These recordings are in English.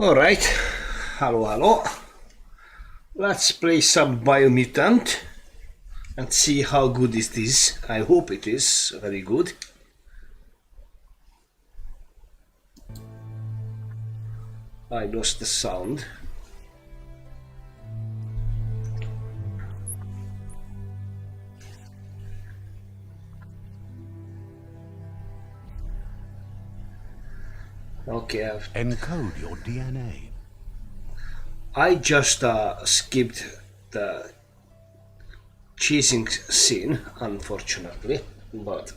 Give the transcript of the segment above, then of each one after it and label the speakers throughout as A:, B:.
A: Alright, hello, hello. Let's play some Biomutant and see how good is this. I hope it is very good. I lost the sound. Okay,
B: Encode your DNA.
A: I just skipped the chasing scene, unfortunately, but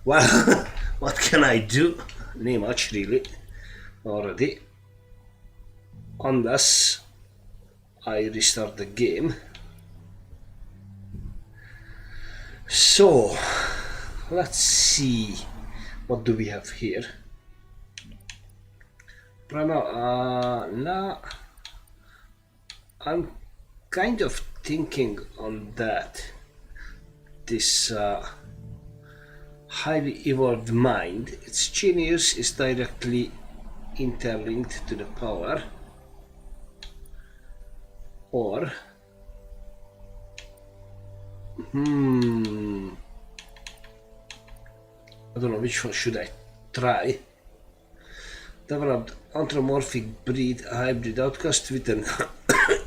A: well, what can I do? Not much really, already. Unless I restart the game. So, let's see, what do we have here? No, I'm kind of thinking on that. This highly evolved mind, its genius is directly interlinked to the power, or I don't know which one should I try. Developed anthropomorphic breed hybrid outcast with an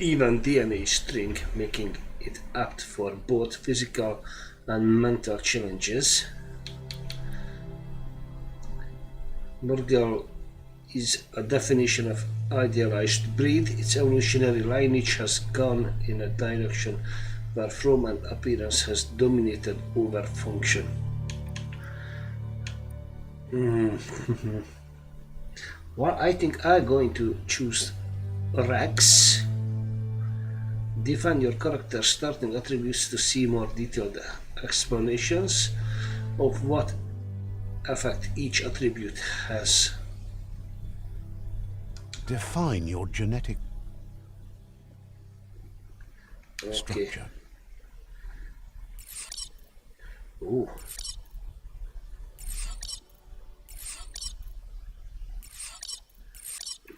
A: even DNA string, making it apt for both physical and mental challenges. Norgal is a definition of idealized breed. Its evolutionary lineage has gone in a direction where form and appearance has dominated over function. Well, I think I'm going to choose Rex. Define your character's starting attributes to see more detailed explanations of what effect each attribute has.
B: Define your genetic
A: Okay.
B: structure.
A: Ooh.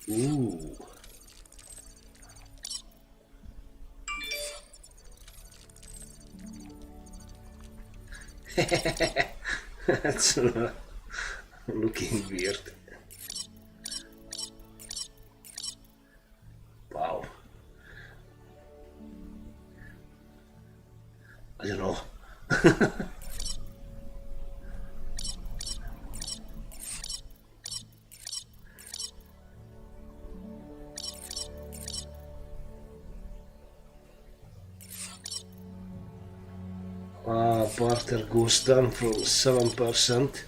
A: Ooh. That's looking weird. Wow. I don't know. Barter goes down from 7%.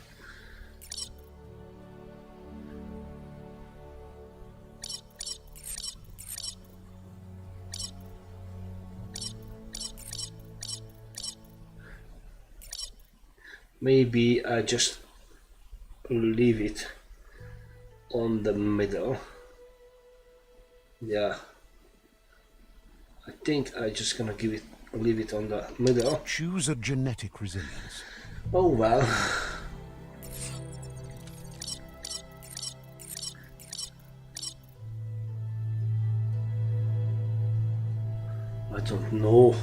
A: Maybe I just leave it on the middle. Yeah, I think I just gonna leave it on the middle.
B: Choose a genetic resilience.
A: Oh well. I don't know.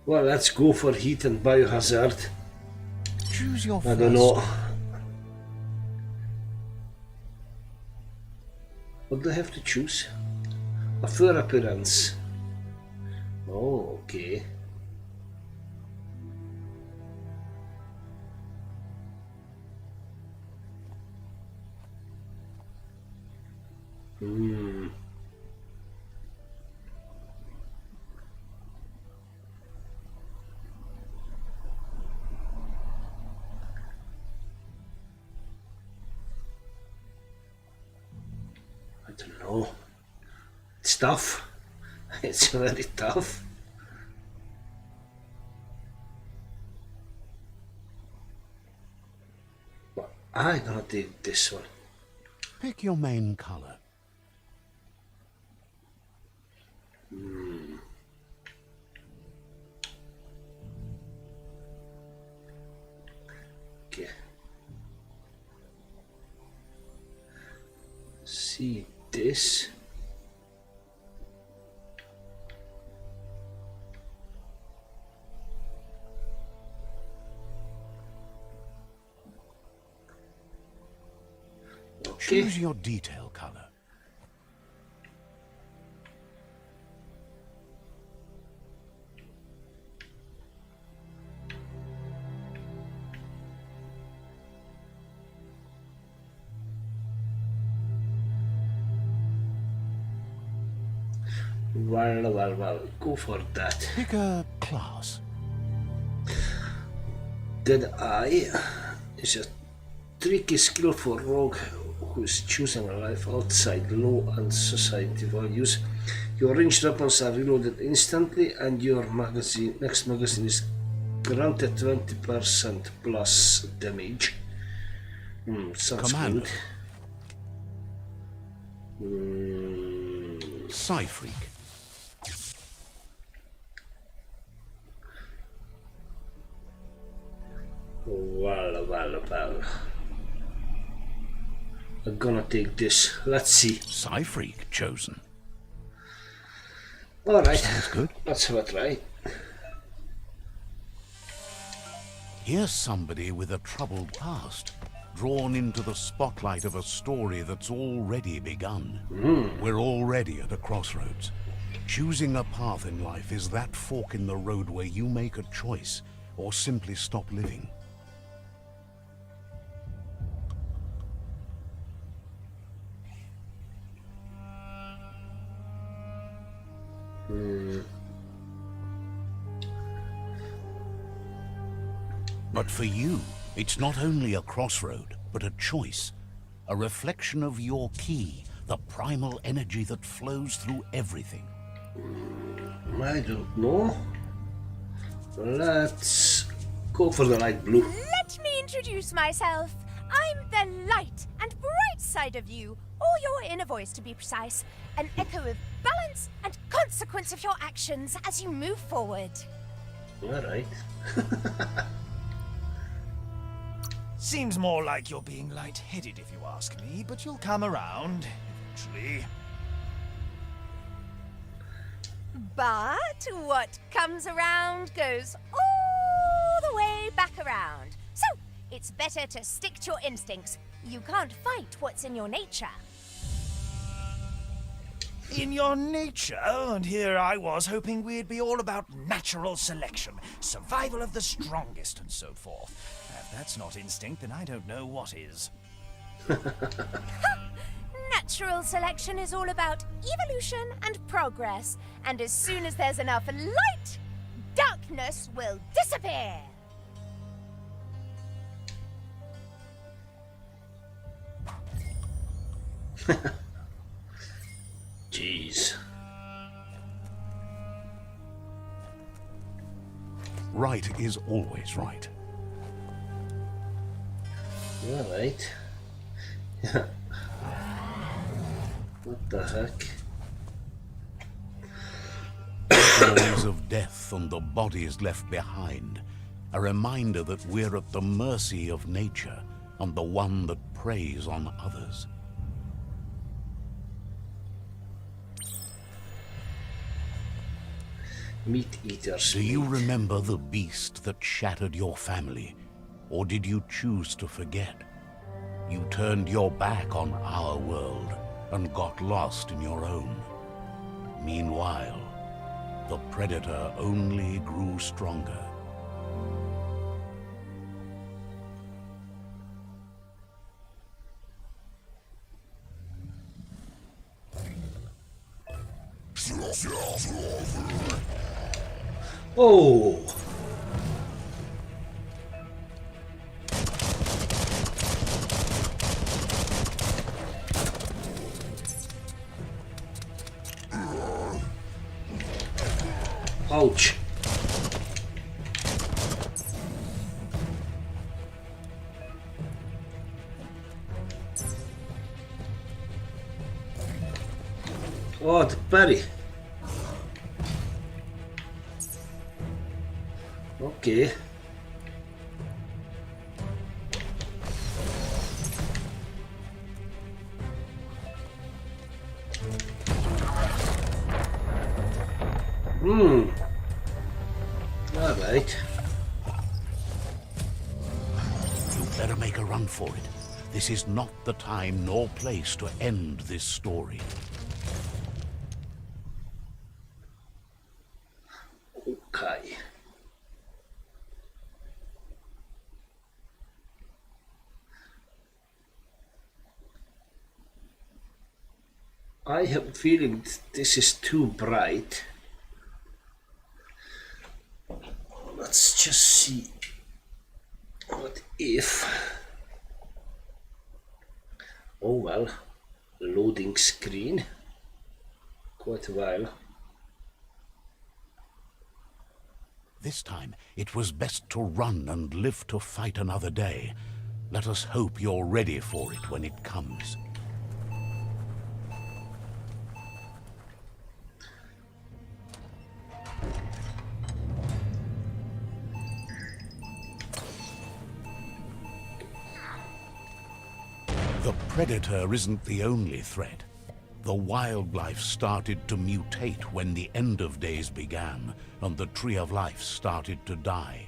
A: Well, let's go for heat and biohazard.
B: Choose your
A: I
B: first.
A: don't know. What do I have to choose? A fur appearance. Oh, okay. I don't know. It's tough. It's very tough. But I'm gonna take this one.
B: Pick your main color.
A: see this. Okay.
B: Choose your detail color.
A: Well, go for that.
B: Pick a class.
A: Dead Eye is a tricky skill for rogue who is choosing a life outside law and society values. Your ranged weapons are reloaded instantly, and your next magazine is granted 20% plus damage. Sounds
B: Commando.
A: good.
B: Psy-freak.
A: Well. I'm gonna take this. Let's see.
B: Psy-freak chosen.
A: Alright,
B: Sounds good.
A: let's have a try.
B: Here's somebody with a troubled past, drawn into the spotlight of a story that's already begun. We're already at a crossroads. Choosing a path in life is that fork in the road where you make a choice or simply stop living. But for you, it's not only a crossroad, but a choice. A reflection of your key, the primal energy that flows through everything.
A: I don't know. Let's go for the light blue.
C: Let me introduce myself. I'm the light and bright side of you, or your inner voice to be precise. An echo of balance and consequence of your actions as you move forward.
A: Alright.
D: Seems more like you're being light-headed if you ask me, but you'll come around eventually.
C: But what comes around goes all the way back around. So, it's better to stick to your instincts. You can't fight what's in your nature.
D: In your nature, and here I was hoping we'd be all about natural selection, survival of the strongest, and so forth. If that's not instinct, then I don't know what is.
C: Natural selection is all about evolution and progress. And as soon as there's enough light, darkness will disappear.
A: Jeez.
B: Right is always right.
A: Alright. What the heck?
B: Stories of death and the bodies left behind. A reminder that we're at the mercy of nature and the one that preys on others.
A: Meat eaters.
B: Do you remember the beast that shattered your family? Or did you choose to forget? You turned your back on our world and got lost in your own. Meanwhile, the predator only grew stronger.
A: Oh! Ouch! Oh, the parry. Okay. Alright.
B: You better make a run for it. This is not the time nor place to end this story.
A: Okay. I have a feeling this is too bright. Let's just see. What if? Oh well, loading screen. Quite a while.
B: This time, it was best to run and live to fight another day. Let us hope you're ready for it when it comes. The Predator isn't the only threat. The wildlife started to mutate when the end of days began, and the Tree of Life started to die.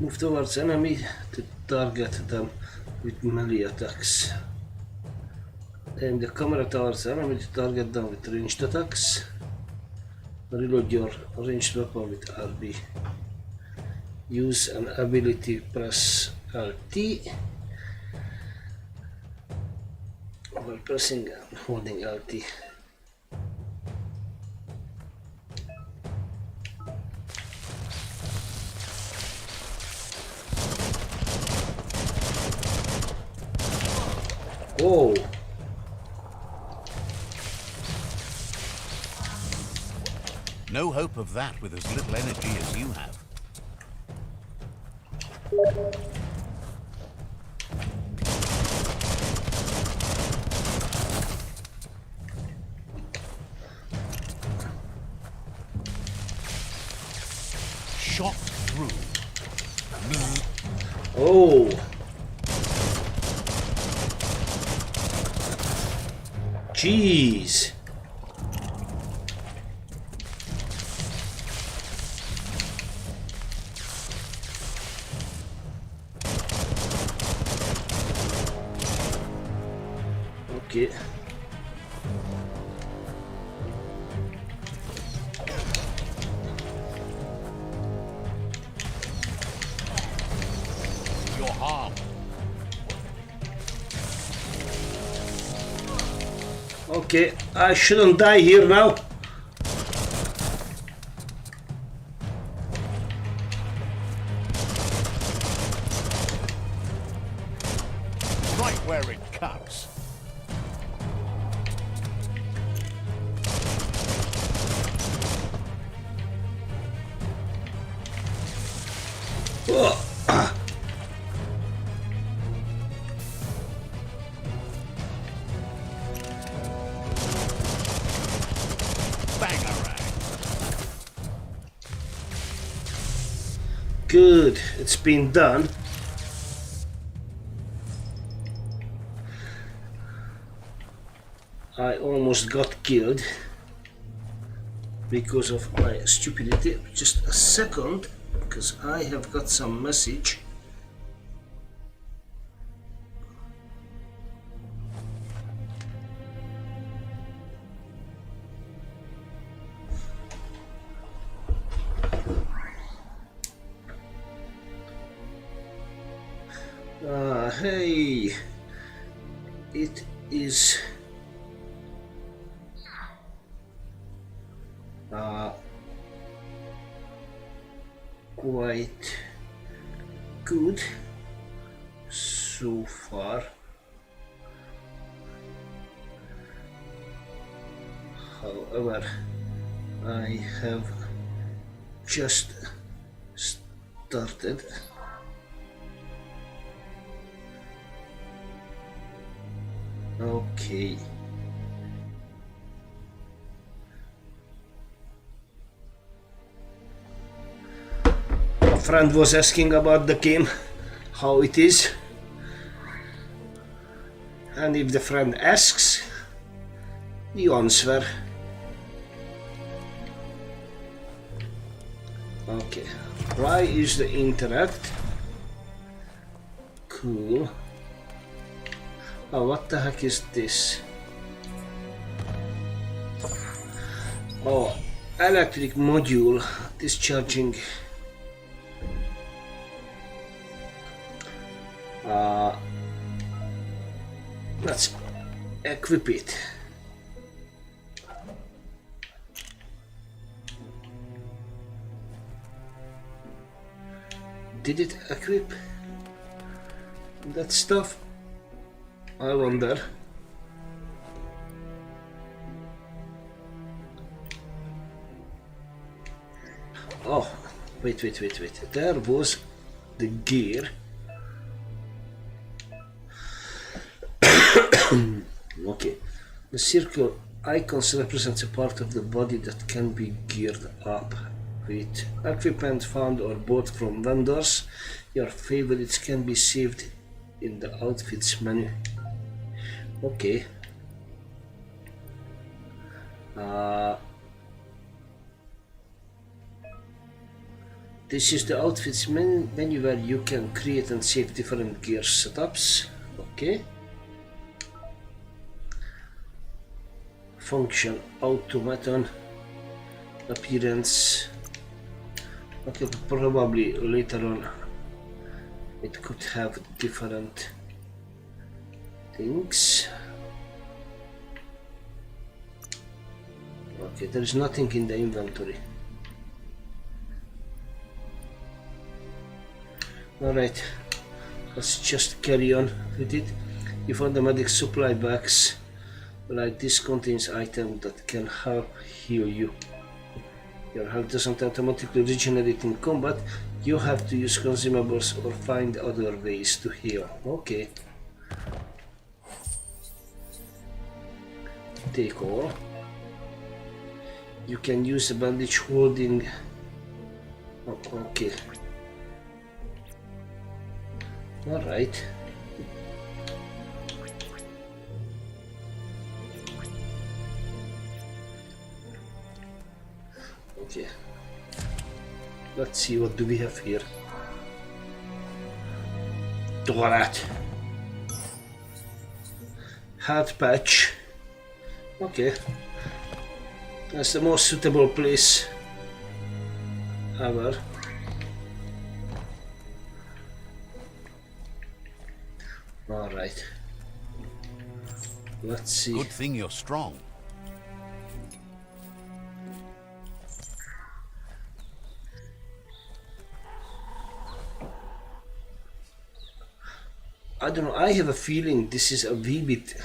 A: Move towards enemy to target them with melee attacks. Aim the camera towards enemy to target them with ranged attacks. Reload your ranged weapon with RB. Use an ability, press LT. While pressing and holding LT. Whoa!
B: No hope of that with as little energy as you have. Shot through.
A: Oh! Jeez! Okay.
B: You're harmed.
A: Okay, I shouldn't die here now.
B: Right where it cuts.
A: Oh. Good, it's been done. I almost got killed because of my stupidity. Just a second, because I have got some message. Hey, it is quite good so far. However, I have just started. Okay. A friend was asking about the game, how it is. And if the friend asks, the answer. Okay, why is the interact? Cool. Oh, what the heck is this? Oh, electric module discharging. Let's equip it. Did it equip that stuff? I wonder. Oh, wait. There was the gear. Okay. The circle icons represents a part of the body that can be geared up with equipment found or bought from vendors. Your favorites can be saved in the outfits menu. Okay. This is the outfits menu where you can create and save different gear setups. Okay. Function, automaton, appearance. Okay, probably later on it could have different things. Okay, there is nothing in the inventory. Alright, let's just carry on with it. You found the medic supply box. Like this contains items that can help heal you. Your health doesn't automatically regenerate in combat. You have to use consumables or find other ways to heal. Okay. Take all. You can use a bandage holding. Oh, okay. Alright. Okay. Let's see, what do we have here? Toilet. Health patch. Okay. That's the most suitable place ever. Alright. Let's see.
B: Good thing you're strong.
A: I don't know, I have a feeling this is a wee bit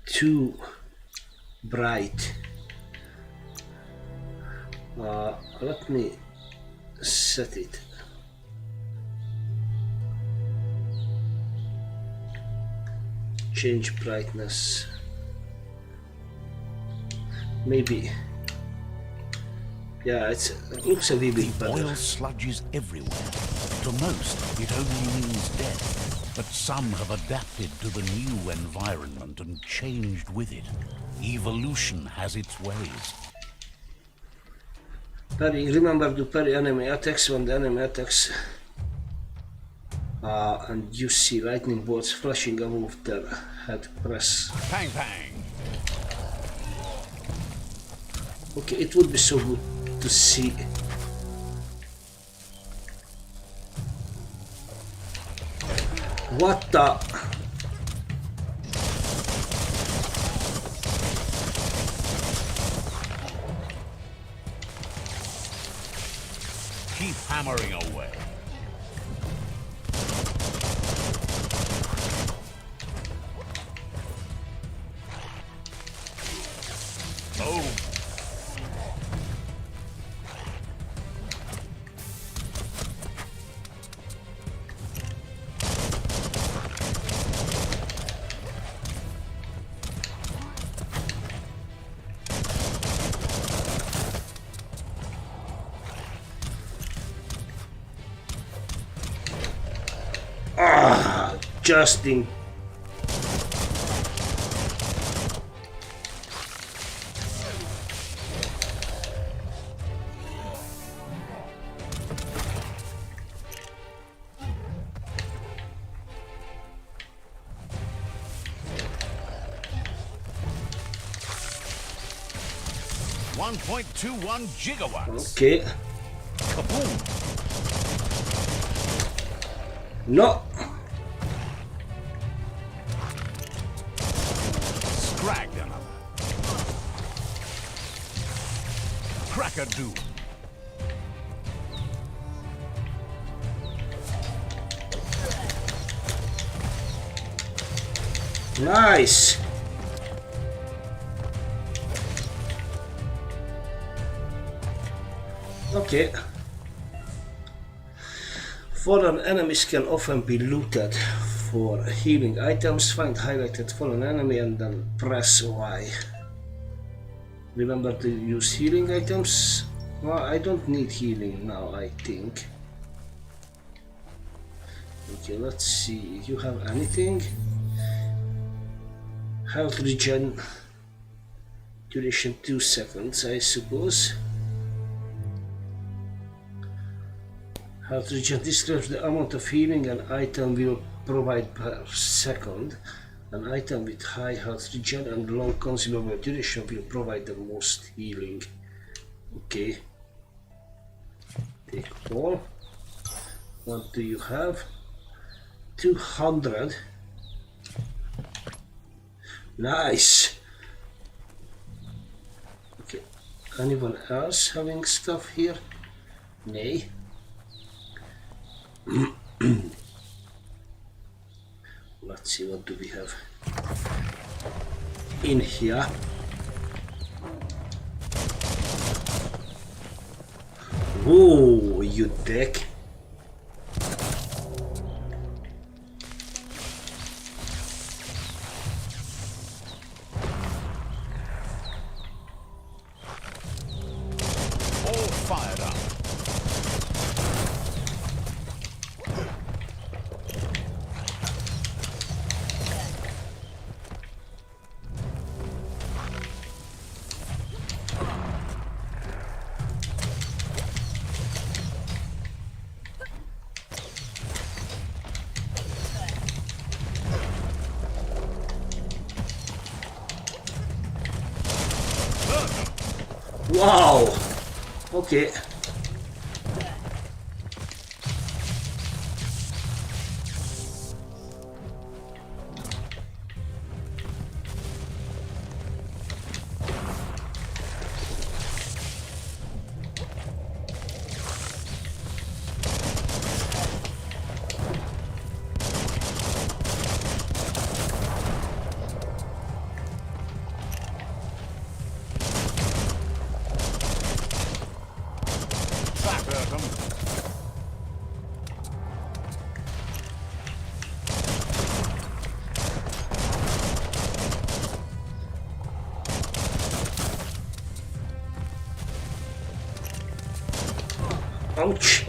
A: too bright. Let me set it. Change brightness. Maybe. Yeah, it looks a wee bit better.
B: Oil sludges everywhere. To most, it only means death. But some have adapted to the new environment and changed with it. Evolution has its ways.
A: Parry, remember to parry enemy attacks when the enemy attacks. And you see lightning bolts flashing above their head. Press.
B: Pang pang!
A: Okay, it would be so good to see. What the?
B: Keep hammering away. Oh.
A: Just in.
B: 1.21 gigawatts.
A: Okay.
B: Kaboom!
A: No.
B: Scragged another. Crack-a-doodle.
A: Nice. Okay. Fallen enemies can often be looted for healing items. Find highlighted fallen enemy and then press Y. Remember to use healing items. Well, I don't need healing now, I think. Okay, let's see. You have anything? Health regen. Duration 2 seconds, I suppose. Health regen describes the amount of healing an item will provide per second. An item with high health regen and long consumable duration will provide the most healing. Okay. Take all. What do you have? 200. Nice. Okay. Anyone else having stuff here? Nay. Let's see, what do we have in here? Whoa, you dick.
B: All fired up.
A: Wow. Okay. Ouch.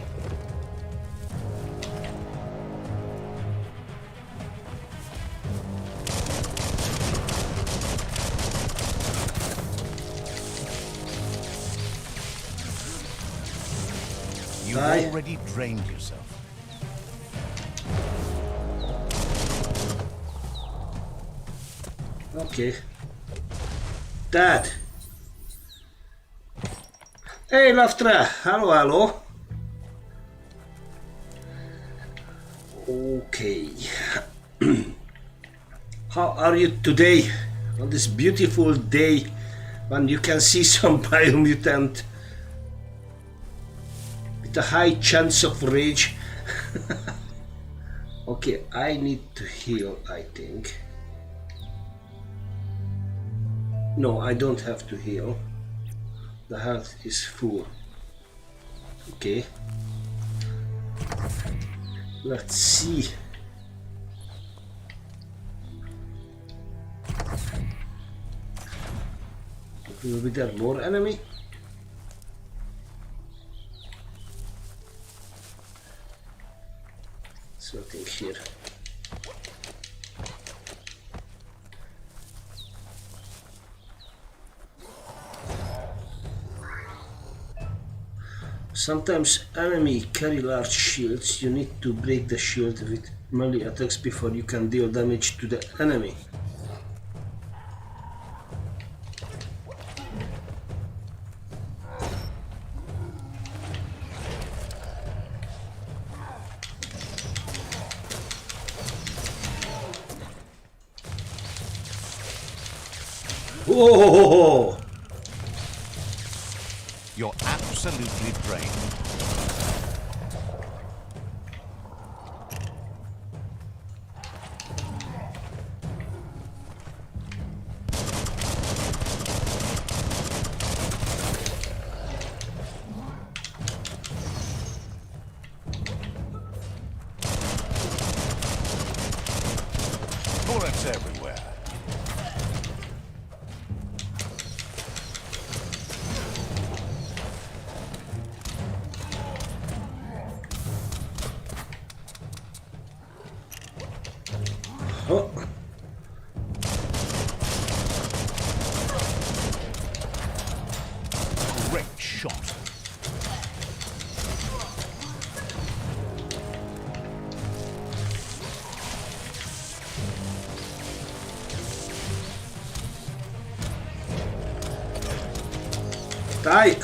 B: You've
A: Die.
B: already drained yourself.
A: Okay. Dad. Hey, Laftra. Hello, hello. Okay. How are you today? On this beautiful day when you can see some biomutant with a high chance of rage. Okay, I need to heal, I think. No, I don't have to heal. The health is full. Okay. Let's see. Will be there more enemy? Something here. Sometimes enemy carry large shields. You need to break the shield with melee attacks before you can deal damage to the enemy. Oh!
B: You're absolutely drained. Bullets everywhere.
A: Oh!
B: Great shot.
A: Die!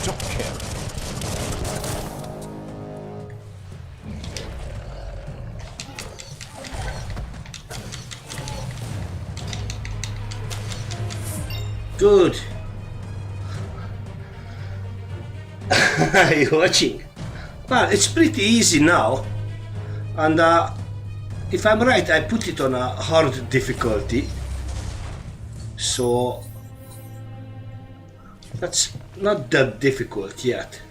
B: Took care of it.
A: Good. Are you watching? Well, it's pretty easy now. And if I'm right, I put it on a hard difficulty. So that's not that difficult yet.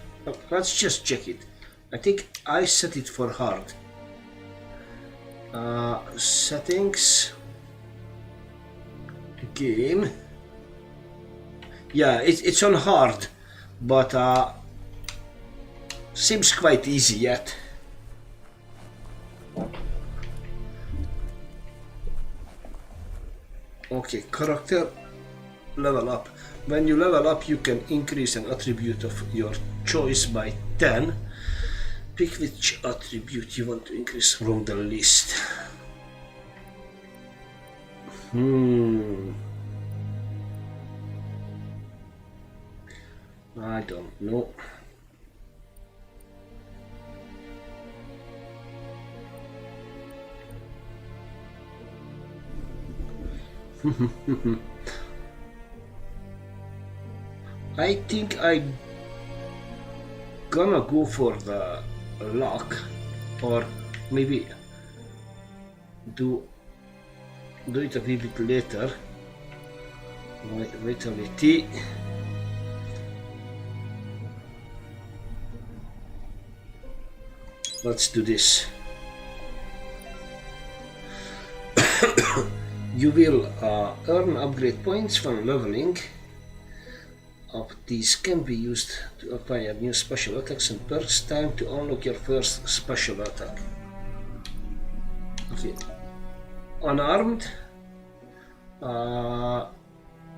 A: Let's just check it. I think I set it for hard. Settings. Game. Yeah, it's on hard, but seems quite easy yet. Okay, character level up. When you level up, you can increase an attribute of your choice by 10. Pick which attribute you want to increase from the list. I don't know. I think I gonna go for the luck, or maybe do it a wee bit later. Vitality. Let's do this. You will earn upgrade points from leveling up. These can be used to acquire new special attacks and perks. Time to unlock your first special attack. Okay. Unarmed.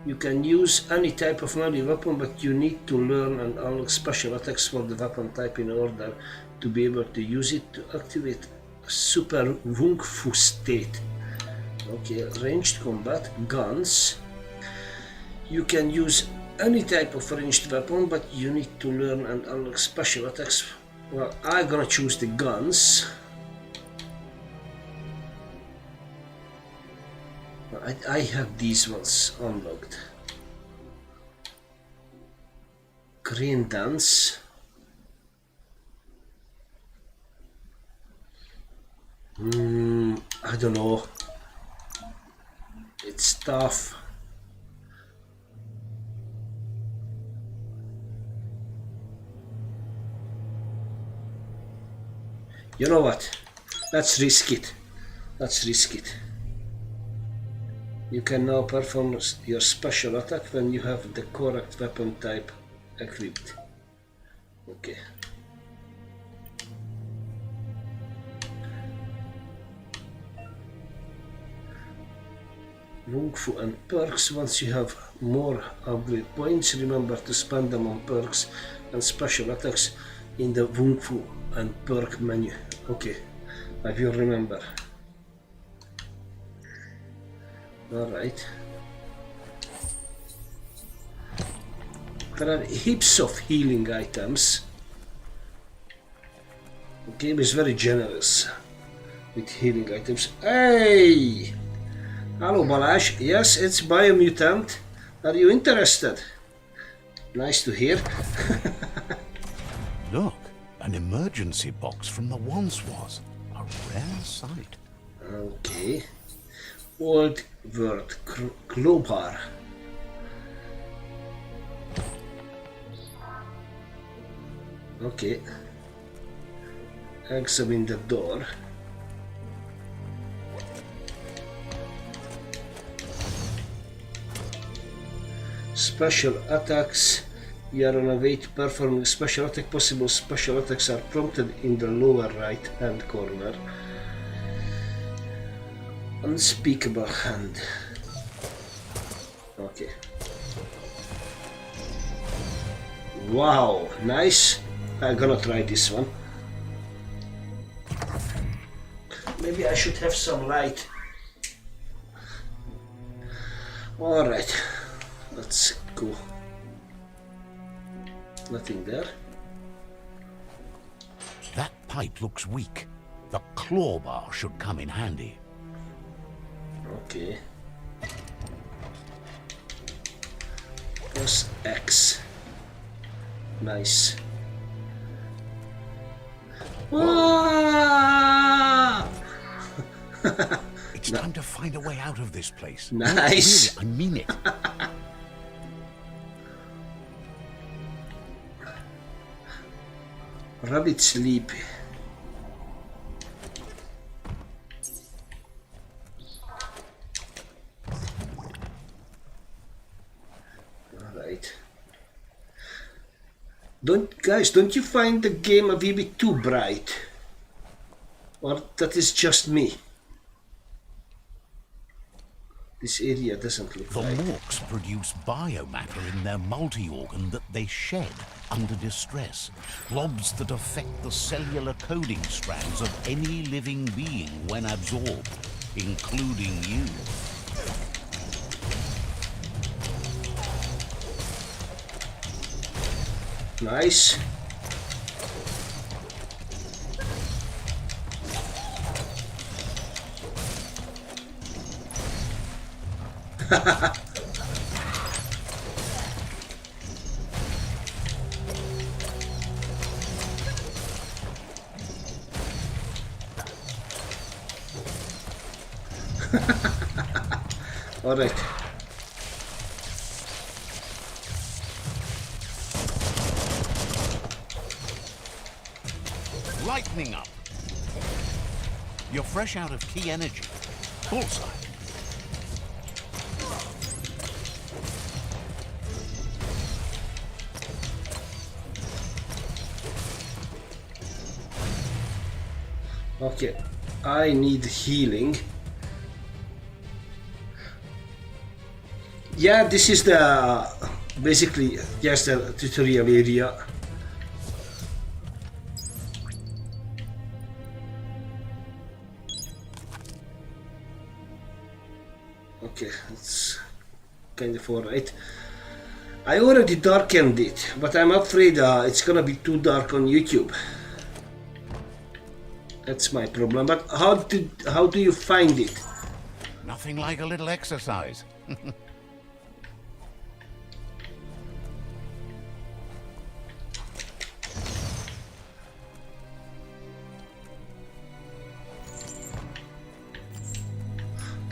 A: You can use any type of melee weapon, but you need to learn and unlock special attacks for the weapon type in order to be able to use it to activate Super Wung Fu state. Okay, ranged combat, guns. You can use any type of ranged weapon, but you need to learn and unlock special attacks. Well, I'm gonna choose the guns. I have these ones unlocked. Green dance. I don't know. It's tough. You know what? Let's risk it. Let's risk it. You can now perform your special attack when you have the correct weapon type equipped. Okay. Wung Fu and perks. Once you have more upgrade points, remember to spend them on perks and special attacks in the Wung Fu and perk menu. Okay, I will remember. Alright. There are heaps of healing items. The game is very generous. with healing items. Hey! Hello, Balazs. Yes, it's Biomutant. Are you interested? Nice to hear.
B: Look, an emergency box from the once was. A rare sight.
A: Okay. Old word crowbar. Okay. Examine the door. Special attacks. You are on a way to perform a special attack. Possible special attacks are prompted in the lower right hand corner. Unspeakable hand. Okay. Wow, nice. I'm gonna try this one. Maybe I should have some light. Alright, let's go. Nothing there.
B: That pipe looks weak. The claw bar should come in handy.
A: Okay. Press X. Nice. Ah!
B: It's time to find a way out of this place.
A: Nice.
B: Really, I mean it.
A: Rabbit sleep. Alright. Don't you find the game a wee bit too bright? Or that is just me? This area doesn't look
B: The
A: right.
B: morks produce biomatter in their multi-organ that they shed under distress. Blobs that affect the cellular coding strands of any living being when absorbed, including you.
A: Nice. All right.
B: Lightning up. You're fresh out of key energy. Bullseye.
A: Okay, I need healing. Yeah, this is the basically just the tutorial area. Okay, it's kind of alright. I already darkened it, but I'm afraid it's gonna be too dark on YouTube. That's my problem. But how do you find it?
B: Nothing like a little exercise.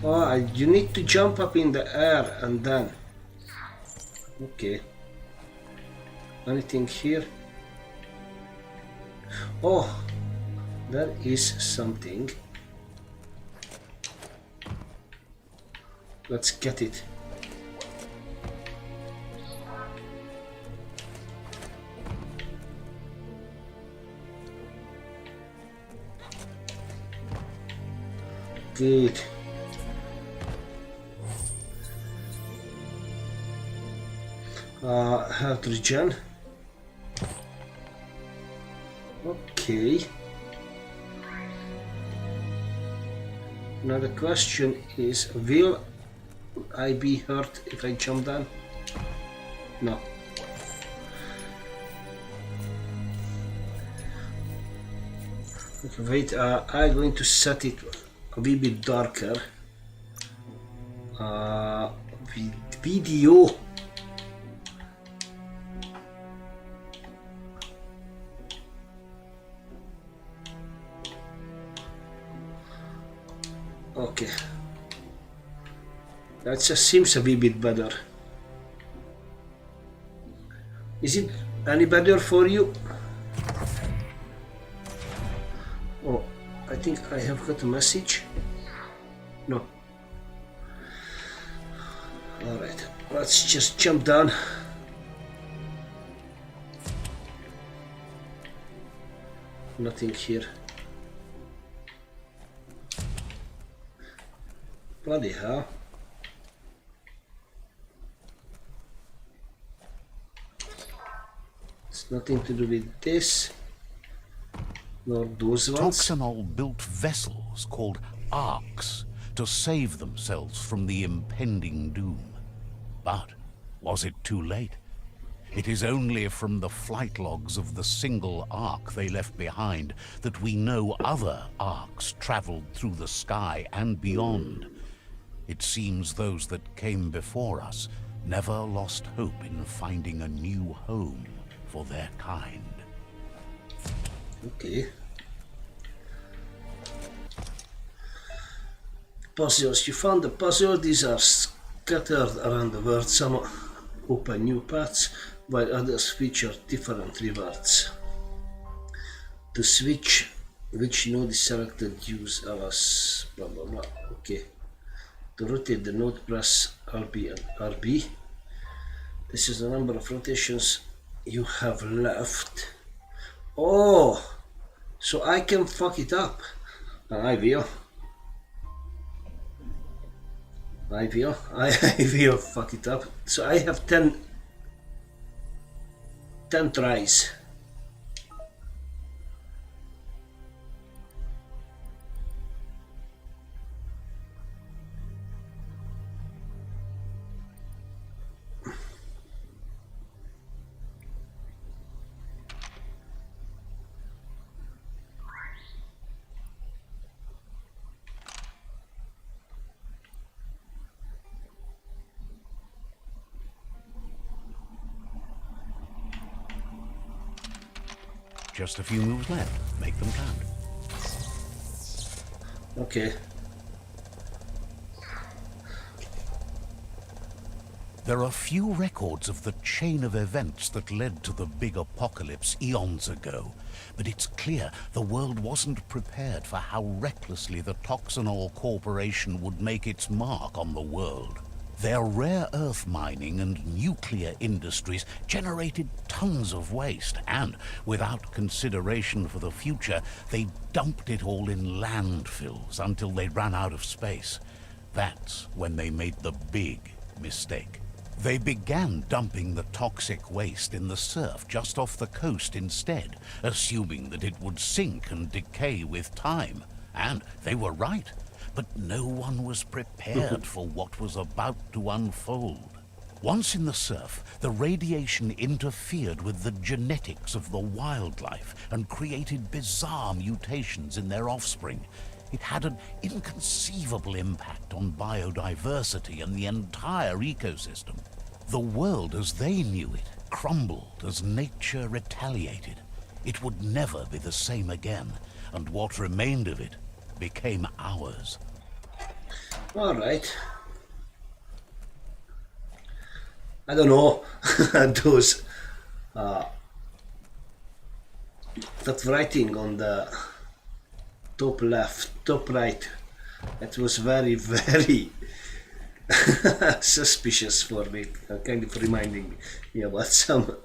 A: Oh, you need to jump up in the air and then. Okay. Anything here? Oh, there is something. Let's get it. Good. Health regen. Okay. Now the question is, will I be hurt if I jump down? No. Wait, I'm going to set it a wee bit darker. Video. Okay. That just seems a wee bit better. Is it any better for you? Oh, I think I have got a message. No. Alright, let's just jump down. Nothing here. Bloody hell. It's nothing to do with this. Nor those ones.
B: Toxanol built vessels called arks to save themselves from the impending doom. But was it too late? It is only from the flight logs of the single ark they left behind that we know other arks traveled through the sky and beyond. It seems those that came before us never lost hope in finding a new home for their kind.
A: Okay. Puzzles. You found the puzzle. These are scattered around the world. Some open new paths, while others feature different rewards. To switch which node is selected, use hours, blah blah blah. Okay. To rotate the node, press RB and RB. This is the number of rotations you have left. Oh! So I can fuck it up. And I will. I will fuck it up. So I have 10 tries.
B: Just a few moves left. Make them count.
A: Okay.
B: There are few records of the chain of events that led to the big apocalypse eons ago, but it's clear the world wasn't prepared for how recklessly the Toxanol Corporation would make its mark on the world. Their rare earth mining and nuclear industries generated tons of waste, and without consideration for the future, they dumped it all in landfills until they ran out of space. That's when they made the big mistake. They began dumping the toxic waste in the surf just off the coast instead, assuming that it would sink and decay with time. And they were right. But no one was prepared for what was about to unfold. Once in the surf, the radiation interfered with the genetics of the wildlife and created bizarre mutations in their offspring. It had an inconceivable impact on biodiversity and the entire ecosystem. The world as they knew it crumbled as nature retaliated. It would never be the same again, and what remained of it became ours.
A: All right. I don't know. Those that writing on the top left, top right, that was very, very suspicious for me. Kind of reminding me about some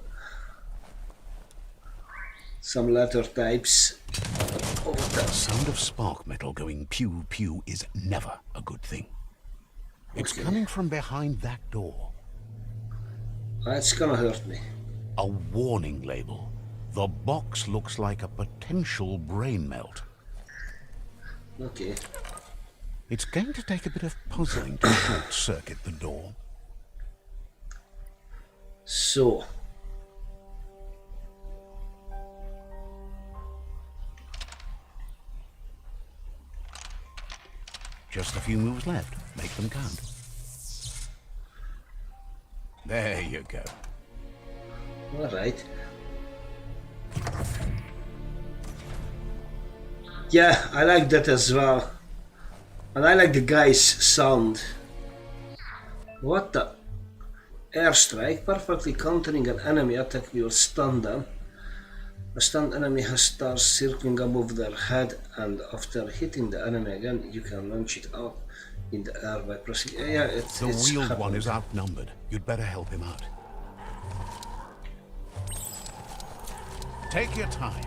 A: letter types.
B: The sound of spark metal going pew pew is never a good thing. It's coming from behind that door.
A: That's gonna hurt me.
B: A warning label. The box looks like a potential brain melt.
A: Okay.
B: It's going to take a bit of puzzling to short-circuit the door.
A: So.
B: Just a few moves left. Make them count. There you go.
A: Alright. Yeah, I like that as well. And I like the guy's sound. What the? Airstrike, perfectly countering an enemy attack will stun them. A stunned enemy has stars circling above their head, and after hitting the enemy again, you can launch it out in the air by pressing. Yeah, it's
B: The wheeled
A: happened.
B: one is outnumbered. You'd better help him out. Take your time.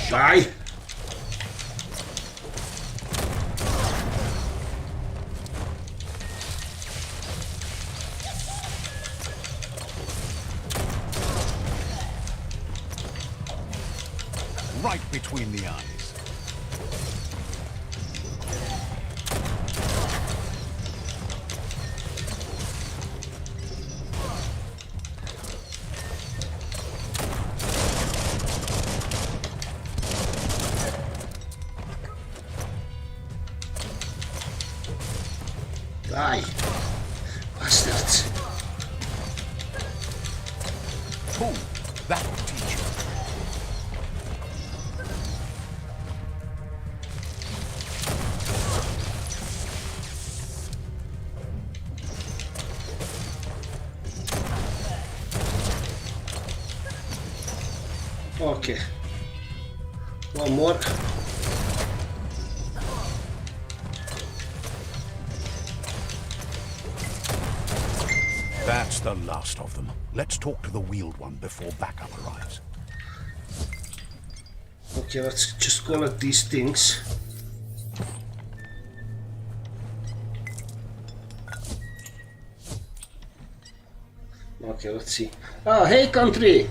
A: Die!
B: Right between the eyes.
A: Die! Bastards!
B: Oh, that will teach you.
A: Okay. One more.
B: That's the last of them. Let's talk to the wheeled one before backup arrives.
A: Okay, let's just collect these things. Okay, let's see. Ah, hey country!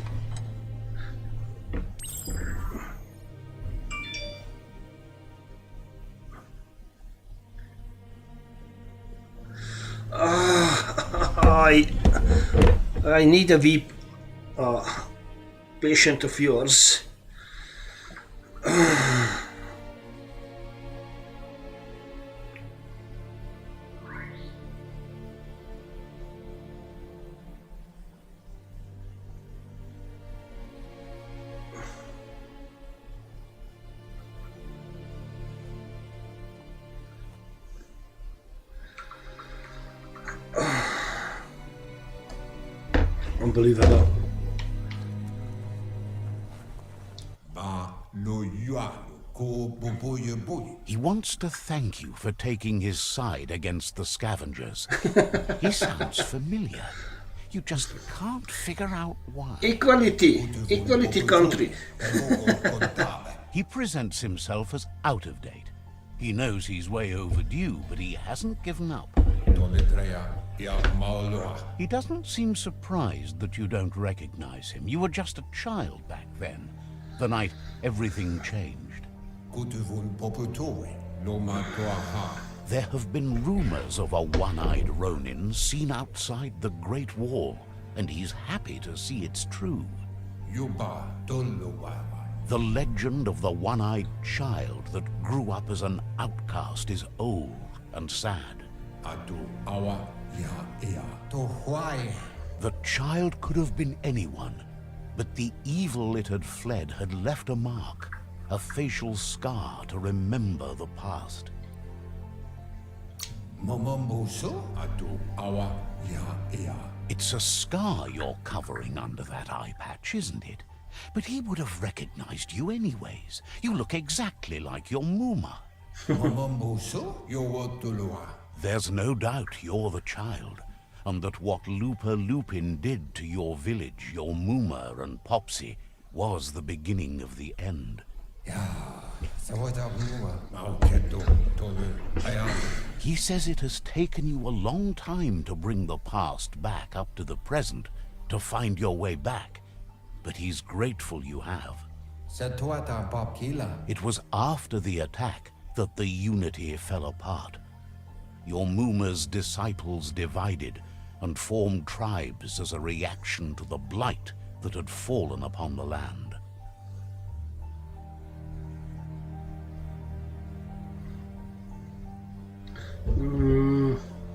A: I need a patient of yours. Unbelievable.
B: He wants to thank you for taking his side against the scavengers. He sounds familiar. You just can't figure out why.
A: Equality! Equality country.
B: He presents himself as out of date. He knows he's way overdue, but he hasn't given up. He doesn't seem surprised that you don't recognize him. You were just a child back then, the night everything changed. There have been rumors of a one-eyed Ronin seen outside the Great Wall, and he's happy to see it's true. The legend of the one-eyed child that grew up as an outcast is old and sad. The child could have been anyone, but the evil it had fled had left a mark, a facial scar to remember the past. It's a scar you're covering under that eye patch, isn't it? But he would have recognized you anyways. You look exactly like your Muma. There's no doubt you're the child. and that what Looper Lupin did to your village, your Mooma and Popsy, was the beginning of the end. He says it has taken you a long time to bring the past back up to the present, to find your way back, but he's grateful you have. It was after the attack that the unity fell apart. Your Mooma's disciples divided and formed tribes as a reaction to the blight that had fallen upon the land.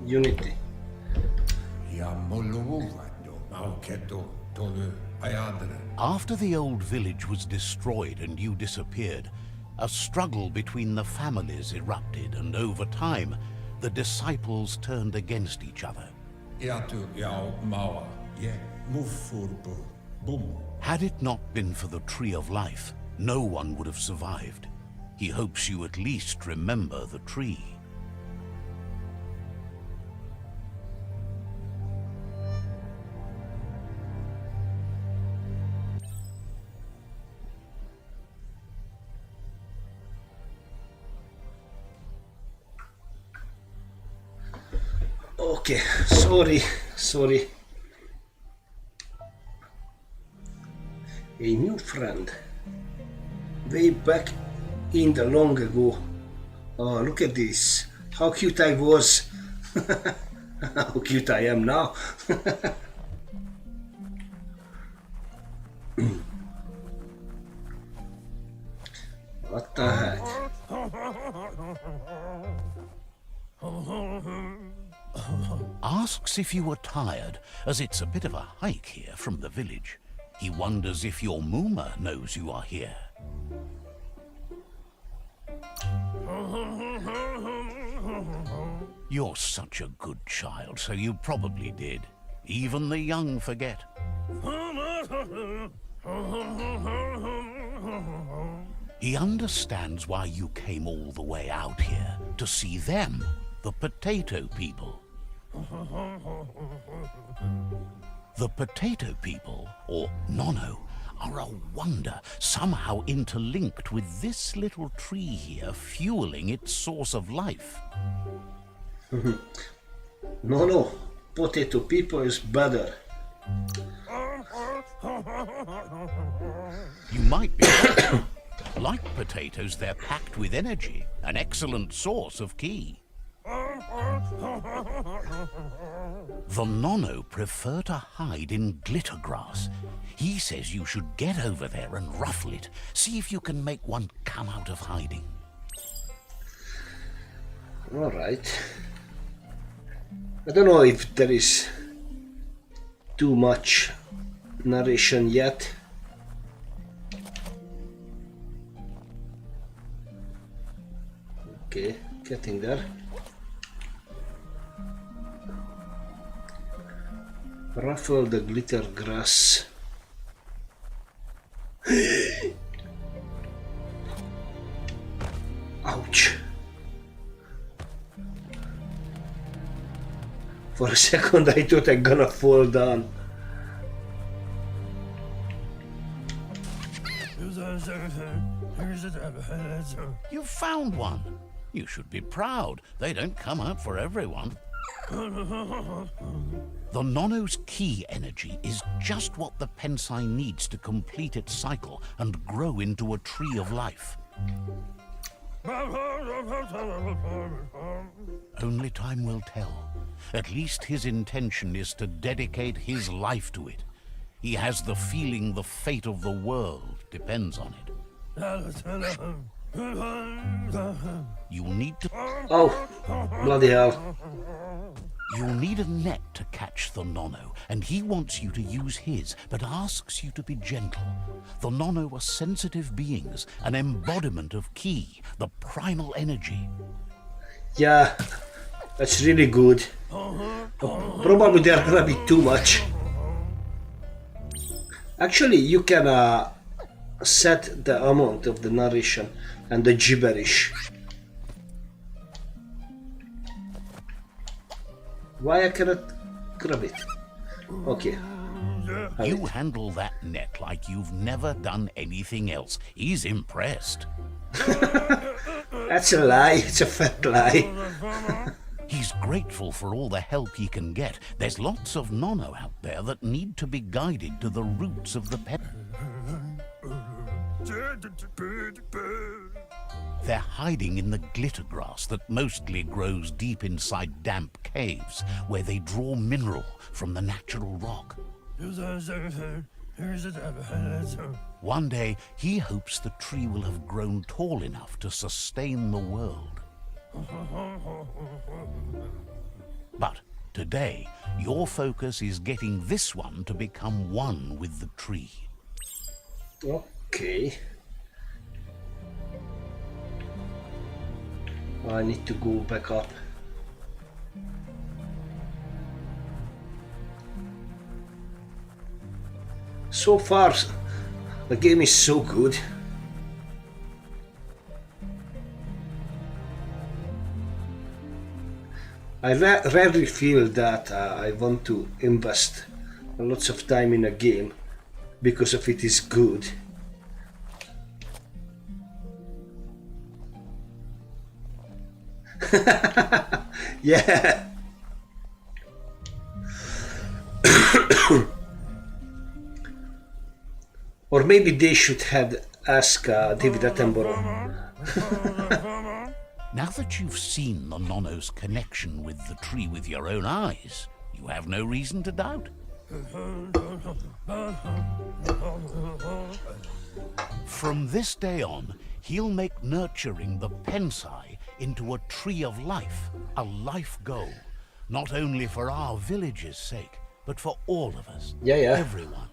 A: Unity.
B: After the old village was destroyed and you disappeared, a struggle between the families erupted, and over time, the disciples turned against each other. Had it not been for the Tree of Life, no one would have survived. He hopes you at least remember the tree.
A: Okay, sorry. A new friend. Way back in the long ago. Oh, look at this. How cute I was. How cute I am now. What the heck?
B: Asks if you were tired, as it's a bit of a hike here from the village. He wonders if your Mooma knows you are here. You're such a good child, so you probably did. Even the young forget. He understands why you came all the way out here, to see them, the potato people. The potato people, or Nono, are a wonder, somehow interlinked with this little tree here, fueling its source of life.
A: No, potato people is better.
B: You might be right. Like potatoes, they're packed with energy, an excellent source of ki. The Nono prefer to hide in glitter grass. He says you should get over there and ruffle it. See if you can make one come out of hiding.
A: Alright. I don't know if there is too much narration yet. Okay, getting there. Ruffle the glitter grass. Ouch. For a second I thought I'm gonna fall down.
B: You found one. You should be proud. They don't come out for everyone. The Nono's ki energy is just what the Pensai needs to complete its cycle and grow into a tree of life. Only time will tell. At least his intention is to dedicate his life to it. He has the feeling the fate of the world depends on it. You'll need to...
A: Oh, bloody hell.
B: You'll need a net to catch the Nono, and he wants you to use his, but asks you to be gentle. The Nono are sensitive beings, an embodiment of ki, the primal energy.
A: Yeah, that's really good. Probably they're gonna be too much. Actually, you can set the amount of the narration and the gibberish. Why I cannot Grab it. Okay.
B: You handle that net like you've never done anything else. He's impressed.
A: That's a lie. It's a fat lie.
B: He's grateful for all the help he can get. There's lots of nono out there that need to be guided to the roots of the pet. They're hiding in the glitter grass that mostly grows deep inside damp caves, where they draw mineral from the natural rock. One day, he hopes the tree will have grown tall enough to sustain the world. But today, your focus is getting this one to become one with the tree.
A: Okay. I need to go back up. So far, the game is so good. I rarely feel that I want to invest lots of time in a game because of it is good. Yeah. Or maybe they should have asked David Attenborough.
B: Now that you've seen the nono's connection with the tree with your own eyes, you have no reason to doubt. From this day on, he'll make nurturing the Pensai into a tree of life, a life goal, not only for our village's sake, but for all of us, everyone.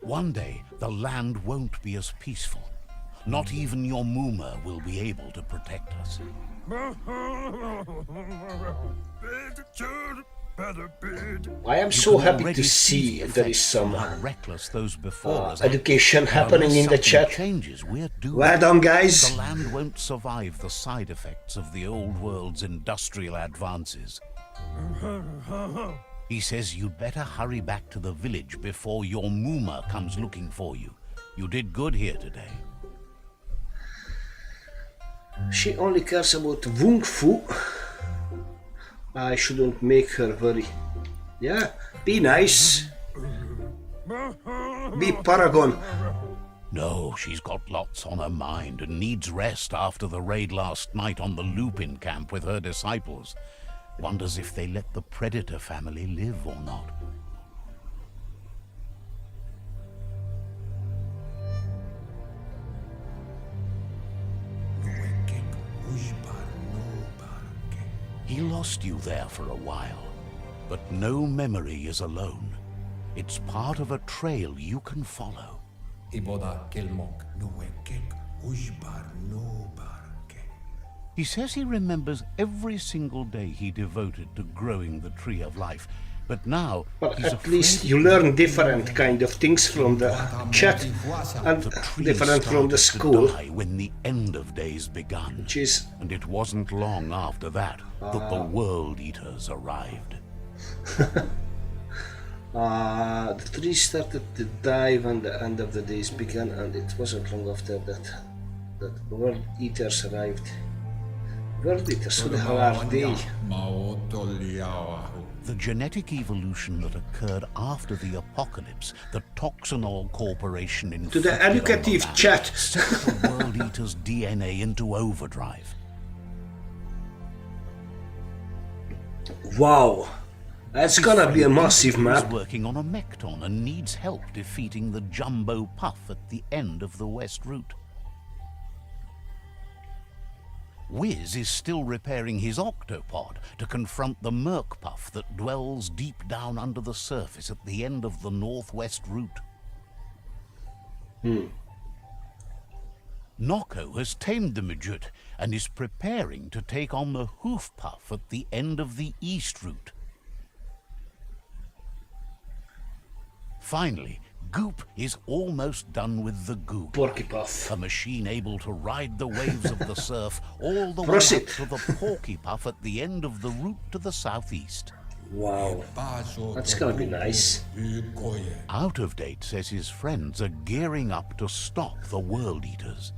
B: One day, the land won't be as peaceful. Not even your Muma will be able to protect us.
A: I am so happy to see there is some
B: reckless those before us
A: education happening in the chat.
B: Changes, we're doomed.
A: Well done, guys.
B: The land won't survive the side effects of the old world's industrial advances. He says you'd better hurry back to the village before your Muma comes looking for you. You did good here today.
A: She only cares about Wung Fu. I shouldn't make her worry. Yeah, be nice. Be Paragon.
B: No, she's got lots on her mind and needs rest after the raid last night on the Lupin camp with her disciples. Wonders if they let the Predator family live or not. He lost you there for a while, but no memory is alone. It's part of a trail you can follow. He says he remembers every single day he devoted to growing the Tree of Life, but now
A: but
B: he's
A: at least you learn different kind of things from the chat and different from the school.
B: When the end of days begun,
A: Jeez.
B: And it wasn't long after that that the World Eaters arrived.
A: The tree started to die when the end of the days began, and it wasn't long after that that World Eaters arrived. World Eaters, who the hell are they?
B: The genetic evolution that occurred after the apocalypse, the Toxinol Corporation in
A: To the educative chat
B: set the World Eater's DNA into overdrive.
A: Wow, that's gonna be a massive map.
B: He's working on a Mecton and needs help defeating the Jumbo Puff at the end of the West Route. Wiz is still repairing his octopod to confront the Merc Puff that dwells deep down under the surface at the end of the Northwest Route. Noko has tamed the Midget and is preparing to take on the Hoof Puff at the end of the East Route. Finally, Goop is almost done with the Goo
A: Porky
B: Glide,
A: Puff.
B: a machine able to ride the waves of the surf all the way
A: Proceed.
B: up to the Porky Puff at the end of the route to the southeast.
A: Wow. That's gonna be nice.
B: Out of Date says his friends are gearing up to stop the World Eaters.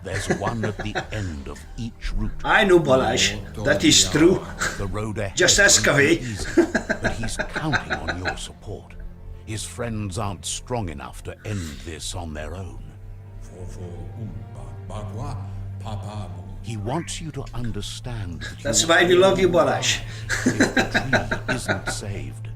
B: There's one at the end of each route.
A: I know, Balaj. That is true.
B: The road ahead
A: Just ask
B: won't be
A: away.
B: easy, but he's counting on your support. His friends aren't strong enough to end this on their own. He wants you to understand that
A: That's
B: you'll
A: why we love you,
B: only
A: Balaj.
B: die if the tree isn't saved.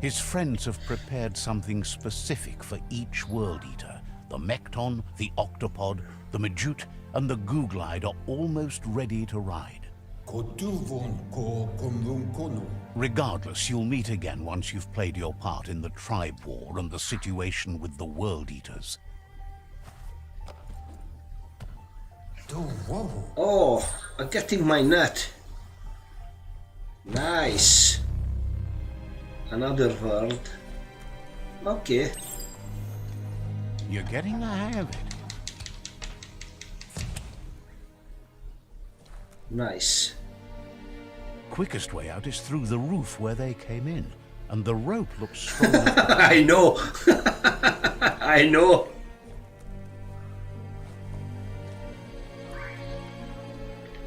B: His friends have prepared something specific for each World Eater. The Mekton, the Octopod, the Majute, and the Goo Glide are almost ready to ride. Regardless, you'll meet again once you've played your part in the tribe war and the situation with the World Eaters.
A: Oh, I'm getting my nut. Nice. Another world. Okay.
B: You're getting the hang of it.
A: Nice.
B: Quickest way out is through the roof where they came in, and the rope looks strong.
A: I know. I know.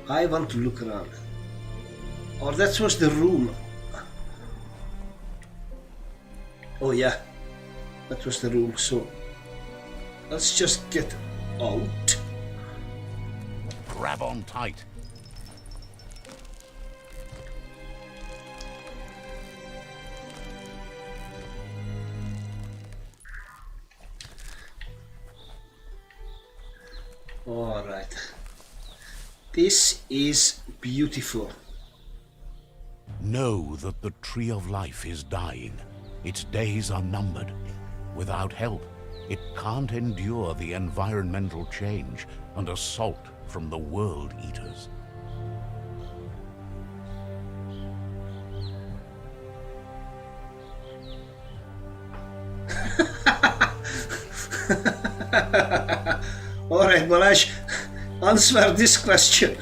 A: I want to look around. Or that was the room. Oh yeah, that was the room. So let's just get out.
B: Grab on tight.
A: All right. This is beautiful.
B: Know that the Tree of Life is dying. Its days are numbered. Without help, it can't endure the environmental change and assault from the World Eaters.
A: All right, Balaj, answer this question.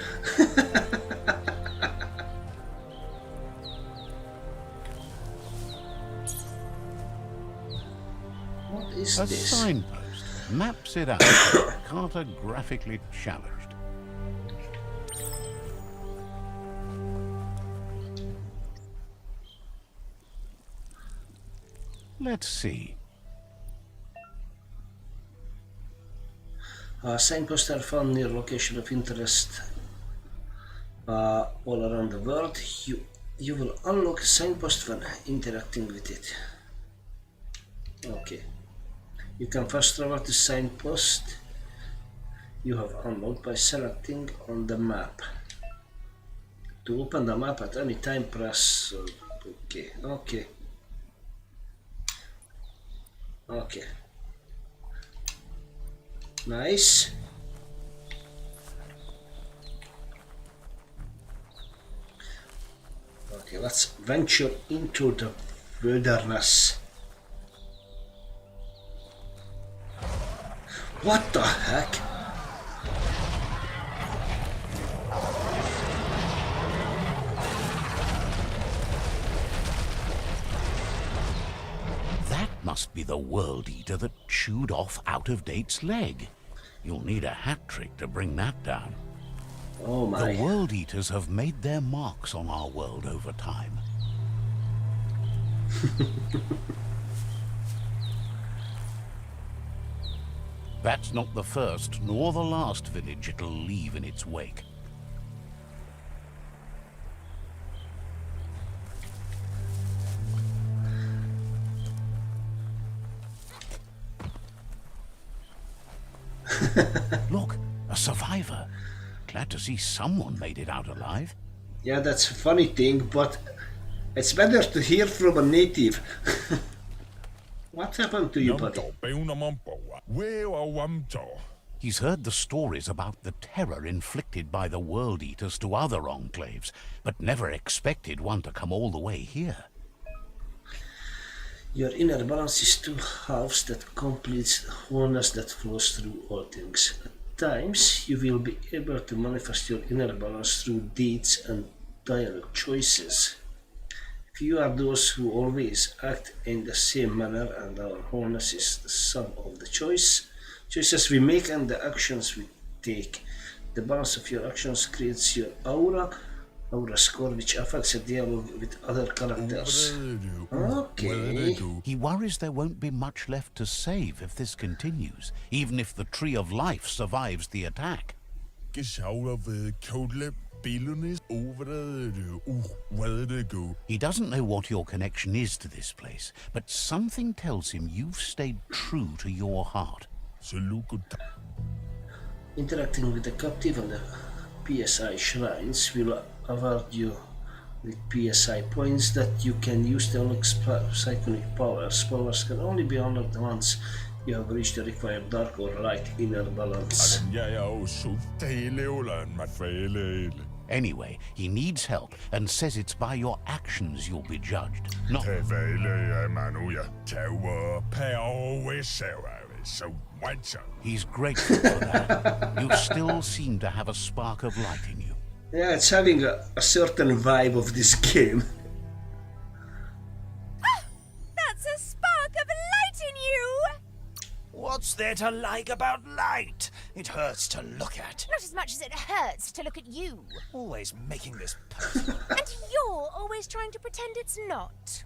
A: What is
B: A
A: this?
B: signpost maps it out, cartographically challenged. Let's see.
A: Signposts are found near location of interest all around the world. You will unlock a signpost when interacting with it. Okay. You can fast travel to signpost you have unlocked by selecting on the map. To open the map at any time, press. Okay. Nice. Okay, let's venture into the wilderness. What the heck?
B: That must be the World Eater that chewed off Out of Date's leg. You'll need a hat trick to bring that down.
A: Oh my.
B: The World Eaters have made their marks on our world over time. That's not the first nor the last village it'll leave in its wake. Look, a survivor. Glad to see someone made it out alive.
A: Yeah, that's a funny thing, but it's better to hear from a native. What happened to you, buddy?
B: He's heard the stories about the terror inflicted by the World Eaters to other enclaves, but never expected one to come all the way here.
A: Your inner balance is two halves that completes the wholeness that flows through all things. At times, you will be able to manifest your inner balance through deeds and dialogue choices. If you are those who always act in the same manner, and our wholeness is the sum of the choices we make and the actions we take. The balance of your actions creates your aura score, which affects a dialogue with other characters. Okay.
B: He worries there won't be much left to save if this continues, even if the Tree of Life survives the attack. He doesn't know what your connection is to this place, but something tells him you've stayed true to your heart.
A: Interacting with the captive and the PSI shrines will award you with PSI points that you can use to unlock psychic powers. Powers can only be unlocked once you have reached the required dark or light inner balance.
B: Anyway, he needs help and says it's by your actions you'll be judged, not... He's grateful for that. You still seem to have a spark of light in you.
A: Yeah, it's having a certain vibe of this game.
C: That's a spark of light in you!
D: What's there to like about light? It hurts to look at.
C: Not as much as it hurts to look at you.
D: Always making this personal.
C: And you're always trying to pretend it's not.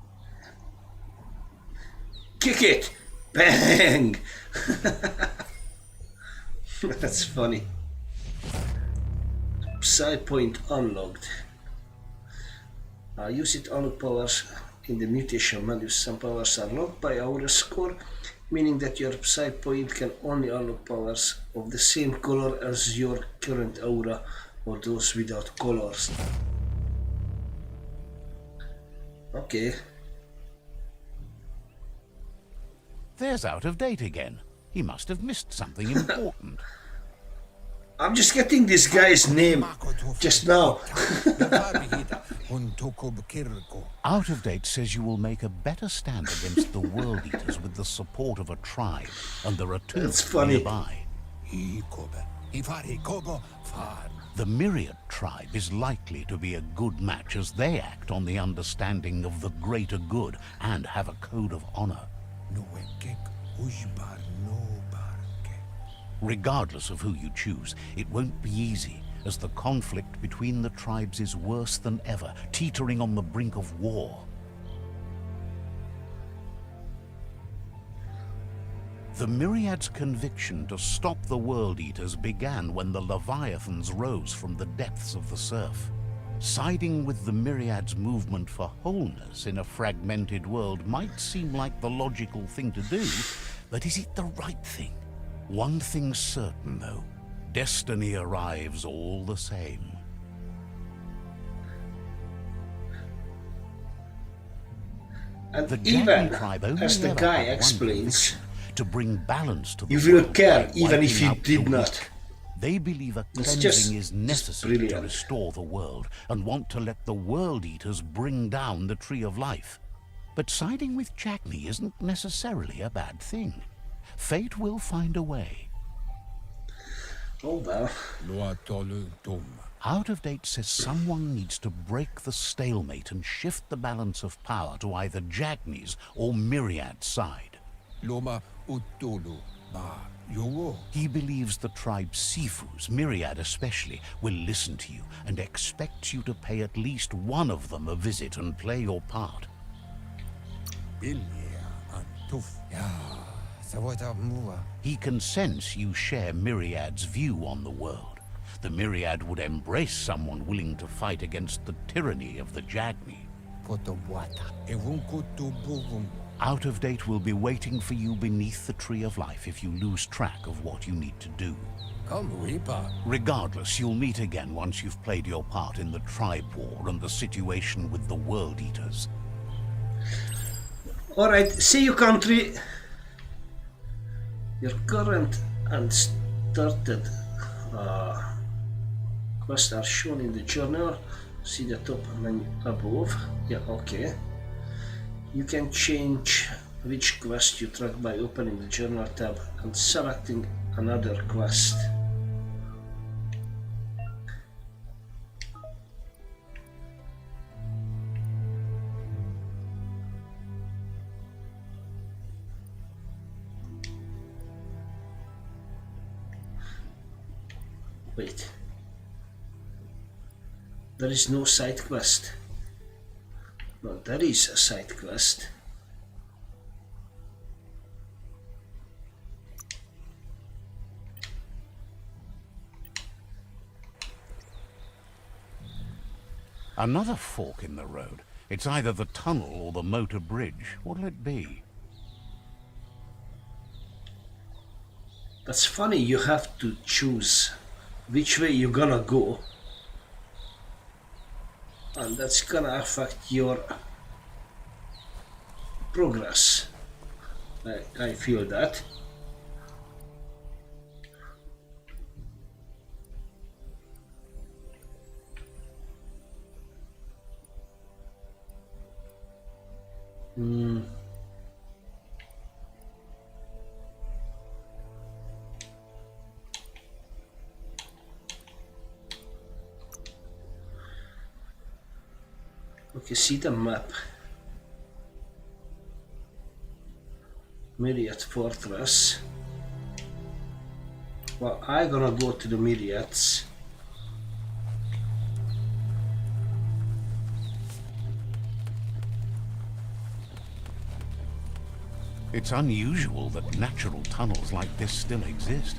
A: Kick it! Bang! That's funny. Psy point unlocked. Use it to unlock powers in the mutation menu. Some powers are locked by aura score, meaning that your Psy point can only unlock powers of the same color as your current aura or those without colors. Okay.
B: There's Out of Date again. He must have missed something important.
A: I'm just getting this guy's name just now.
B: Out of Date says you will make a better stand against the World Eaters with the support of a tribe, and there are two
A: That's funny.
B: nearby. The Myriad tribe is likely to be a good match as they act on the understanding of the greater good and have a code of honor. Regardless of who you choose, it won't be easy, as the conflict between the tribes is worse than ever, teetering on the brink of war. The Myriad's conviction to stop the World Eaters began when the Leviathans rose from the depths of the surf. Siding with the Myriad's movement for wholeness in a fragmented world might seem like the logical thing to do, but is it the right thing? One thing's certain, though. Destiny arrives all the same.
A: And
B: The
A: even
B: Jagni tribe only
A: as the
B: ever
A: guy
B: had one
A: explains,
B: conviction, to bring balance to the
A: you will
B: world
A: care
B: by
A: even if
B: wiping
A: you
B: out
A: did
B: the
A: not.
B: weak. They believe a
A: It's
B: cleansing is
A: just
B: necessary to
A: brilliant.
B: restore the world and want to let the World Eaters bring down the Tree of Life. But siding with Jagni isn't necessarily a bad thing. Fate will find a way.
A: Oh well.
B: Out of Date says someone needs to break the stalemate and shift the balance of power to either Jagni's or Myriad's side. He believes the tribe's Sifus, Myriad especially, will listen to you and expects you to pay at least one of them a visit and play your part. He can sense you share Myriad's view on the world. The Myriad would embrace someone willing to fight against the tyranny of the Jagni. Out of Date will be waiting for you beneath the Tree of Life if you lose track of what you need to do. Regardless, you'll meet again once you've played your part in the tribe war and the situation with the World Eaters.
A: Alright, see you country. Your current and started quests are shown in the journal. See the top menu above. Yeah, okay. You can change which quest you track by opening the journal tab and selecting another quest. Wait. There is no side quest. No, there is a side quest.
B: Another fork in the road. It's either the tunnel or the motor bridge. What'll it be?
A: That's funny, you have to choose which way you're gonna go. And that's gonna affect your progress. I feel that. Okay, see the map. Myriad Fortress. Well, I'm gonna go to the Myriads.
B: It's unusual that natural tunnels like this still exist.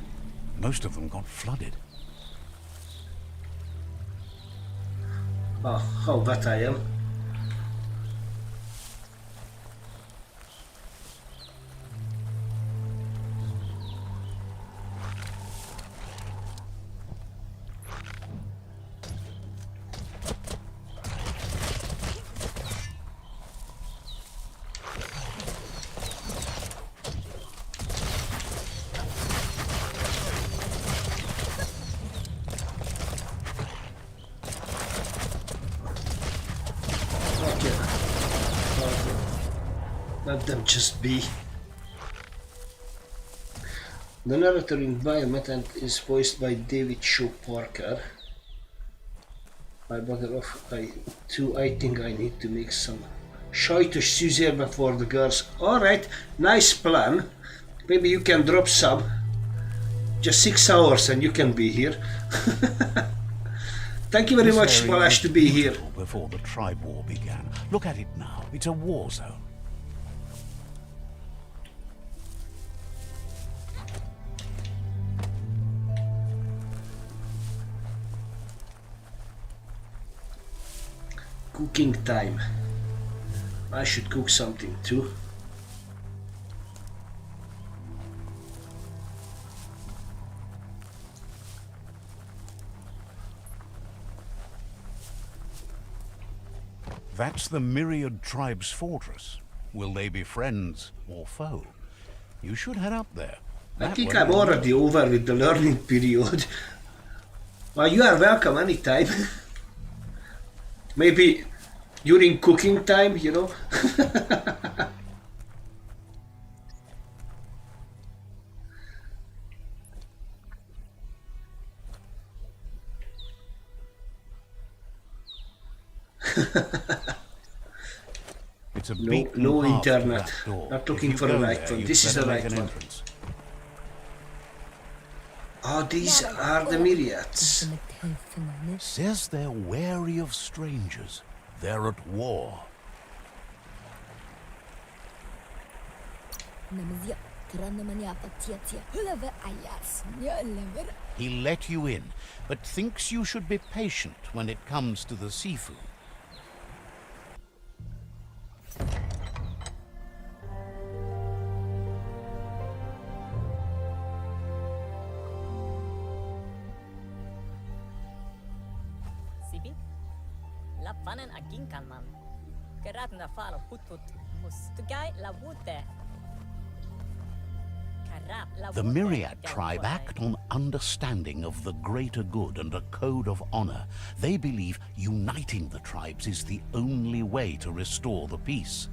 B: Most of them got flooded.
A: Oh, how bad I am. Let them just be. The narrator in Biomutant is voiced by David Shaw Parker. I think I need to make some shite Suzer before the girls. Alright, nice plan. Maybe you can drop some. Just 6 hours and you can be here. Thank you very much, Malash, to be here.
B: Before the tribe war began. Look at it now. It's a war zone.
A: Cooking time. I should cook something too.
B: That's the Myriad tribe's fortress. Will they be friends or foe? You should head up there.
A: I think I'm already over with the learning period. Well, you are welcome anytime. Maybe during cooking time, you know.
B: It's a
A: no internet. Not looking for the right one. This is the right one. Oh, these are the Myriads.
B: Says they're wary of strangers. They're at war. He let you in, but thinks you should be patient when it comes to the seafood.
E: Lapanen aginkanman. Geratna falo hutut mustugai la wute.
B: The Myriad tribe act on understanding of the greater good and a code of honor. They believe uniting the tribes is the only way to restore the peace.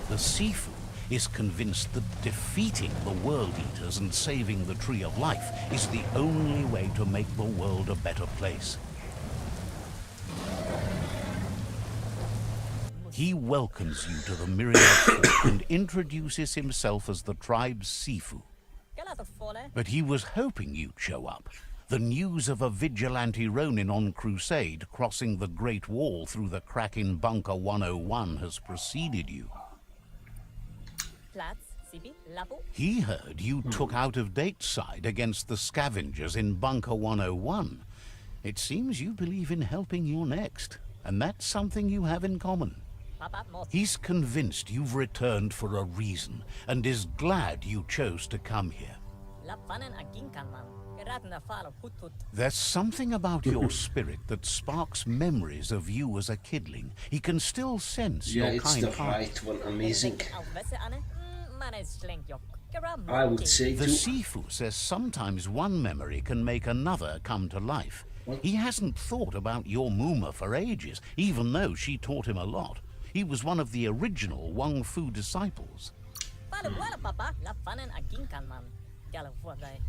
B: The Sifu is convinced that defeating the World Eaters and saving the Tree of Life is the only way to make the world a better place. He welcomes you to the Myriad Fort and introduces himself as the tribe's Sifu. But he was hoping you'd show up. The news of a vigilante Ronin on crusade crossing the Great Wall through the crack in Bunker 101 has preceded you. He heard you took out-of-date side against the scavengers in Bunker 101. It seems you believe in helping your next, and that's something you have in common. He's convinced you've returned for a reason, and is glad you chose to come here. There's something about your spirit that sparks memories of you as a kidling. He can still sense your
A: it's
B: kind
A: the
B: heart.
A: right one. Amazing. I would say
B: The
A: too.
B: Sifu says sometimes one memory can make another come to life. He hasn't thought about your Muma for ages, even though she taught him a lot. He was one of the original Wang Fu disciples.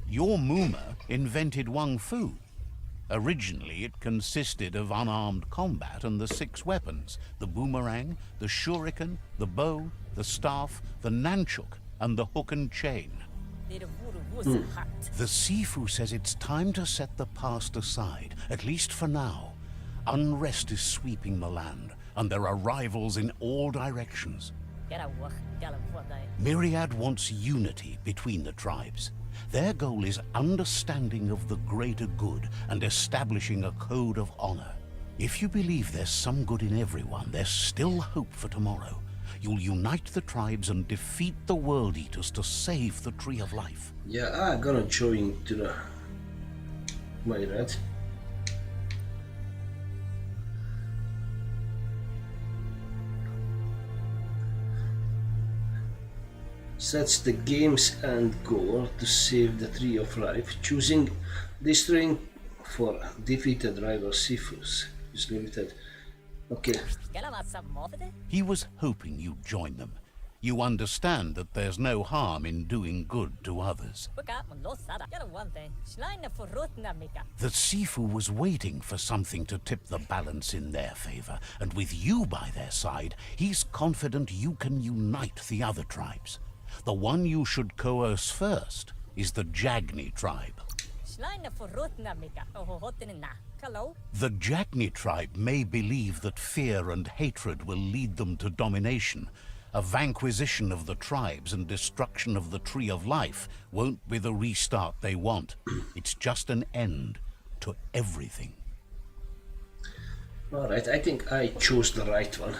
B: Your Muma invented Wang Fu. Originally, it consisted of unarmed combat and the 6 weapons: the boomerang, the shuriken, the bow, the staff, the nunchuk, and the hook and chain. The Sifu says it's time to set the past aside, at least for now. Unrest is sweeping the land, and there are rivals in all directions. Myriad wants unity between the tribes. Their goal is understanding of the greater good and establishing a code of honor. If you believe there's some good in everyone, there's still hope for tomorrow. You'll unite the tribes and defeat the World Eaters to save the Tree of Life.
A: Yeah, I'm gonna join to the Myriad. Sets the game's end goal to save the Tree of Life, choosing destroying for defeated rival Sifus. Is limited. Okay.
B: He was hoping you'd join them. You understand that there's no harm in doing good to others. The Sifu was waiting for something to tip the balance in their favor, and with you by their side, he's confident you can unite the other tribes. The one you should coerce first is the Jagni tribe. The Jagni tribe may believe that fear and hatred will lead them to domination. A vanquisition of the tribes and destruction of the Tree of Life won't be the restart they want. It's just an end to everything.
A: Alright, I think I chose the right one.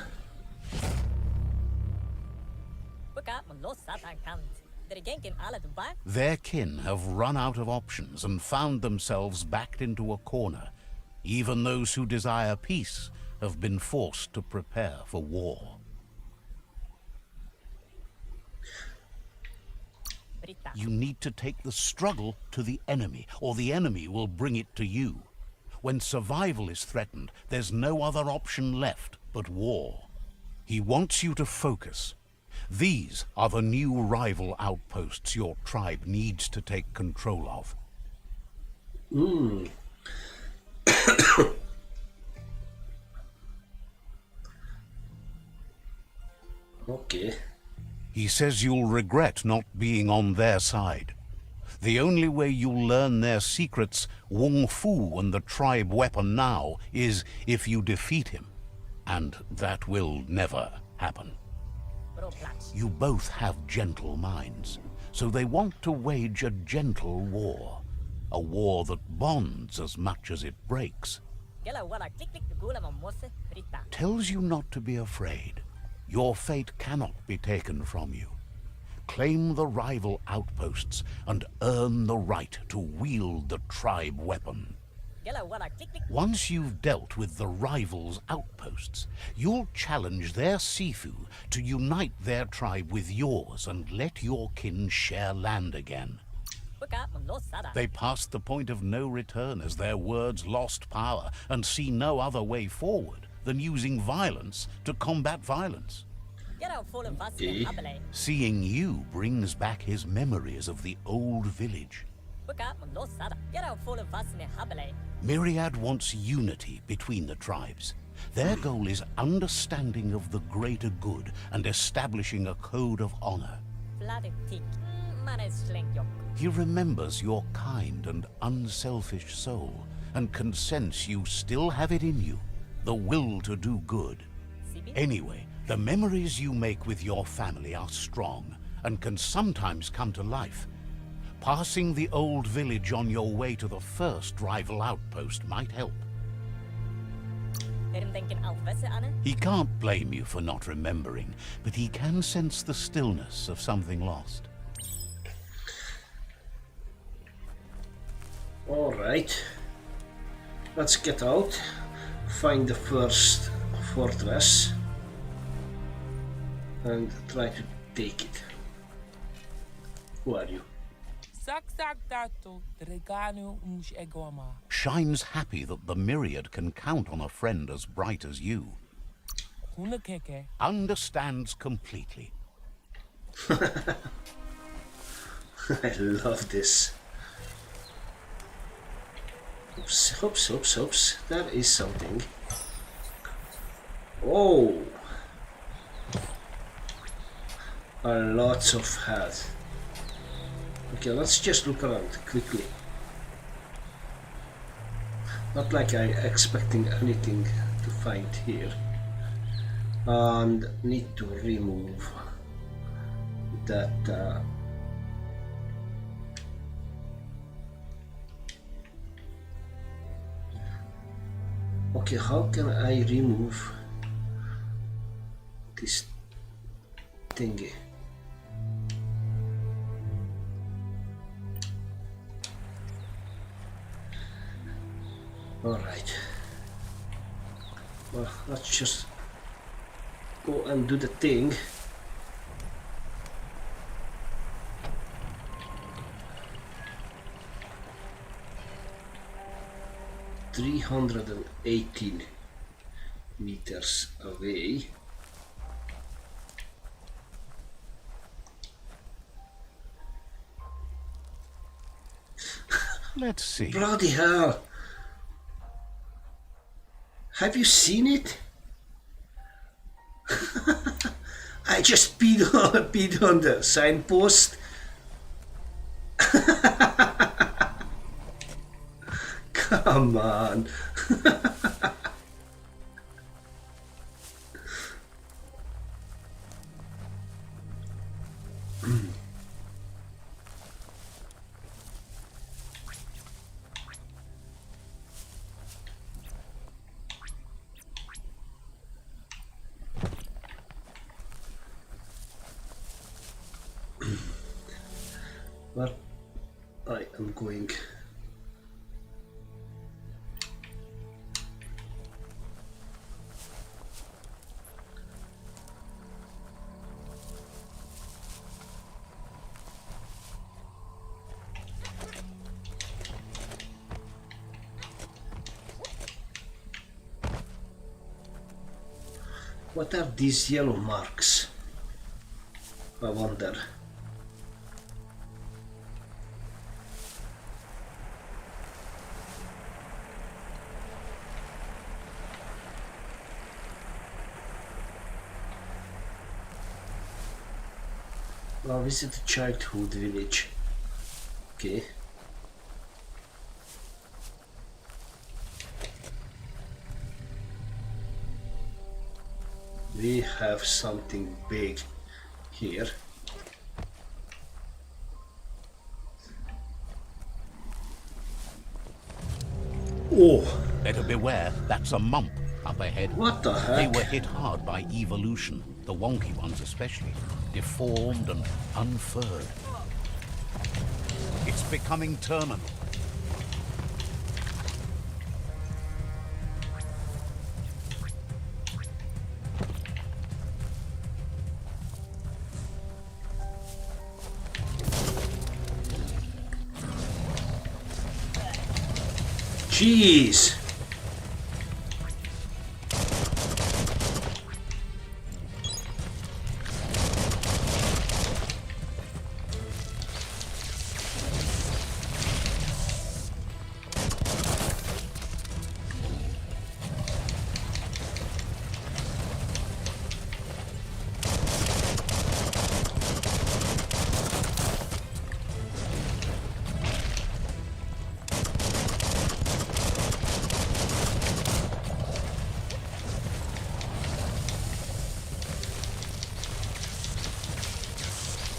B: Their kin have run out of options and found themselves backed into a corner. Even those who desire peace have been forced to prepare for war. You need to take the struggle to the enemy, or the enemy will bring it to you. When survival is threatened, there's no other option left but war. He wants you to focus. These are the new rival outposts your tribe needs to take control of.
A: Okay.
B: He says you'll regret not being on their side. The only way you'll learn their secrets, Wung Fu and the tribe weapon now, is if you defeat him. And that will never happen. You both have gentle minds, so they want to wage a gentle war. A war that bonds as much as it breaks. Tells you not to be afraid. Your fate cannot be taken from you. Claim the rival outposts and earn the right to wield the tribe weapon.
E: Get a what a click click.
B: Once you've dealt with the rivals' outposts, you'll challenge their Sifu to unite their tribe with yours and let your kin share land again.
E: Buka mlo sada.
B: They passed the point of no return as their words lost power and see no other way forward than using violence to combat violence.
E: Get out full of us in habele.
B: Seeing you brings back his memories of the old village.
E: Buka mlo sada. Get out full of us in habele.
B: Myriad wants unity between the tribes. Their goal is understanding of the greater good and establishing a code of honor.
E: Flat tick. Manes sling yok.
B: He remembers your kind and unselfish soul and can sense you still have it in you, the will to do good. Anyway, the memories you make with your family are strong and can sometimes come to life. Passing the old village on your way to the first rival outpost might help. He can't blame you for not remembering, but he can sense the stillness of something lost.
A: Alright. Let's get out. Find the first fortress. And try to take it. Who are you?
B: Shine's happy that the Myriad can count on a friend as bright as you. Understands completely.
A: I love this. Oops, oops, oops, oops. That is something. Oh! Lots of health. Okay, let's just look around quickly. Not like I'm expecting anything to find here. And need to remove that okay, how can I remove this thingy? Alright. Well, let's just go and do the thing. $318 meters away.
B: Let's see.
A: Bloody hell! Have you seen it? I just peed on the signpost. Come on. Well, I am going. What are these yellow marks? I wonder. Well, visit the childhood village. Okay. We have something big here. Oh!
B: Better beware, that's a mump up ahead.
A: What the heck?
B: They were hit hard by evolution, the wonky ones especially, deformed and unfurred. It's becoming terminal.
A: Jeez.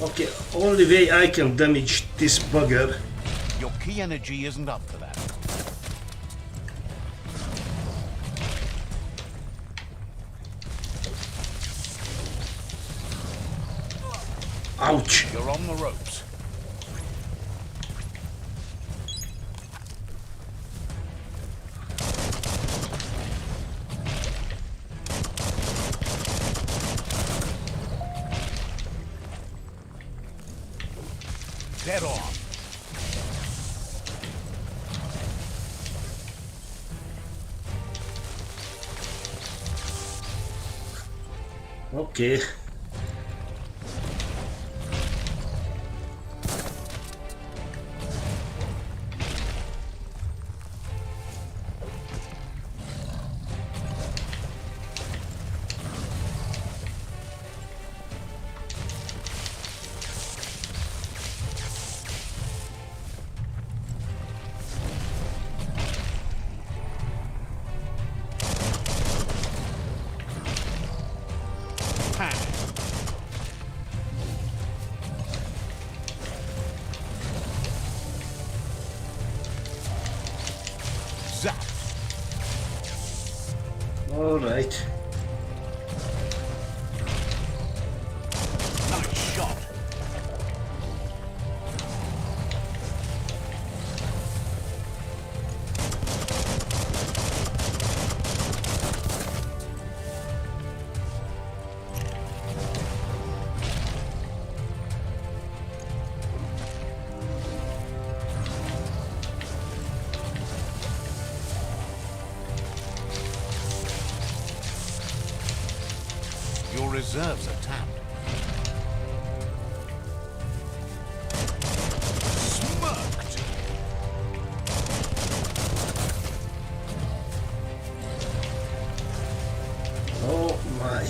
A: Okay, only way I can damage this bugger.
B: Your key energy isn't up for that.
A: Ouch.
B: You're on the ropes. Dead on.
A: Okay.
B: Zap.
A: All right.
B: Nice shot. Your reserves are tapped. Smoked.
A: Oh my.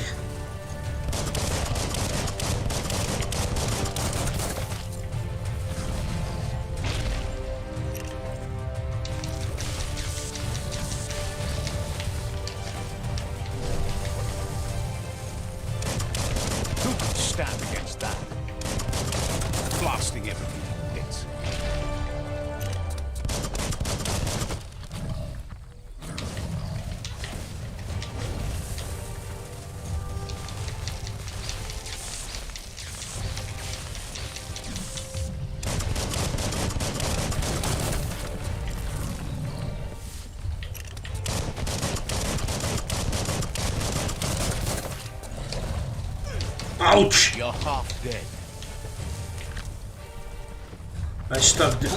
B: Who could stand against that? Blasting everything to bits.
A: Ouch!
B: You're half dead.
A: I stuck the...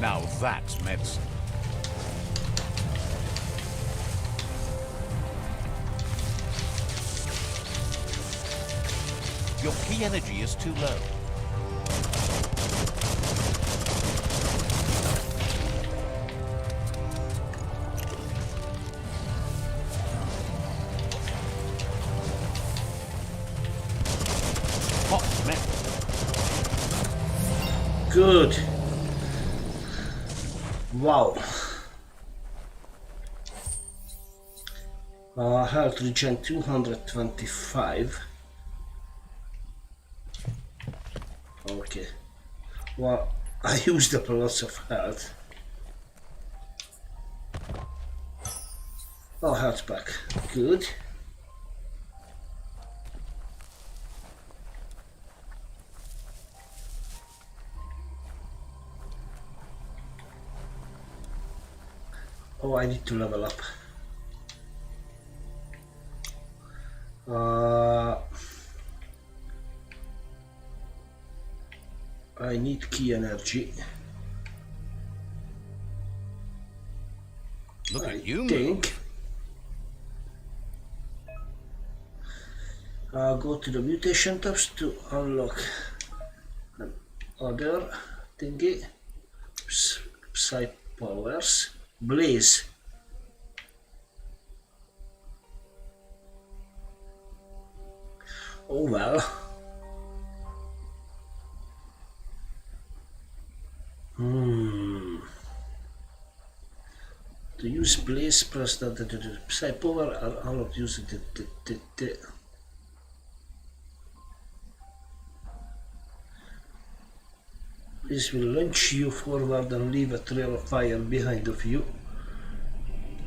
B: Now that's medicine. Your key energy is too low. Hot metal.
A: Good. Wow. Health regen 225. Okay. Well, I used up a lot of health. Oh, health pack. Good. Oh, I need to level up. I need key energy.
B: Look
A: I
B: at you
A: think.
B: move.
A: Go to the mutation tabs to unlock another thingy. Psy powers. Blaze. Oh well. To use blaze, press the psi power or unlock using the. This will launch you forward and leave a trail of fire behind of you.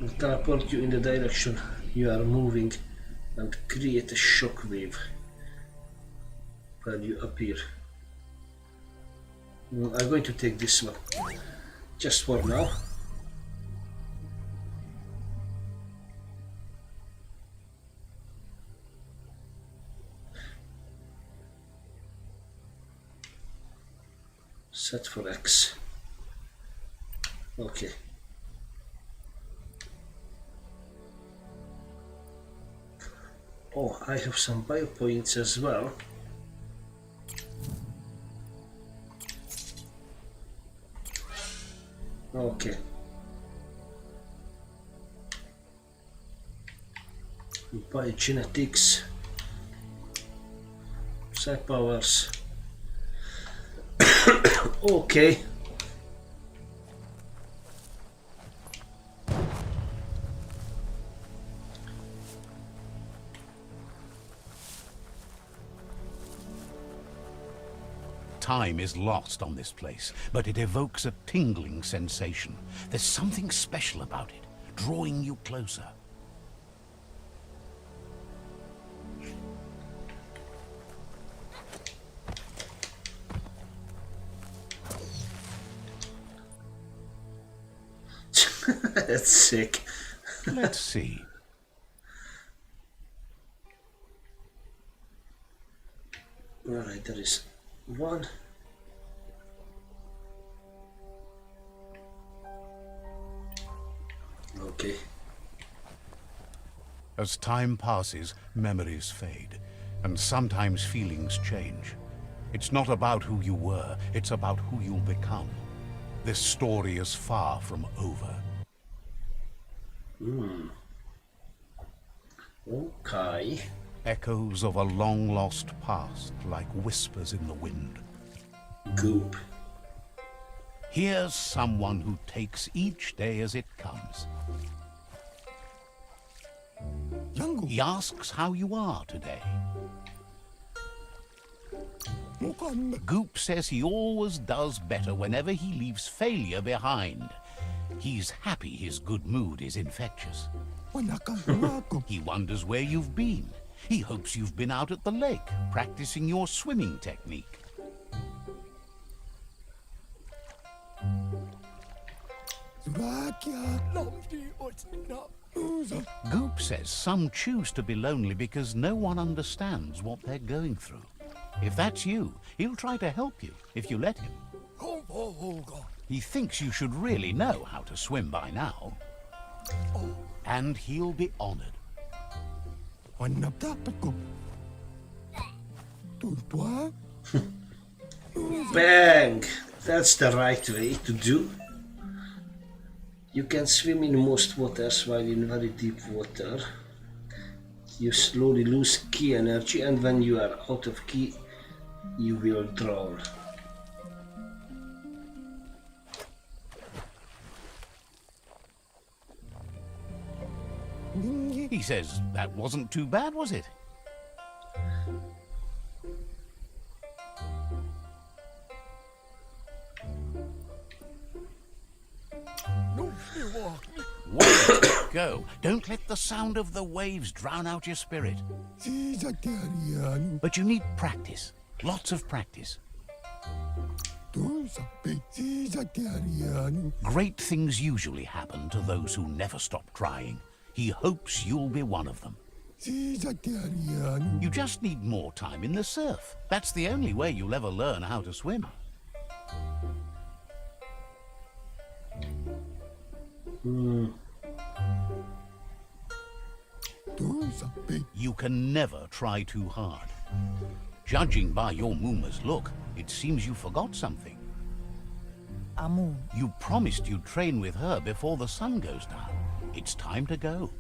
A: Will teleport you in the direction you are moving and create a shock wave when you appear. I'm going to take this one just for now. Set for X. Okay. Oh, I have some bio points as well. Okay. Biogenetics. Psi powers. Okay.
B: Time is lost on this place, but it evokes a tingling sensation. There's something special about it, drawing you closer.
A: That's sick.
B: Let's see.
A: Alright, there is one. Okay.
B: As time passes, memories fade, and sometimes feelings change. It's not about who you were, it's about who you'll become. This story is far from over.
A: Okay.
B: Echoes of a long-lost past, like whispers in the wind.
A: Goop.
B: Here's someone who takes each day as it comes. He asks how you are today. Goop says he always does better whenever he leaves failure behind. He's happy his good mood is infectious. He wonders where you've been. He hopes you've been out at the lake, practicing your swimming technique. Goop says some choose to be lonely because no one understands what they're going through. If that's you, he'll try to help you if you let him. He thinks you should really know how to swim by now. And he'll be honored.
A: Bang! That's the right way to do. You can swim in most waters while in very deep water. You slowly lose key energy, and when you are out of key, you will drown.
B: He says that wasn't too bad, was it? Wait! go. Don't let the sound of the waves drown out your spirit. But you need practice. Lots of practice. Great things usually happen to those who never stop trying. He hopes you'll be one of them. You just need more time in the surf. That's the only way you'll ever learn how to swim. You can never try too hard. Judging by your Mooma's look, it seems you forgot something.
F: Amun.
B: You promised you'd train with her before the sun goes down. It's time to go.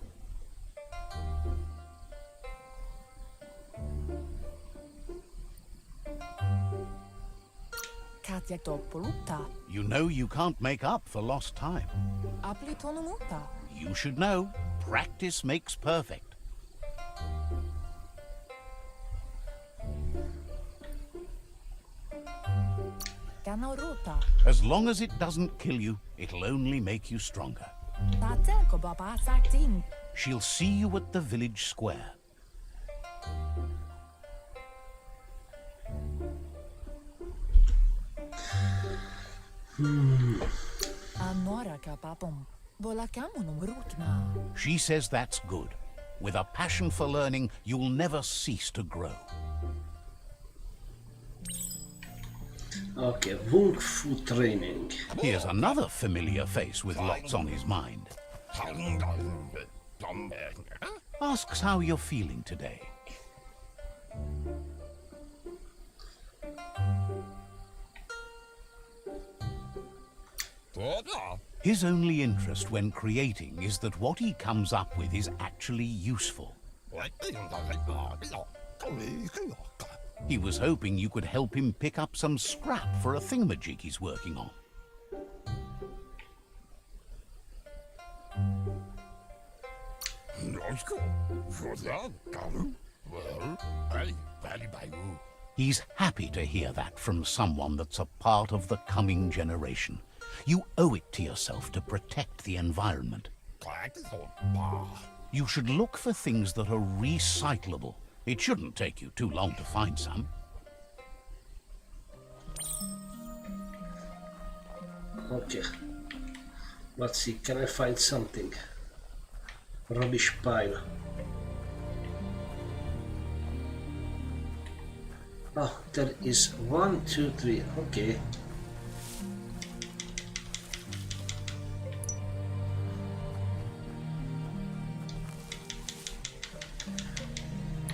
B: You know you can't make up for lost time. You should know, practice makes perfect. As long as it doesn't kill you, it'll only make you stronger. She'll see you at the village square. She says that's good. With a passion for learning, you'll never cease to grow.
A: Okay, Wung Fu training.
B: Here's another familiar face with lots on his mind. Asks how you're feeling today. His only interest when creating is that what he comes up with is actually useful. He was hoping you could help him pick up some scrap for a thingamajig he's working on. He's happy to hear that from someone that's a part of the coming generation. You owe it to yourself to protect the environment. You should look for things that are recyclable. It shouldn't take you too long to find some.
A: Okay. Let's see, can I find something? Rubbish pile. Oh, there is 1, 2, 3. Okay.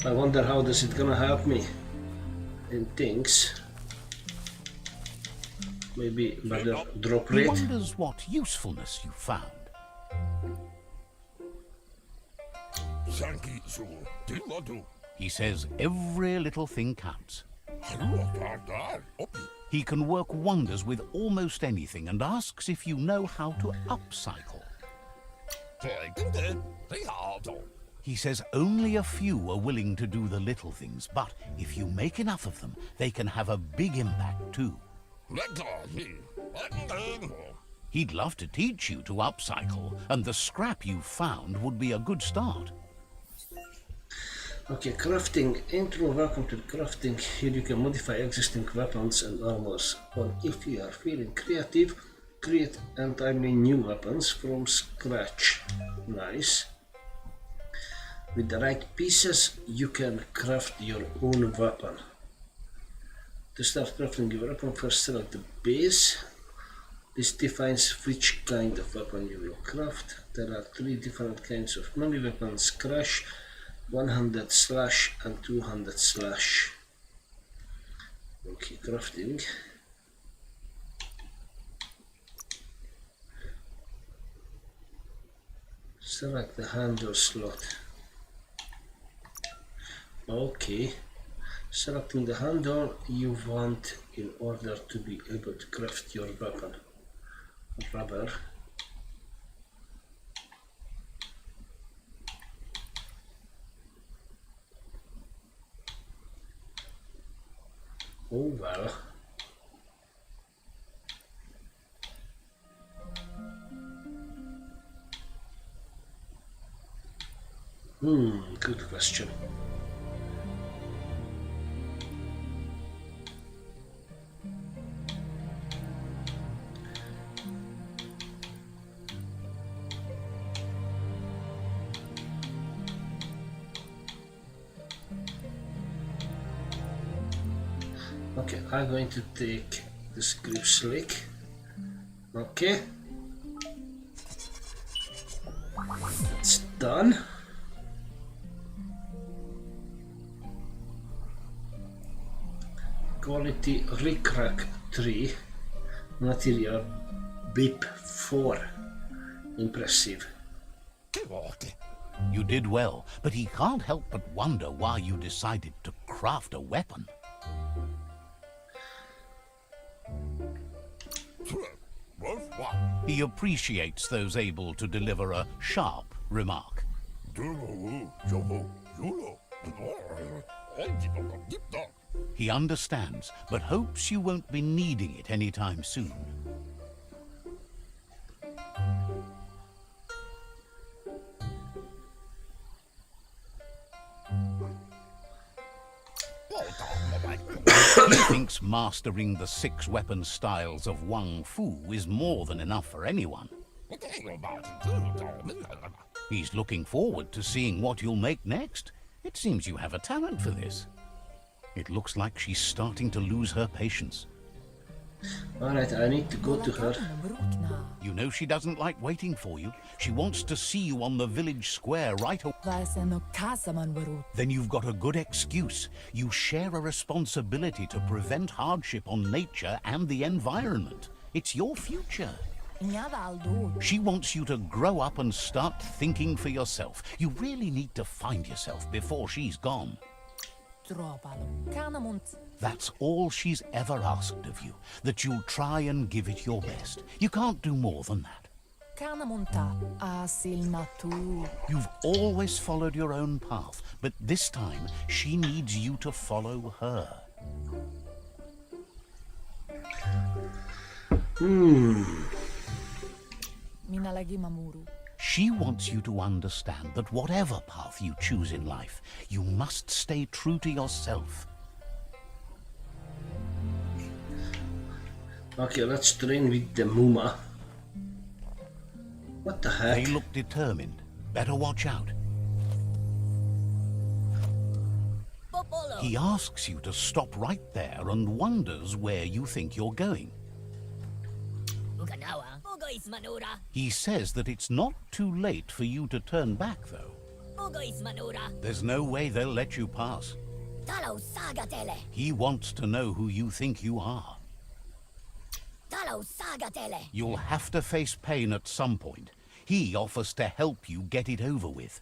A: I wonder how this is gonna help me in things. Maybe better drop
B: He
A: rate.
B: wonders what usefulness you found. He says every little thing counts. He can work wonders with almost anything and asks if you know how to upcycle. He says only a few are willing to do the little things, but if you make enough of them, they can have a big impact too. He'd love to teach you to upcycle, and the scrap you found would be a good start.
A: Okay, crafting. Intro, welcome to crafting. Here you can modify existing weapons and armors. Or if you are feeling creative, create entirely new weapons from scratch. Nice. With the right pieces, you can craft your own weapon. To start crafting your weapon, first select the base. This defines which kind of weapon you will craft. There are 3 different kinds of melee weapons: crash, one-handed slash and two-handed slash. Okay, crafting. Select the handle slot. Okay, selecting the handle you want in order to be able to craft your weapon. Rubber. Oh well. Good question. Okay, I'm going to take this grip slick. Okay, it's done. Quality Rickrack 3, material BIP 4. Impressive.
B: You did well, but he can't help but wonder why you decided to craft a weapon. He appreciates those able to deliver a sharp remark. He understands, but hopes you won't be needing it anytime soon. He thinks mastering the 6 weapon styles of Wang Fu is more than enough for anyone. He's looking forward to seeing what you'll make next. It seems you have a talent for this. It looks like she's starting to lose her patience.
A: Alright, I need to go to her.
B: You know she doesn't like waiting for you. She wants to see you on the village square right away. Then you've got a good excuse. You share a responsibility to prevent hardship on nature and the environment. It's your future. She wants you to grow up and start thinking for yourself. You really need to find yourself before she's gone. That's all she's ever asked of you, that you'll try and give it your best. You can't do more than that. You've always followed your own path, but this time she needs you to follow her. She wants you to understand that whatever path you choose in life, you must stay true to yourself.
A: Okay, let's train with the Muma. What the heck?
B: They look determined. Better watch out. He asks you to stop right there and wonders where you think you're going. He says that it's not too late for you to turn back, though. There's no way they'll let you pass. He wants to know who you think you are. You'll have to face pain at some point. He offers to help you get it over with.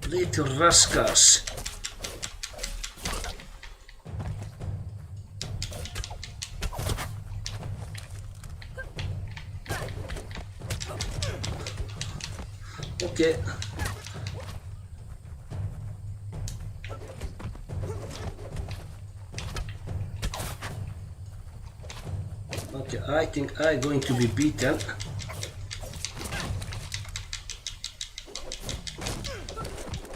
A: Little rascals. Okay. Okay, I think I'm going to be beaten.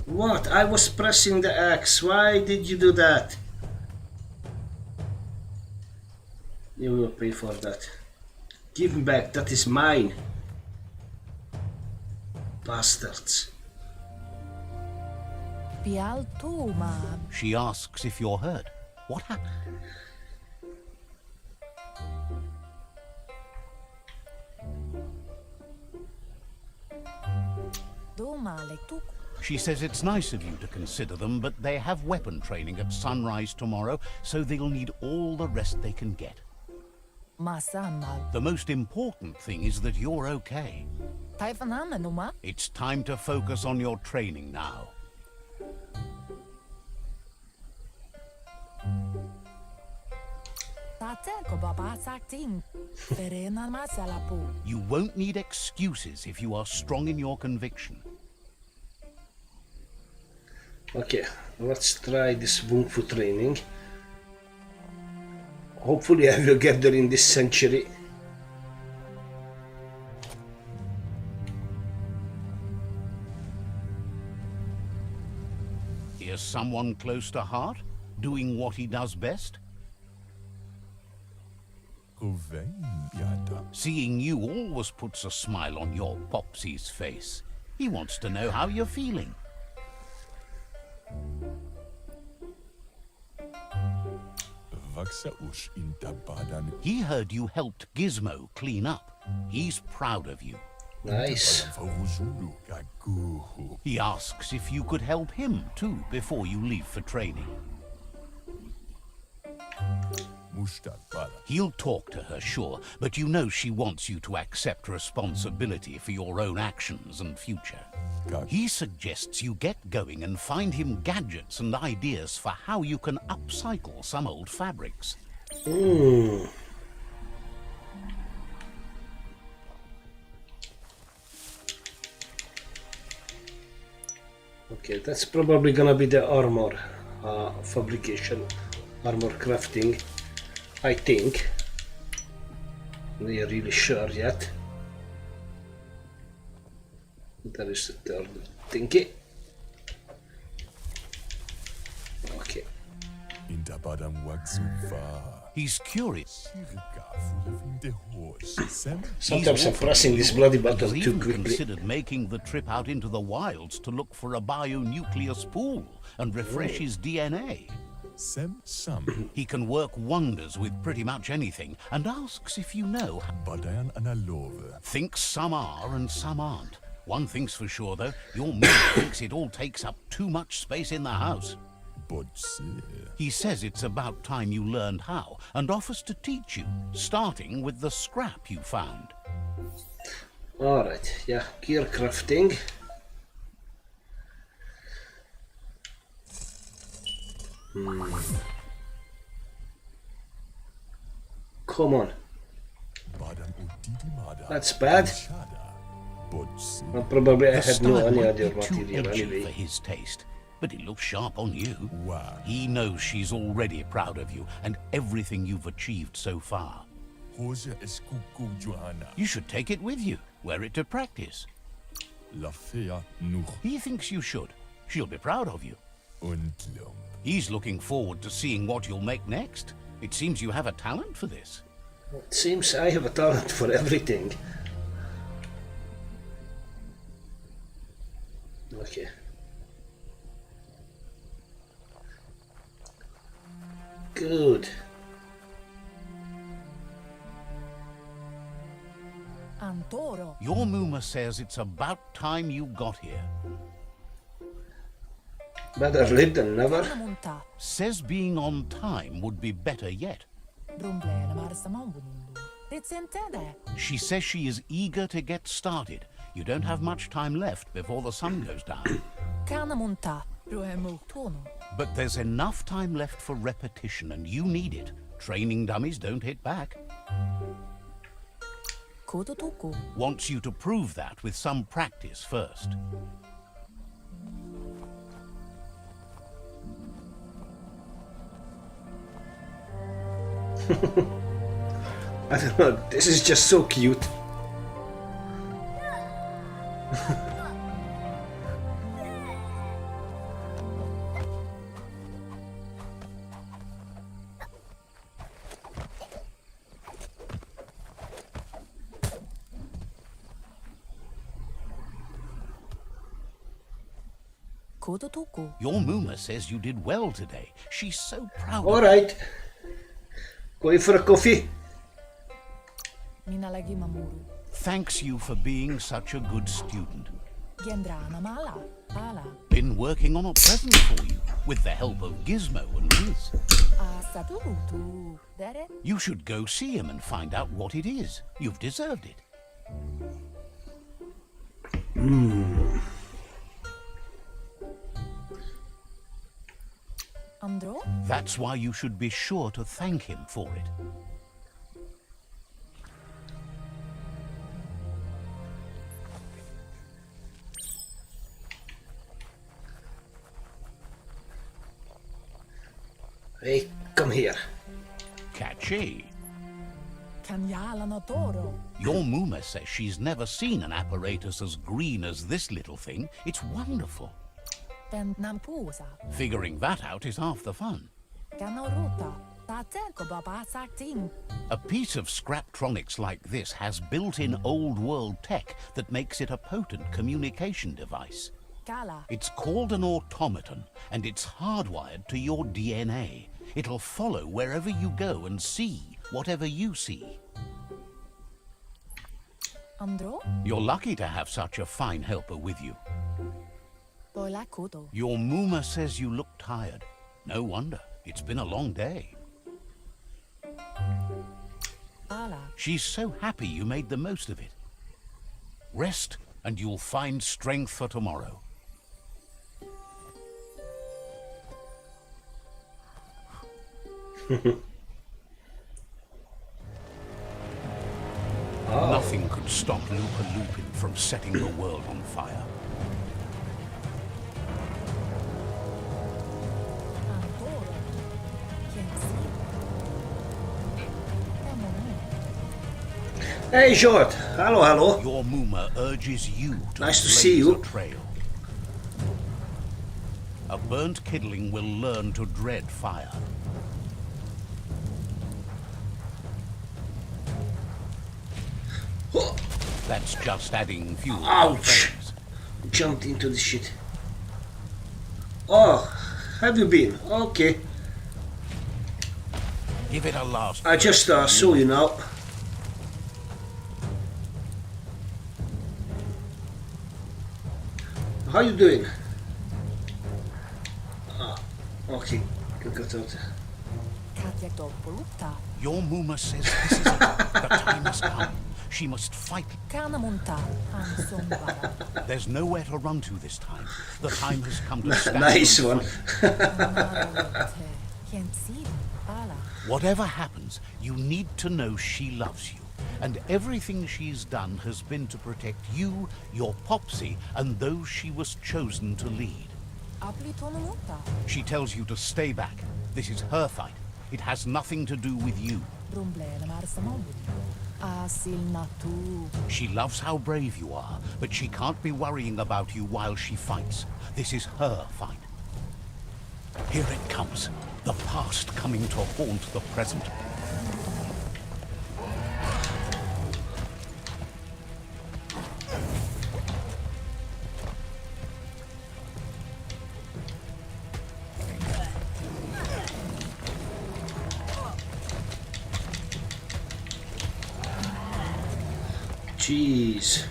A: What? I was pressing the X. Why did you do that? You will pay for that. Give me back. That is mine. Bastards.
B: She asks if you're hurt. What happened? She says it's nice of you to consider them, but they have weapon training at sunrise tomorrow, so they'll need all the rest they can get.
F: Masanmal.
B: The most important thing is that you're okay.
F: Taifanana numa.
B: It's time to focus on your training now.
F: Tate ko baba sakting. Ferena masalapu.
B: You won't need excuses if you are strong in your conviction.
A: Okay, let's try this Wung Fu training. Hopefully I will get there in this century.
B: Here's someone close to heart, doing what he does best. Seeing you always puts a smile on your Popsy's face. He wants to know how you're feeling. He heard you helped Gizmo clean up. He's proud of you.
A: Nice.
B: He asks if you could help him too before you leave for training. He'll talk to her, sure, but you know she wants you to accept responsibility for your own actions and future. He suggests you get going and find him gadgets and ideas for how you can upcycle some old fabrics.
A: Okay, that's probably gonna be the armor fabrication, armor crafting, I think. We are really sure yet. There is the third thingy. Okay.
B: He's curious.
A: Sometimes I'm pressing this bloody button
B: He's
A: too
B: even
A: quickly.
B: considered making the trip out into the wilds to look for a bionucleus pool and refresh his DNA. He can work wonders with pretty much anything and asks if you know. Thinks some are and some aren't. One thing's for sure though, your mother thinks it all takes up too much space in the house. He says it's about time you learned how and offers to teach you, starting with the scrap you found.
A: Alright, yeah, gear crafting. Come on. That's bad. Well, probably I
B: The
A: had no
B: style
A: any
B: might
A: other
B: be too
A: material
B: edgy for
A: anyway.
B: his taste, but it looks sharp on you. He knows she's already proud of you and everything you've achieved so far. You should take it with you, wear it to practice. He thinks you should. She'll be proud of you. He's looking forward to seeing what you'll make next. It seems you have a talent for this.
A: It seems I have a talent for everything. Okay. Good.
F: Antoro.
B: Your Muma says it's about time you got here.
A: Better late than never.
F: Munta.
B: Says being on time would be better yet.
F: Brumblena marsamongundu. Ritsentede.
B: She says she is eager to get started. You don't have much time left before the sun goes down.
F: Kana munta. Ruhemu tono.
B: But there's enough time left for repetition and you need it. Training dummies don't hit back.
F: Kodo toko.
B: Wants you to prove that with some practice first.
A: I don't know, this is just so cute.
F: Kodo toko.
B: Your Muma says you did well today. She's so proud of you.
A: Alright. Going for a coffee?
F: Minalagi mamuru.
B: Thanks you for being such a good student.
F: Gendrana mala. Ala.
B: Been working on a present for you with the help of Gizmo and Liz.
F: Asatutu. Dere.
B: You should go see him and find out what it is. You've deserved it.
F: Andro?
B: That's why you should be sure to thank him for it.
A: Hey, come here.
B: Catchy.
F: Kanyala no toro.
B: Your Muma says she's never seen an apparatus as green as this little thing. It's wonderful.
F: Den nampusa.
B: Figuring that out is half the fun.
F: Kanoruta. Tatenko baba sakting.
B: A piece of Scraptronics like this has built-in old-world tech that makes it a potent communication device.
F: Kala.
B: It's called an automaton, and it's hardwired to your DNA. It'll follow wherever you go and see whatever you see.
F: Andro?
B: You're lucky to have such a fine helper with you.
F: Boila kuto.
B: Your Muma says you look tired. No wonder. It's been a long day.
F: Ala.
B: She's so happy you made the most of it. Rest, and you'll find strength for tomorrow. Nothing could stop Lupa Lupin from setting the world on fire.
F: Antoro. Kensi. Demoni.
A: Hey, Jort. Hello, hello.
B: Your Muma urges you to
A: Nice to
B: blaze
A: see you.
B: a trail. A burnt kidling will learn to dread fire. That's just adding fuel to the
A: Ouch.
B: flames.
A: Jumped into the shit. Oh, have you been? Okay.
B: Give it a last.
A: I just saw you now. How you doing? Okay, got out.
F: Katja Dopoluta.
B: Your Muma says this is it. The time has come. She must fight.
F: Kanamunta. Ansumbara.
B: There's nowhere to run to this time. The time has come to stand
A: Nice
B: and
A: one.
B: fight.
F: Kensi. Ala.
B: Whatever happens, you need to know she loves you. And everything she's done has been to protect you, your Popsy, and those she was chosen to lead.
F: Aplitonomuta.
B: She tells you to stay back. This is her fight. It has nothing to do with you.
F: Brumblele marsamobili. Asil natu.
B: She loves how brave you are, but she can't be worrying about you while she fights. This is her fight. Here it comes. The past coming to haunt the present.
A: Jeez.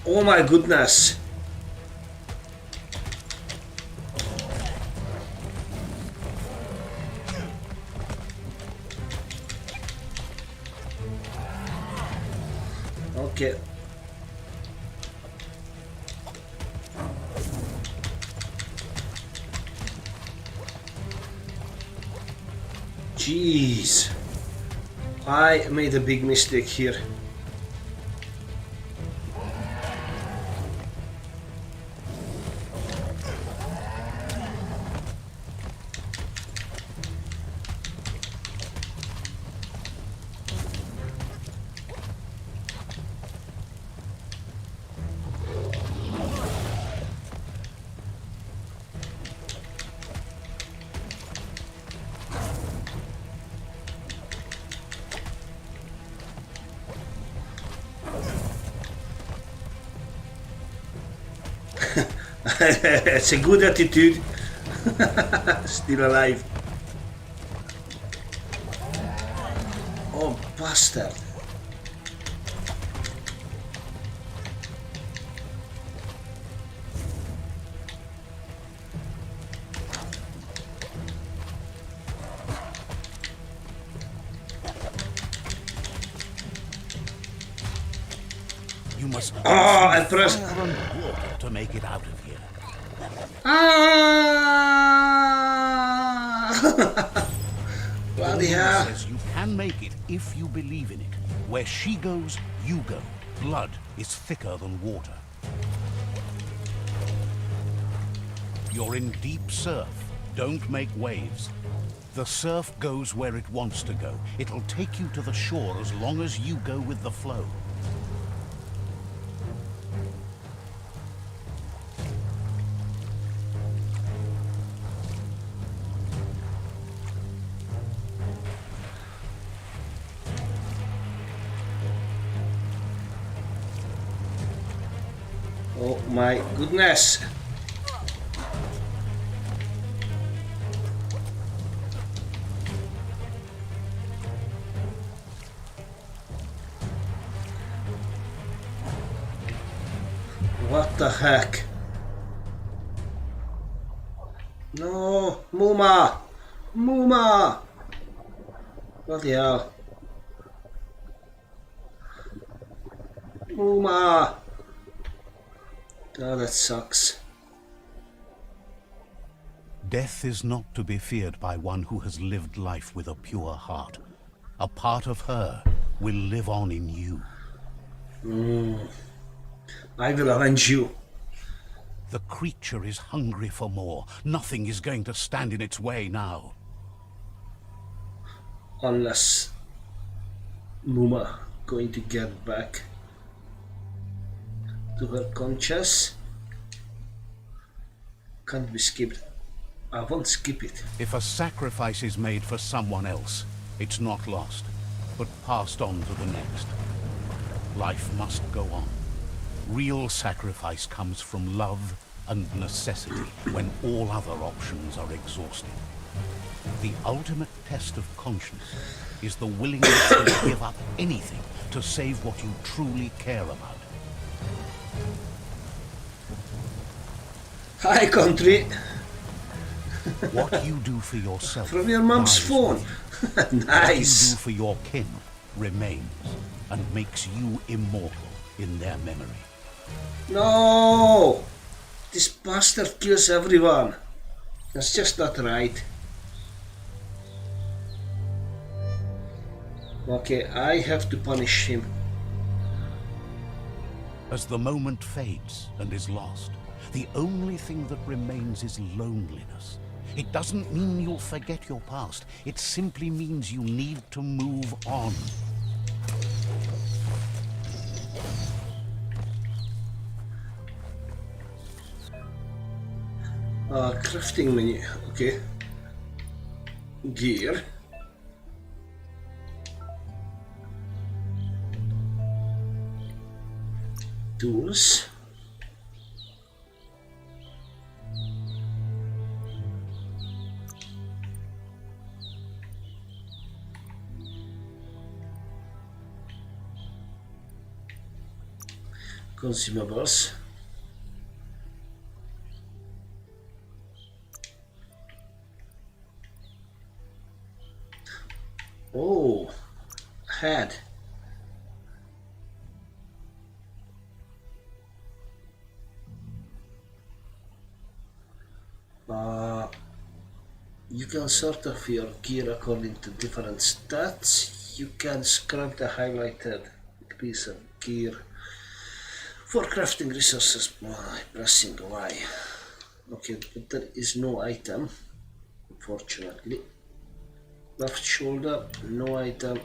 A: Oh my goodness. Okay. Jeez. I made a big mistake here. It's a good attitude. Still alive. Oh, bastard.
B: must
A: I
B: use
A: pressed.
B: fire and water to make it out of here.
A: Bloody
B: The moon
A: hell.
B: says you can make it if you believe in it. Where she goes, you go. Blood is thicker than water. You're in deep surf. Don't make waves. The surf goes where it wants to go. It'll take you to the shore as long as you go with the flow.
A: Oh my goodness. What the heck? No, Muma! Muma! Bloody hell. Muma! Oh, that sucks.
B: Death is not to be feared by one who has lived life with a pure heart. A part of her will live on in you.
A: I will avenge you.
B: The creature is hungry for more. Nothing is going to stand in its way now.
A: Unless Muma going to get back to her conscious. Can't be skipped. I won't skip it.
B: If a sacrifice is made for someone else, it's not lost, but passed on to the next. Life must go on. Real sacrifice comes from love and necessity when all other options are exhausted. The ultimate test of conscience is the willingness to give up anything to save what you truly care about.
A: Hi, country.
B: What you do for yourself
A: From your mom's
B: lies
A: phone.
B: with you. What you do
A: Nice.
B: for your kin remains and makes you immortal in their memory.
A: No! This bastard kills everyone. That's just not right. Okay, I have to punish him.
B: As the moment fades and is lost, the only thing that remains is loneliness. It doesn't mean you'll forget your past. It simply means you need to move on.
A: Crafting menu, okay. Gear. Tools. Consumables. Oh, head. You can sort of your gear according to different stats. You can scrap the highlighted piece of gear for crafting resources by pressing Y. Okay, but there is no item, unfortunately. Left shoulder, no item.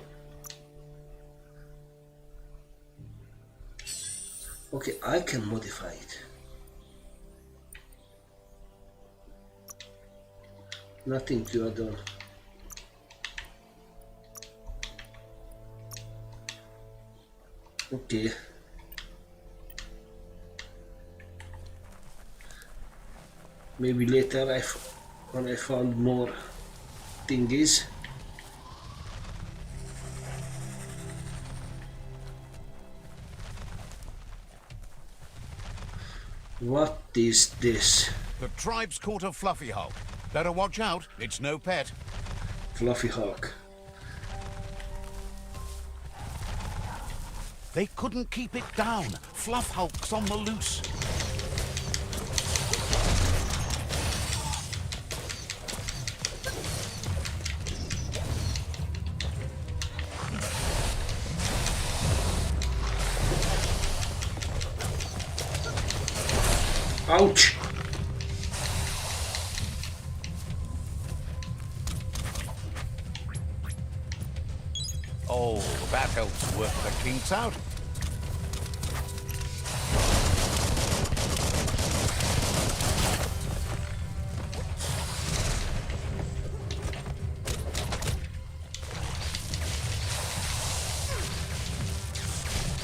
A: Okay, I can modify it. Nothing to add on. Okay. Maybe later when I found more thingies. What is this?
B: The tribe's caught a fluffy hulk. Better watch out, it's no pet.
A: Fluffy Hawk.
B: They couldn't keep it down. Fluff Hulk's on the loose.
A: Ouch!
B: Oh, that helps work the kinks out.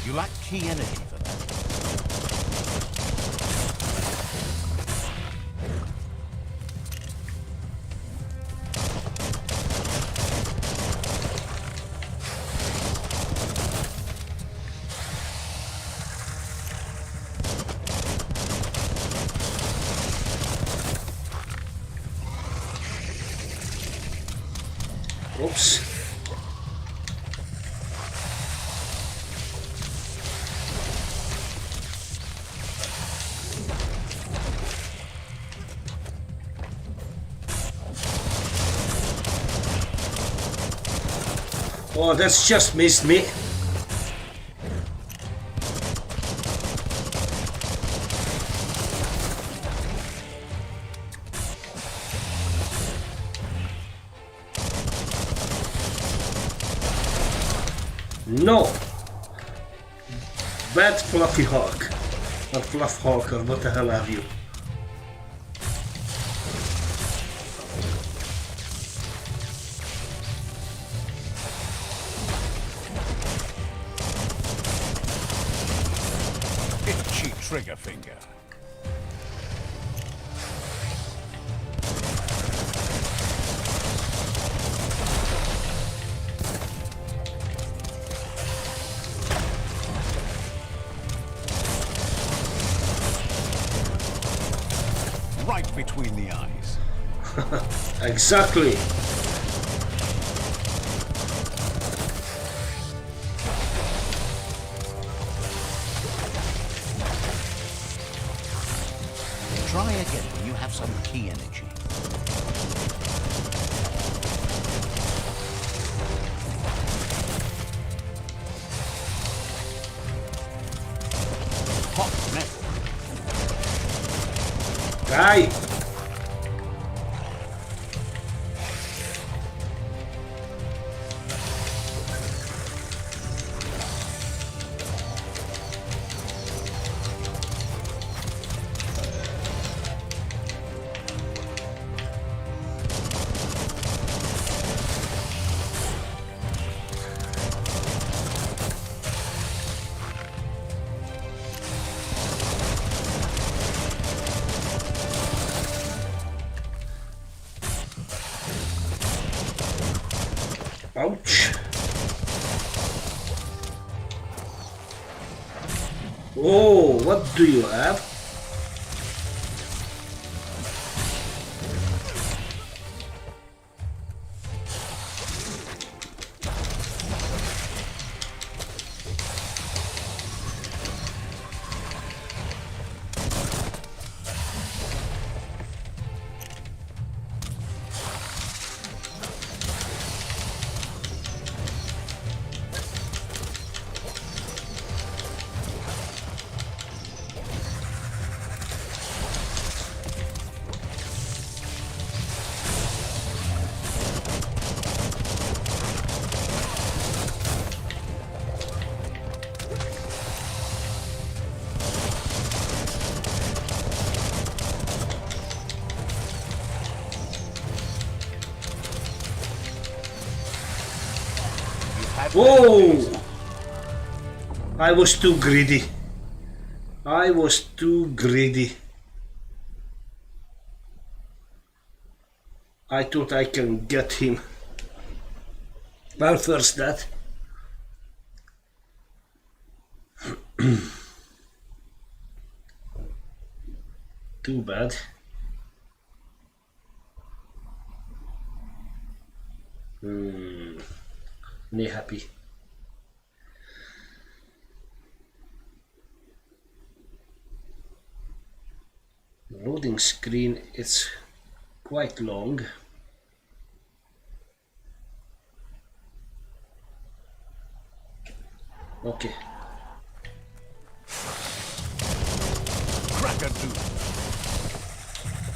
B: You lack key energy for that.
A: Oops. Oh, that's just missed me. No! Bad Fluffy Hawk. Or Fluff Hawk, or what the hell have you.
B: Itchy trigger finger. Right between the eyes.
A: Exactly.
B: Try again when you have some key energy. Hot metal.
A: Guy! Ouch. Oh, what do you have? Whoa! I was too greedy. I was too greedy. I thought I can get him. Well, first that. Too bad. Me happy. Loading screen, it's quite long. Okay.
B: Crack-a-doo.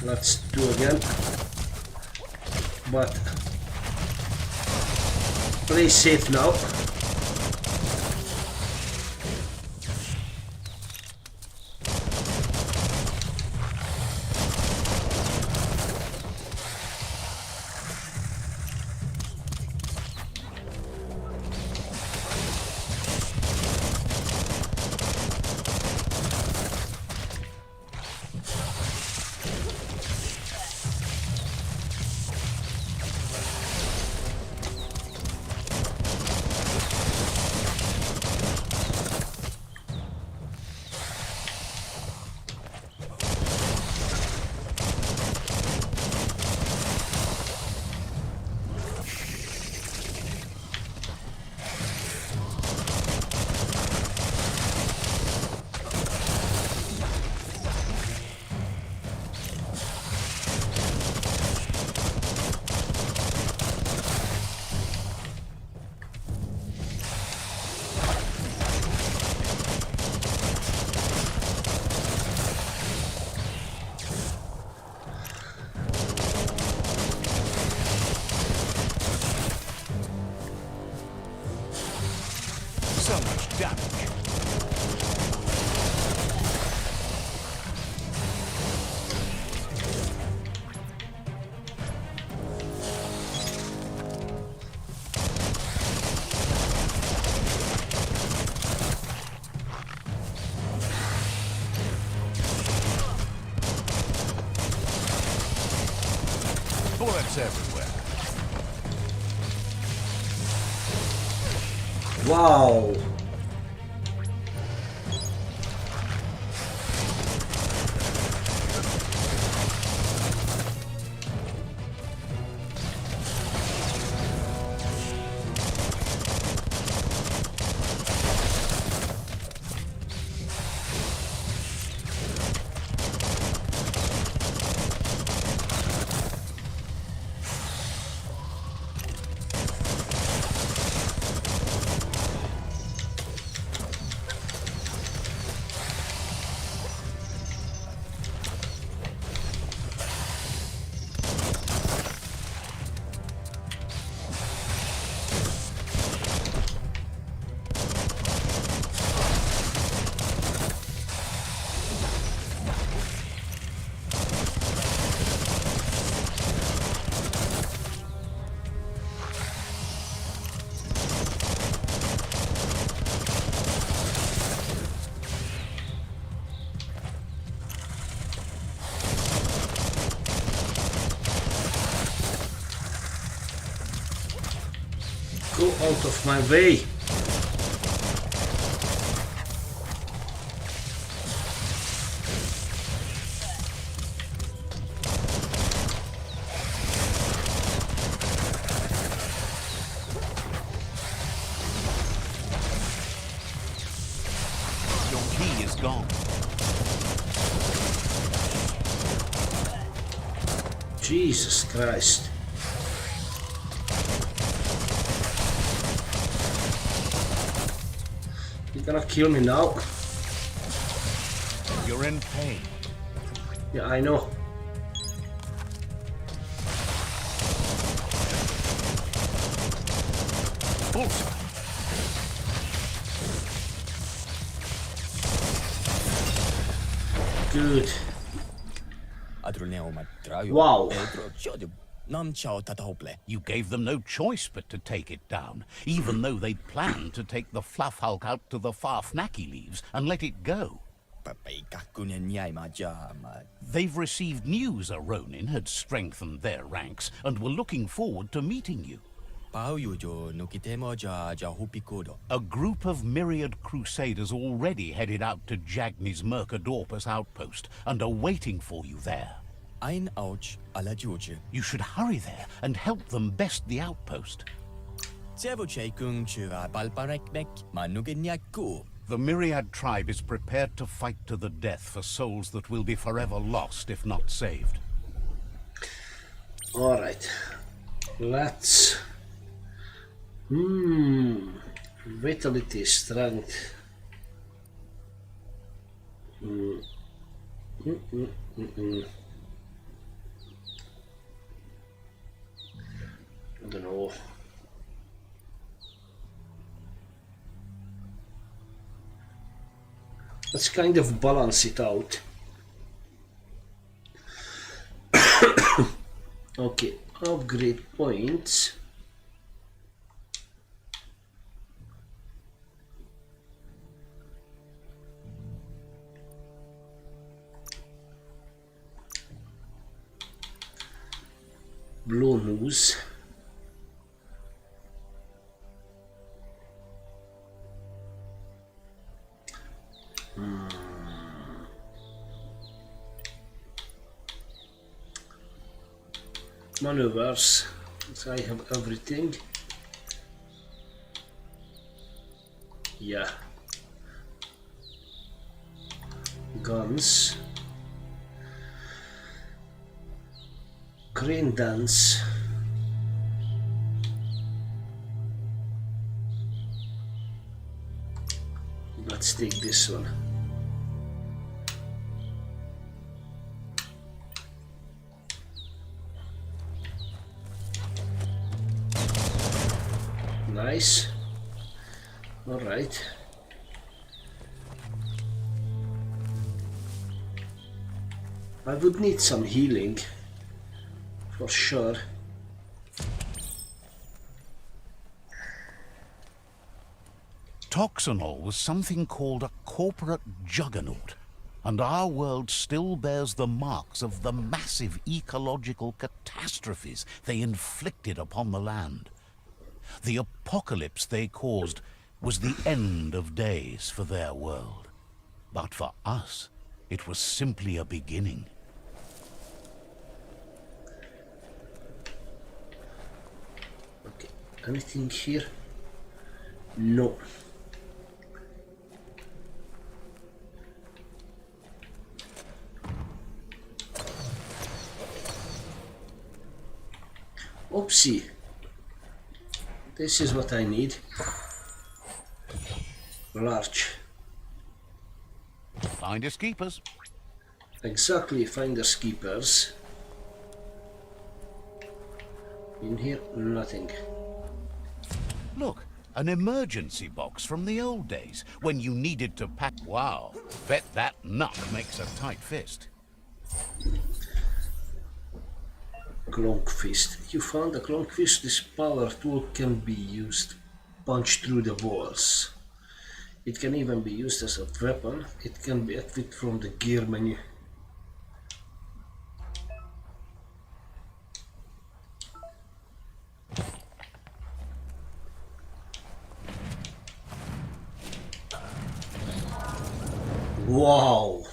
A: Let's do again. But play safe now.
B: So much damage. Bullets everywhere.
A: Wow. Go out of my way.
B: Your key is gone.
A: Jesus Christ. You're gonna kill me now.
B: You're in pain.
A: Yeah, I know.
B: Bullseye.
A: Good.
G: Wow.
B: You gave them no choice but to take it down, even though they'd planned to take the Fluff Hulk out to the Farfnacky Leaves and let it go. They've received news a Ronin had strengthened their ranks and were looking forward to meeting you. A group of myriad crusaders already headed out to Jagni's Mercadorpus outpost and are waiting for you there. You should hurry there and help them best the outpost. The Myriad tribe is prepared to fight to the death for souls that will be forever lost if not saved.
A: Alright. Let's... Vitality, strength. I don't know. Let's kind of balance it out. Okay, upgrade points. Blue news. Maneuvers. So I have everything. Yeah. Guns. Crane dance. Let's take this one. Nice. All right. I would need some healing for sure.
B: Toxanol was something called a corporate juggernaut, and our world still bears the marks of the massive ecological catastrophes they inflicted upon the land. The apocalypse they caused was the end of days for their world. But for us, it was simply a beginning.
A: Okay, anything here? No. Oopsie. This is what I need. Large.
B: Finders keepers.
A: Exactly, finders keepers. In here, nothing.
B: Look, an emergency box from the old days when you needed to pack. Wow, bet that nut makes a tight fist.
A: Clonk fist. You found a clonk fist. This power tool can be used. Punch through the walls. It can even be used as a weapon. It can be equipped from the gear menu. Wow.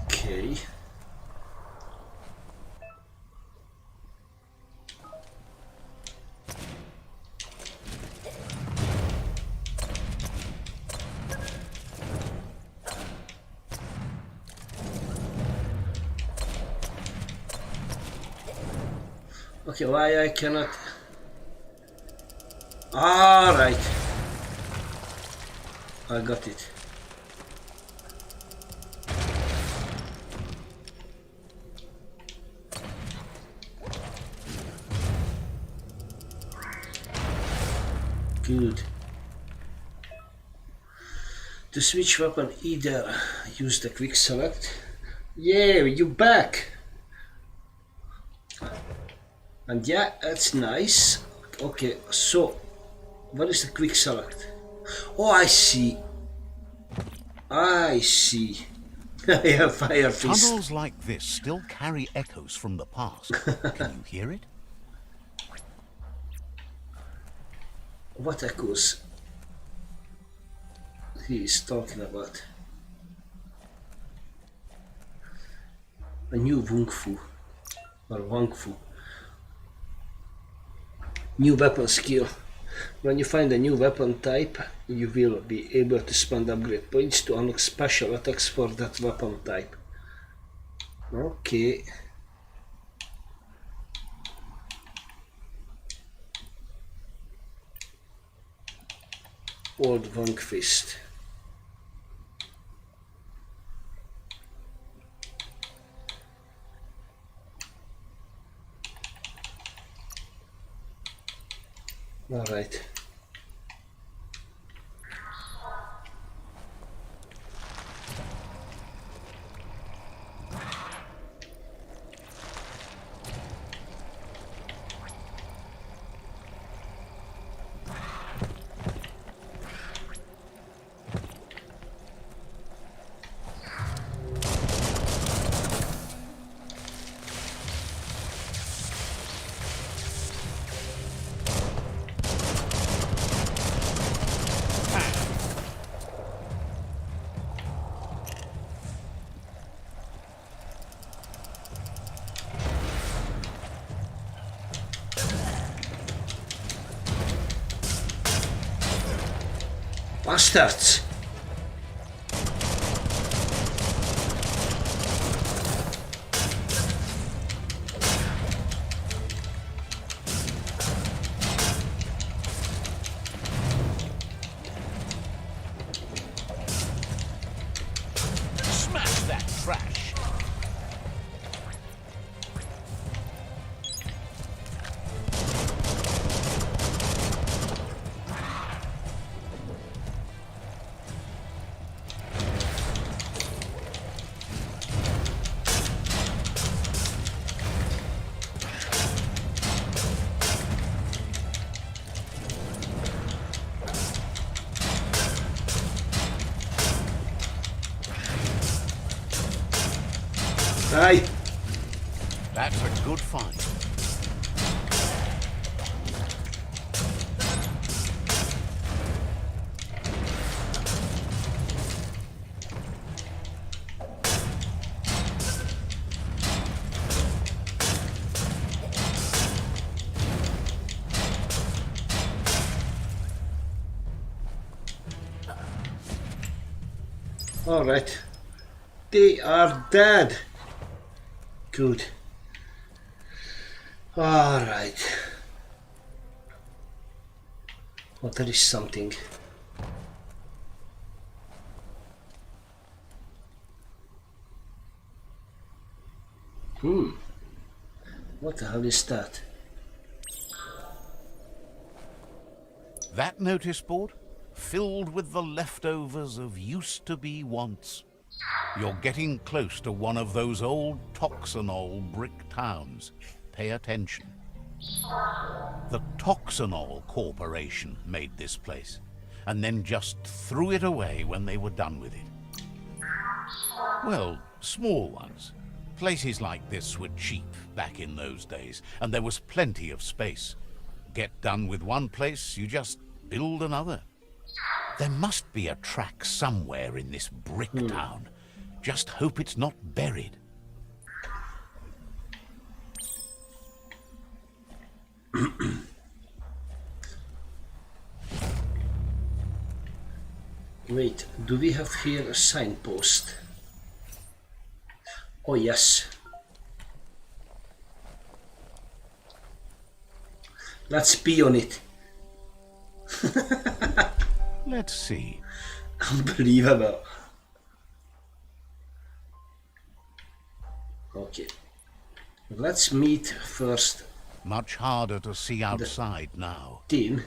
A: Okay. Okay, why I cannot? All right. I got it. Good. To switch weapon, either use the quick select. Yeah, you back. And yeah, that's nice. Okay, so what is the quick select? Oh, I see. I see. I have fire fist.
B: Tunnels like this still carry echoes from the past. Can you hear it?
A: What echoes he is talking about? A new Wung Fu or Wang Fu. New weapon skill. When you find a new weapon type, you will be able to spend upgrade points to unlock special attacks for that weapon type. Okay. Old Wang Fist. Alright. Bastards!
B: Smash that trash!
A: Aye!
B: That's a good fight.
A: Alright. They are dead. Good. Alright. Oh, there is something. What the hell is that?
B: That notice board? Filled with the leftovers of used-to-be wants. You're getting close to one of those old Toxanol brick towns. Pay attention. The Toxanol Corporation made this place, and then just threw it away when they were done with it. Well, small ones. Places like this were cheap back in those days, and there was plenty of space. Get done with one place, you just build another. There must be a track somewhere in this brick town. Just hope it's not buried.
A: Wait, do we have here a signpost? Oh yes. Let's pee on it.
B: Let's see.
A: Unbelievable. Okay. Let's meet first
B: Much harder to see outside now.
A: team.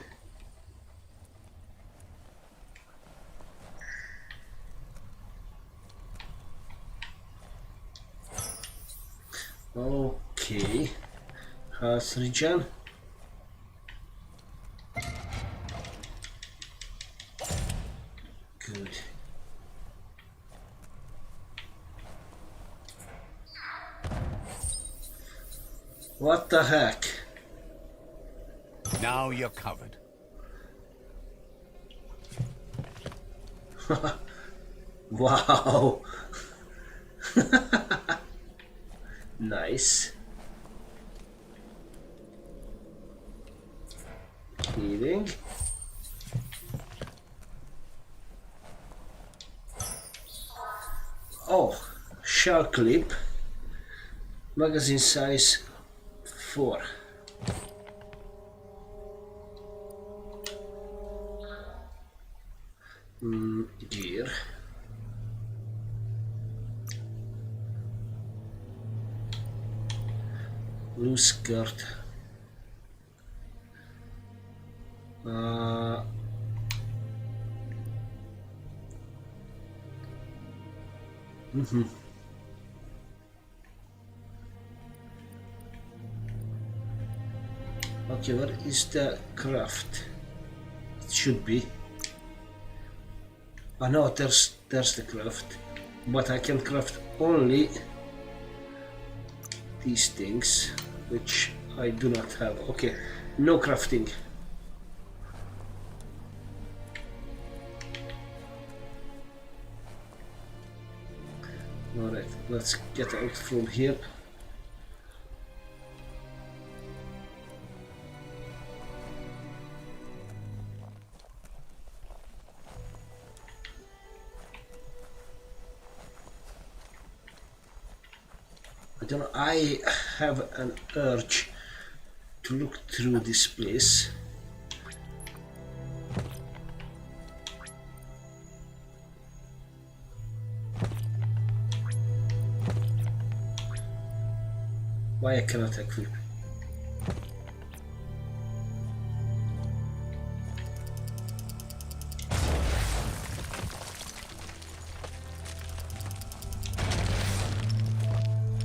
A: Okay. Health regen. Good. What the heck?
B: Now you're covered.
A: Wow. Nice. crafting. Oh, shell clip. Magazine size 4. Gear. Loose skirt. Okay, where is the craft? It should be. Oh no, there's the craft. But I can craft only these things, which I do not have. Okay, no crafting. Alright, let's get out from here. I don't know, I have an urge to look through this place. Why I cannot equip?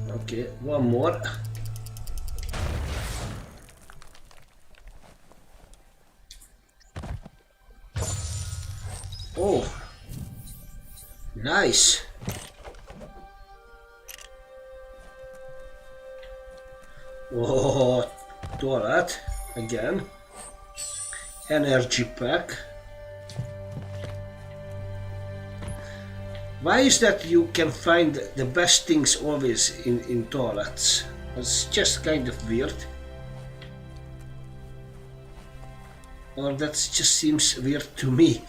A: Okay, one more. Oh, nice. Oh, toilet again. Energy pack. Why is that you can find the best things always in toilets? It's just kind of weird. Or that just seems weird to me.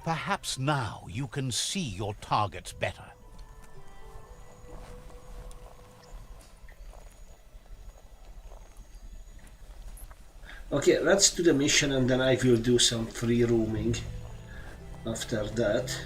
B: Perhaps now you can see your targets better.
A: Okay, let's do the mission and then I will do some free roaming after that.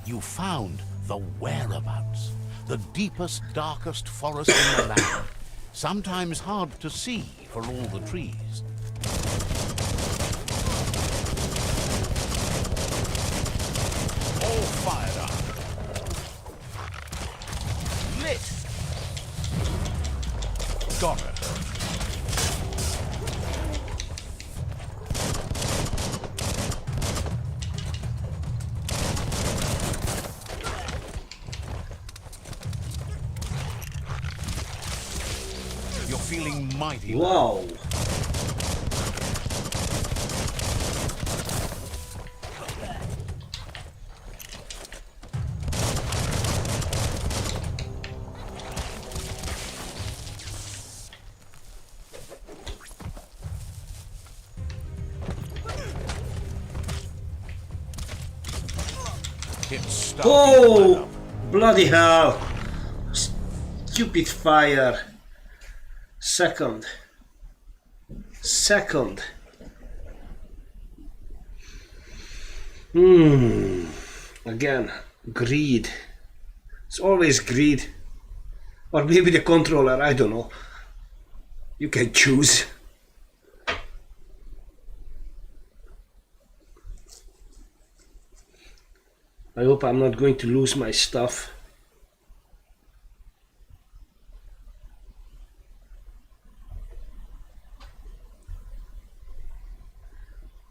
B: You found the whereabouts, the deepest, darkest forest in the land, sometimes hard to see for all the trees. All fired up. Lit. Got it. You're feeling mighty.
A: Wow!
B: It's starting to
A: Oh!
B: light up.
A: Bloody hell! Stupid fire! Second. Again, greed. It's always greed. Or maybe the controller, I don't know. You can choose. I hope I'm not going to lose my stuff.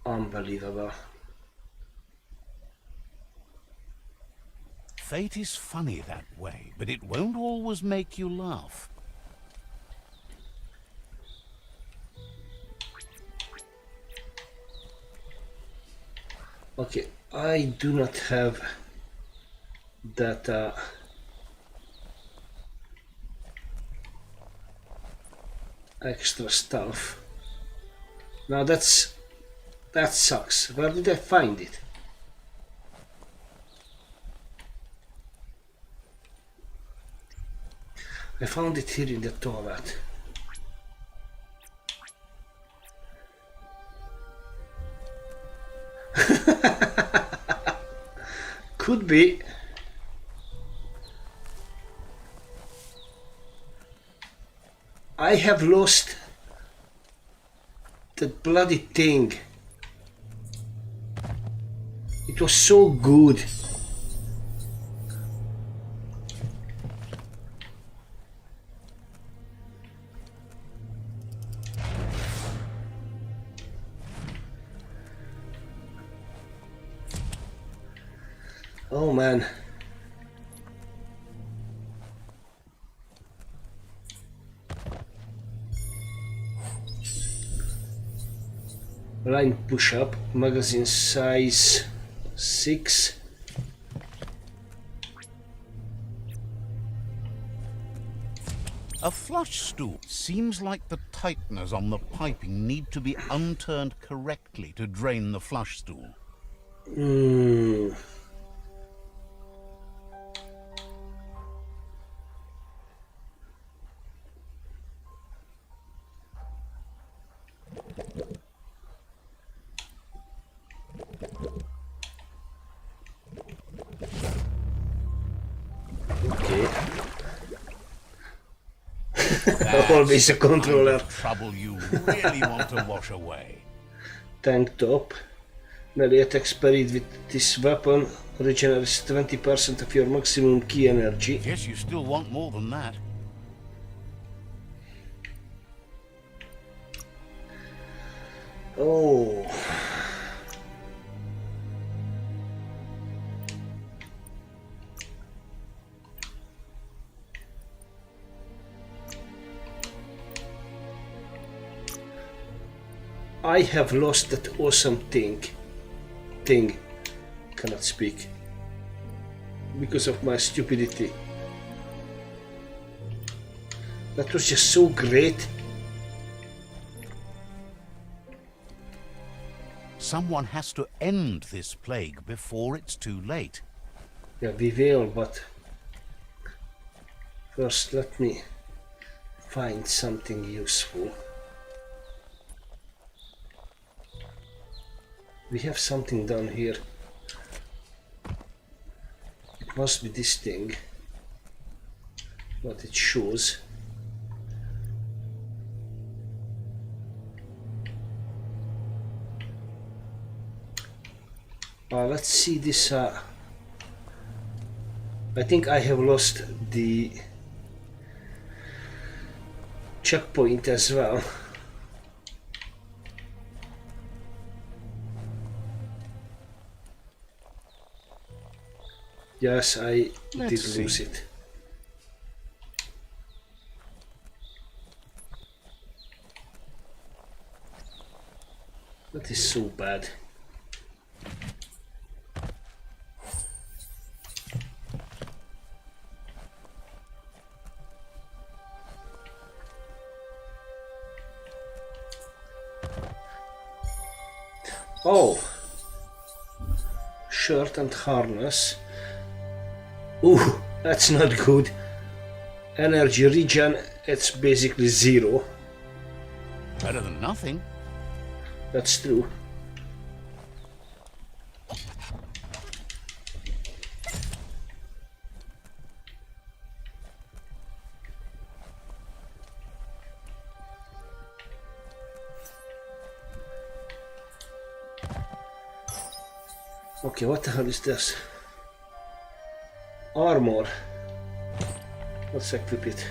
A: Unbelievable.
B: Fate is funny that way, but it won't always make you laugh.
A: Okay, I do not have that extra stuff. Now that sucks. Where did I find it? I found it here in the toilet. Could be. I have lost that bloody thing. It was so good. Oh man. Line push-up, magazine size 6.
B: A flush stool. Seems like the tighteners on the piping need to be unturned correctly to drain the flush stool.
A: Okay.
B: That's
A: Always a
B: the kind
A: controller.
B: of trouble you really want to wash away.
A: Tank top. Melee attack parried with this weapon regenerates 20% of your maximum key energy.
B: Guess you still want more than that.
A: Oh. I have lost that awesome thing. Cannot speak. Because of my stupidity. That was just so great.
B: Someone has to end this plague before it's too late.
A: Yeah, we will, but first let me find something useful. We have something down here. It must be this thing. What it shows. Let's see this. I think I have lost the checkpoint as well. Yes, I
B: Let's
A: did lose
B: see.
A: it. That is so bad. Oh, shirt and harness. Ooh, that's not good. Energy regen, it's basically 0.
B: Better than nothing.
A: That's true. Okay, what the hell is this? Armor. Let's equip it.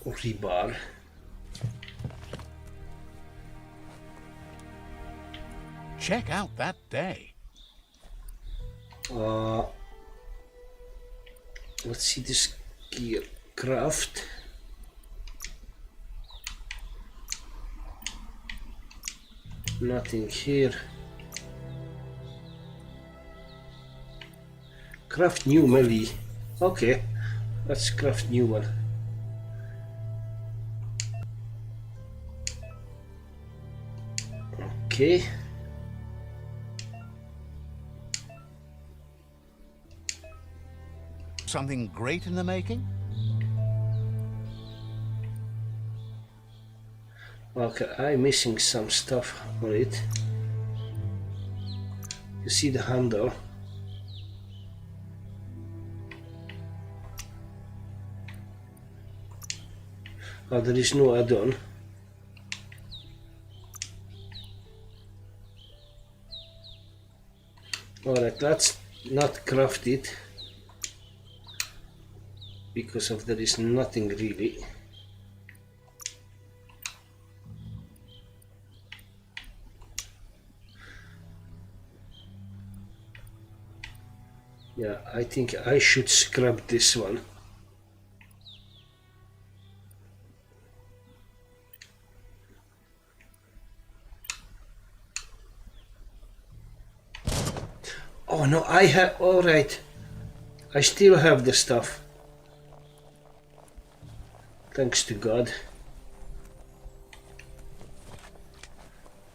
A: Rebar.
B: Check out that day.
A: Let's see this gear. Craft. Nothing here. Craft new melee. Okay, let's craft new one. Okay.
B: Something great in the making?
A: Okay, I'm missing some stuff on it. You see the handle. Oh, there is no add-on. Alright, let's not craft it because of there is nothing really. Yeah, I think I should scrap this one. Oh no, I have, alright. I still have the stuff. Thanks to God.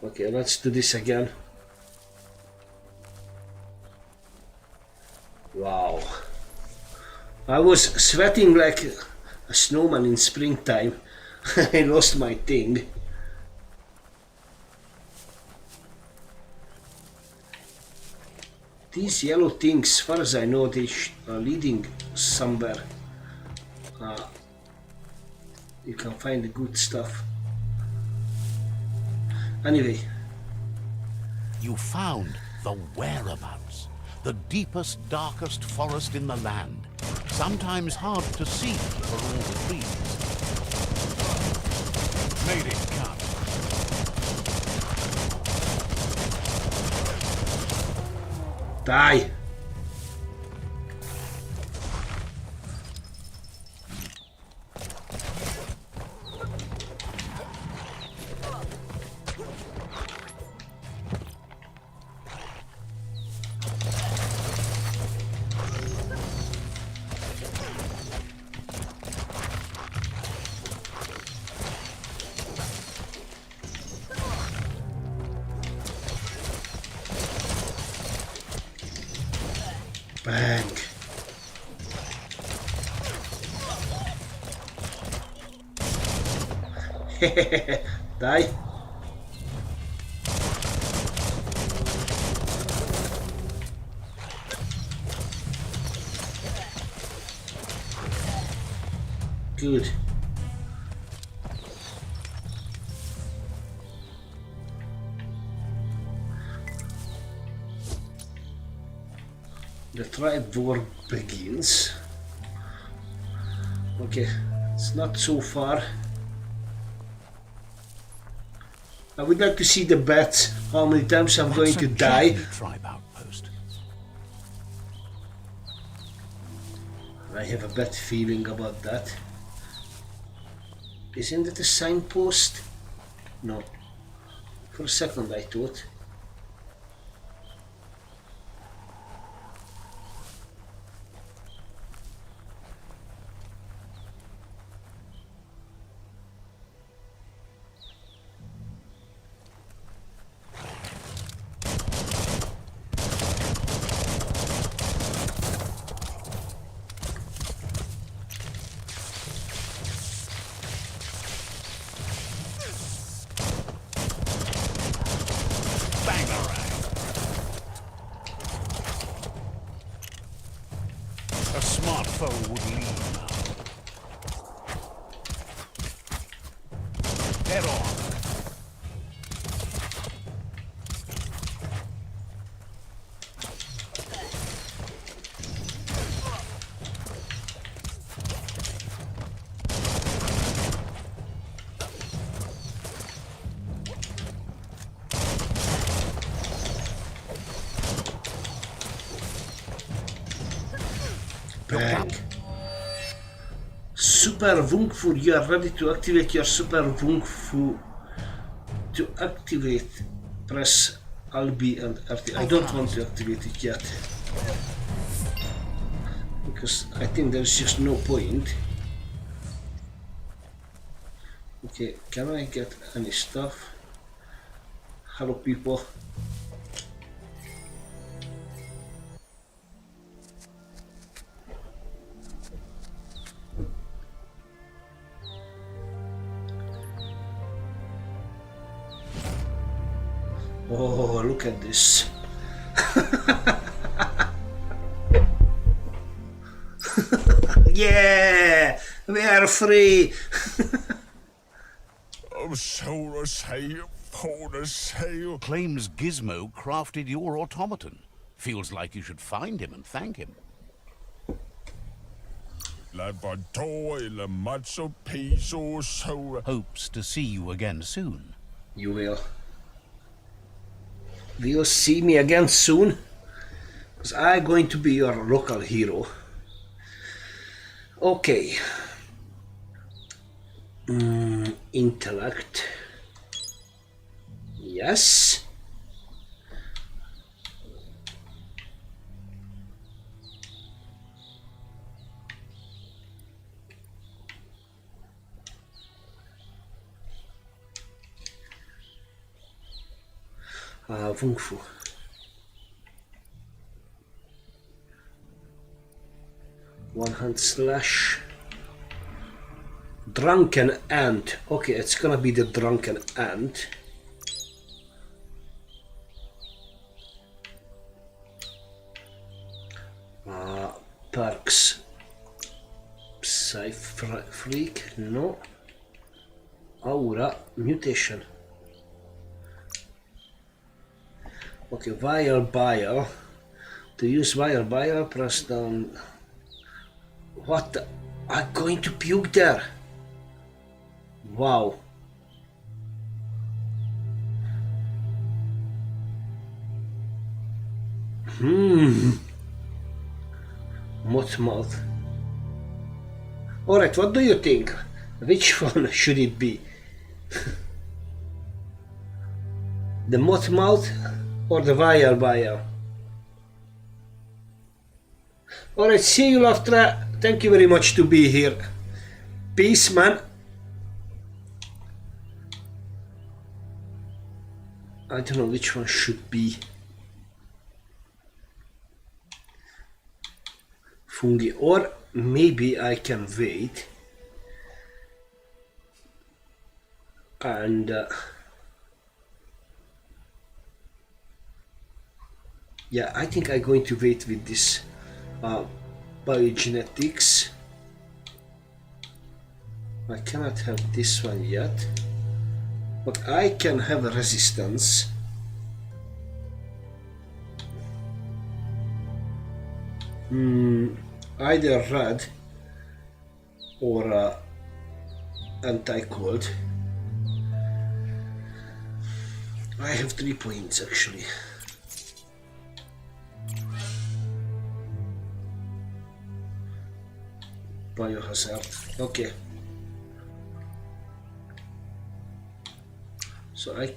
A: Okay, let's do this again. Wow. I was sweating like a snowman in springtime. I lost my thing. These yellow things, as far as I know, they are leading somewhere. You can find the good stuff. Anyway.
B: You found the whereabouts. The deepest, darkest forest in the land. Sometimes hard to see for all the trees. Made it count.
A: Die! Bang. Die. Good. The tribe war begins. Okay, it's not so far. I would like to see the bets, how many times I'm going to die.
B: Tribe outpost.
A: I have a bad feeling about that. Isn't it a signpost? No. For a second I thought. Bang. Super Wung Fu. You are ready to activate your Super Wung Fu. To activate, press LB and RT. I don't want to activate it yet. Because I think there's just no point. Okay, can I get any stuff? Hello people. Oh, look at this. Yeah, we are free.
B: So to say, claims Gizmo crafted your automaton. Feels like you should find him and thank him. Hopes to see you again soon.
A: You will. Will you see me again soon? Because I'm going to be your local hero. Okay. Intellect. Yes. Wung Fu. One hand slash. Drunken ant. Okay, it's gonna be the drunken ant. Perks. Psy freak. No. Aura mutation. Okay, Wire Bile. To use Wire Bile, press down. What? I'm going to puke there. Wow. Moth mouth. Alright, what do you think? Which one should it be? The moth mouth or the wire bile? Alright, see you Laftra. Thank you very much to be here. Peace, man. I don't know which one should be. Fungi, or maybe I can wait and yeah, I think I'm going to wait with this biogenetics. I cannot have this one yet, but I can have a resistance. Either red or anti-cold. I have 3 points actually. Biohazard. Okay. So I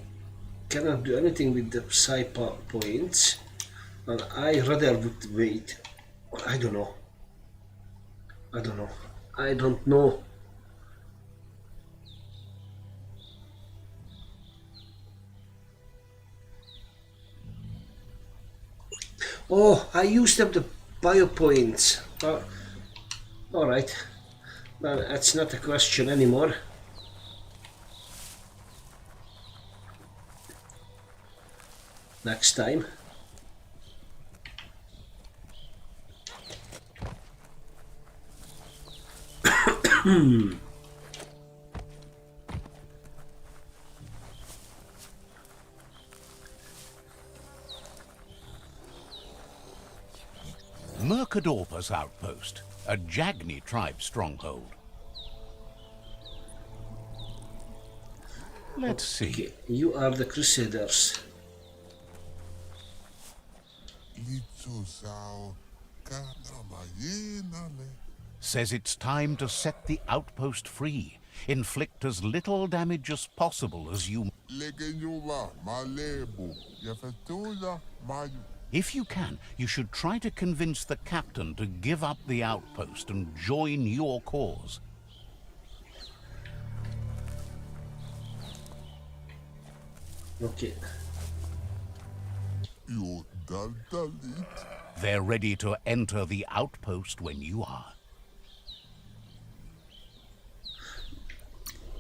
A: cannot do anything with the psi points, and I rather would wait. I don't know. I don't know. Oh, I used up the bio points. Alright. Well, that's not a question anymore. Next time.
B: Mercadorpa's outpost, a Jagni tribe stronghold. Let's see.
A: Okay, you are the Crusaders.
B: Says it's time to set the outpost free. Inflict as little damage as possible as you... If you can, you should try to convince the captain to give up the outpost and join your cause.
A: Okay.
B: They're ready to enter the outpost when you are.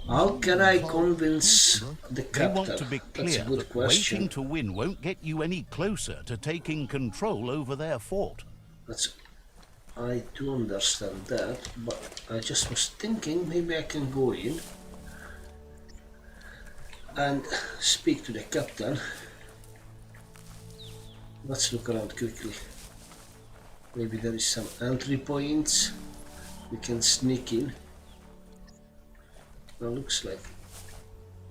A: How can I convince the
B: They
A: captain?
B: want to be
A: That's a
B: clear
A: good
B: that
A: question.
B: waiting to win won't get you any closer to taking control over their fort.
A: I do understand that, but I just was thinking maybe I can go in and speak to the captain. Let's look around quickly. Maybe there is some entry points we can sneak in. Well, looks like,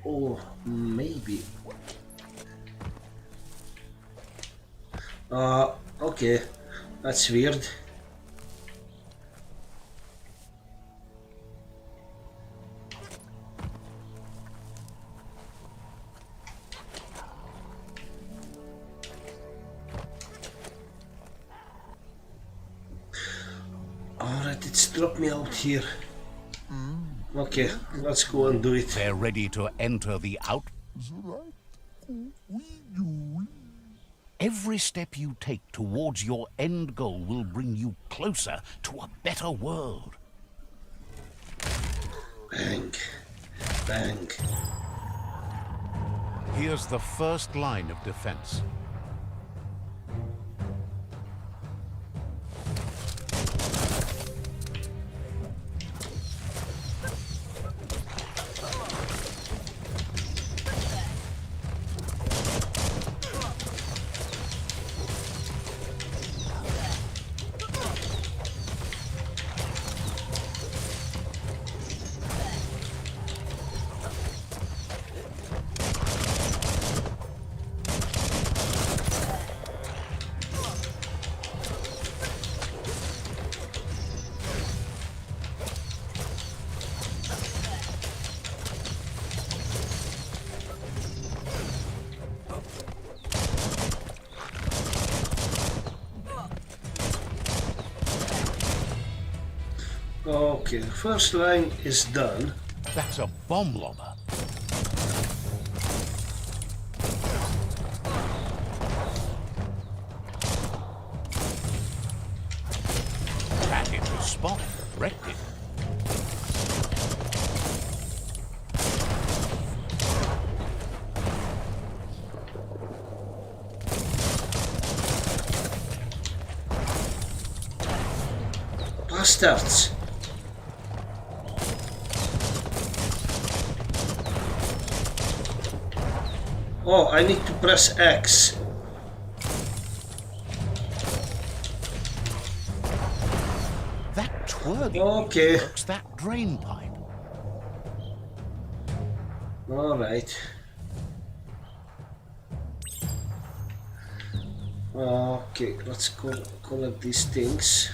A: oh, maybe. Okay, that's weird. Alright, it's dropped me out here. Okay, let's go and do it.
B: They're ready to enter the out. Every step you take towards your end goal will bring you closer to a better world.
A: Bang. Bang.
B: Here's the first line of defense.
A: Okay, the first line is done.
B: That's a bomb lobber. Back into spot. Wrecked it.
A: Bastards! Oh, I need to press X.
B: That twirly
A: Okay.
B: works that drain pipe.
A: Alright. Okay, let's collect these things.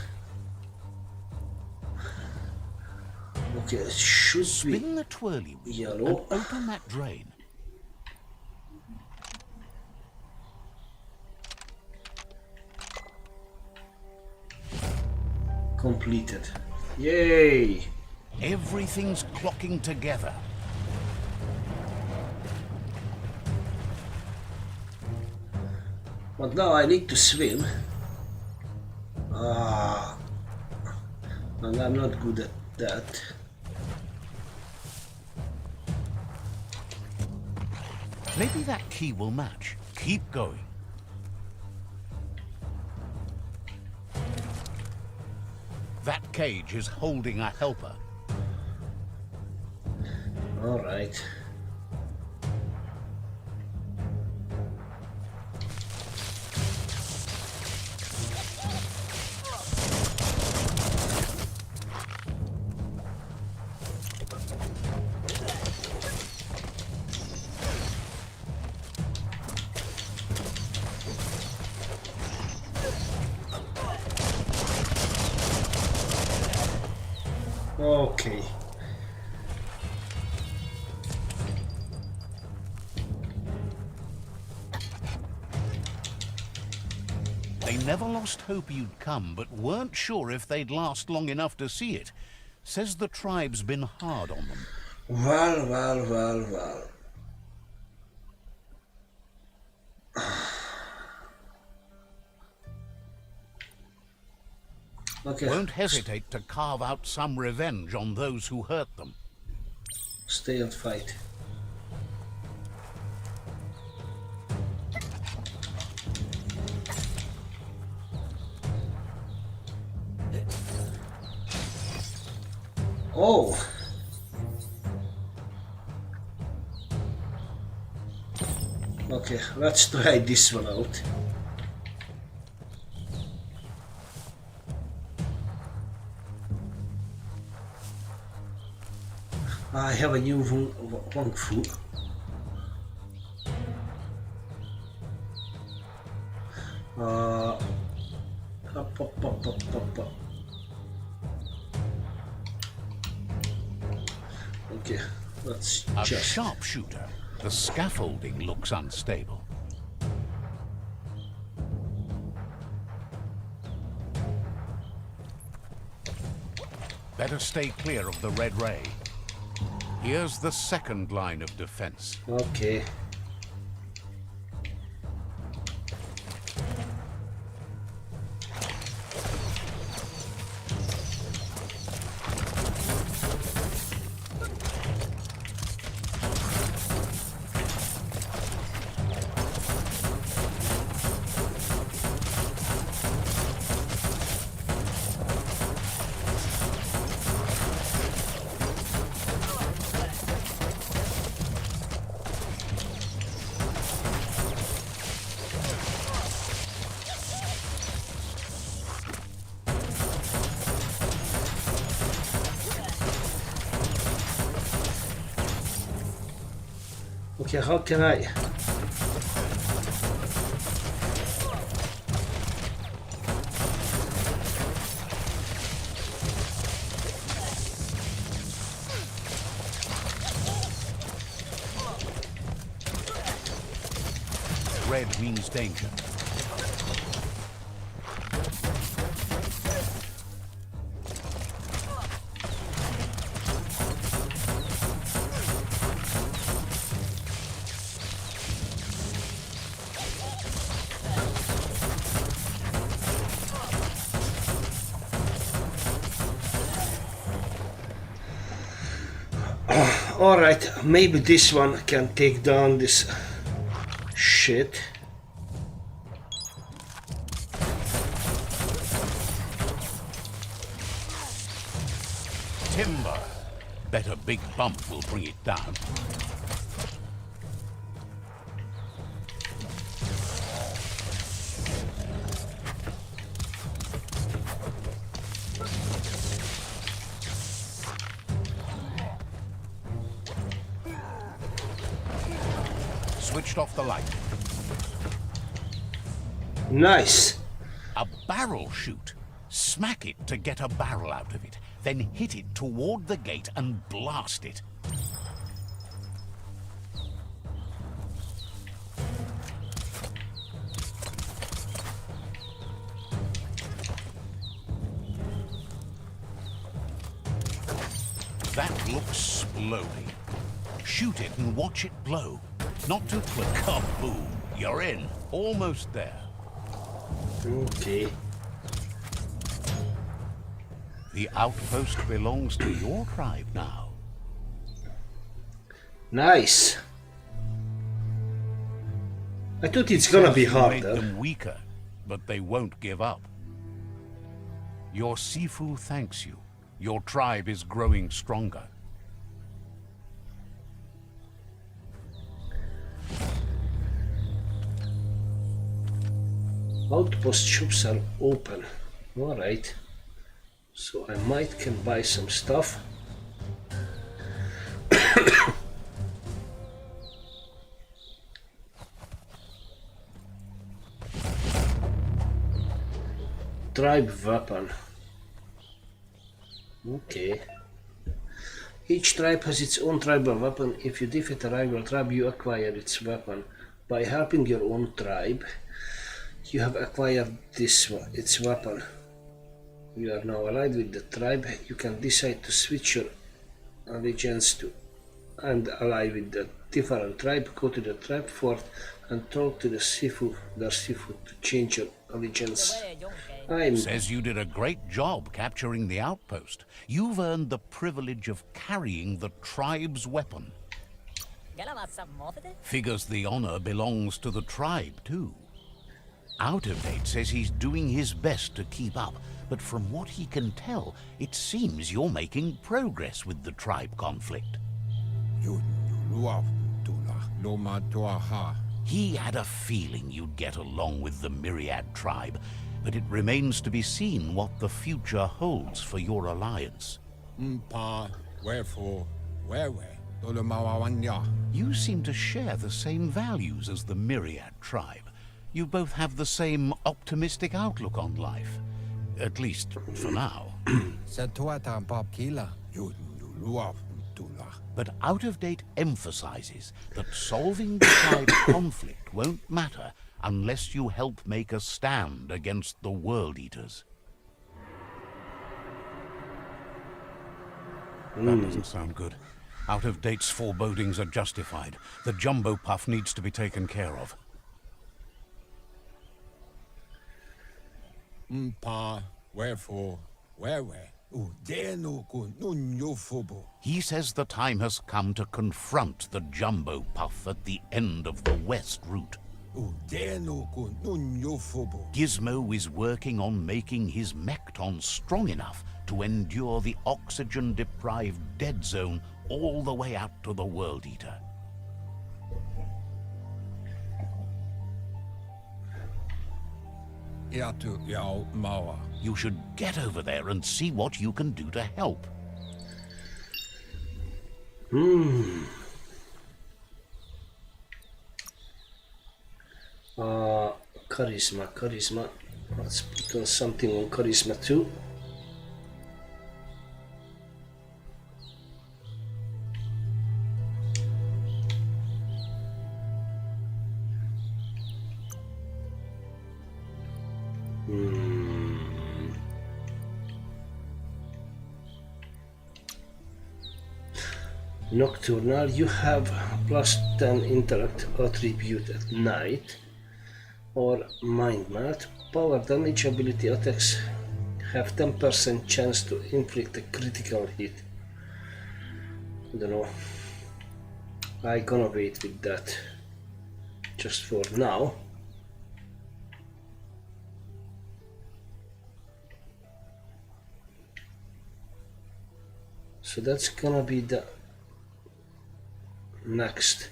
A: Okay, it should be
B: Spin the twirly wheel
A: yellow.
B: and open that drain.
A: Completed. Yay!
B: Everything's clocking together.
A: But now I need to swim. And I'm not good at that.
B: Maybe that key will match. Keep going. That cage is holding a helper.
A: All right. Okay.
B: They never lost hope you'd come, but weren't sure if they'd last long enough to see it. Says the tribe's been hard on them.
A: Well. Okay.
B: Won't hesitate to carve out some revenge on those who hurt them.
A: Stay and fight. Oh. Okay, let's try this one out. I have a new Wong Fu. Up. Okay, let's
B: A
A: just...
B: sharpshooter. The scaffolding looks unstable. Better stay clear of the red ray. Here's the second line of defense.
A: Okay. Okay, how can I?
B: Red means danger.
A: Alright, maybe this one can take down this shit.
B: Timber. Bet a big bump will bring it down. Switched off the light.
A: Nice.
B: A barrel shoot. Smack it to get a barrel out of it. Then hit it toward the gate and blast it. That looks splody. Shoot it and watch it blow. Not too quick. Kaboom. You're in. Almost there.
A: Okay.
B: The outpost belongs to your tribe now.
A: Nice. I thought it's gonna be
B: You made
A: harder.
B: them weaker, but they won't give up. Your Sifu thanks you. Your tribe is growing stronger.
A: Outpost shops are open. Alright. So I might can buy some stuff. Tribe weapon. Okay. Each tribe has its own tribal weapon. If you defeat a rival tribe, you acquire its weapon. By helping your own tribe, you have acquired its weapon. You are now allied with the tribe. You can decide to switch your allegiance to and ally with the different tribe. Go to the tribe fort and talk to their Sifu to change your allegiance.
B: Says you did a great job capturing the outpost. You've earned the privilege of carrying the tribe's weapon. Figures the honor belongs to the tribe, too. Out of Date says he's doing his best to keep up, but from what he can tell, it seems you're making progress with the tribe conflict. He had a feeling you'd get along with the Myriad tribe, but it remains to be seen what the future holds for your alliance. You seem to share the same values as the Myriad tribe. You both have the same optimistic outlook on life. At least, for now. But Out of Date emphasizes that solving the tribe conflict won't matter unless you help make a stand against the World Eaters. That doesn't sound good. Out of Date's forebodings are justified. The jumbo puff needs to be taken care of. He says the time has come to confront the jumbo puff at the end of the west route. Gizmo is working on making his Mekton strong enough to endure the oxygen-deprived dead zone all the way out to the World Eater. You should get over there and see what you can do to help.
A: Charisma. Let's put on something on charisma too. Nocturnal, you have +10 intellect attribute at night, or mind melt. Power damage ability attacks have 10% chance to inflict a critical hit. I don't know. I'm gonna wait with that just for now. So that's gonna be the next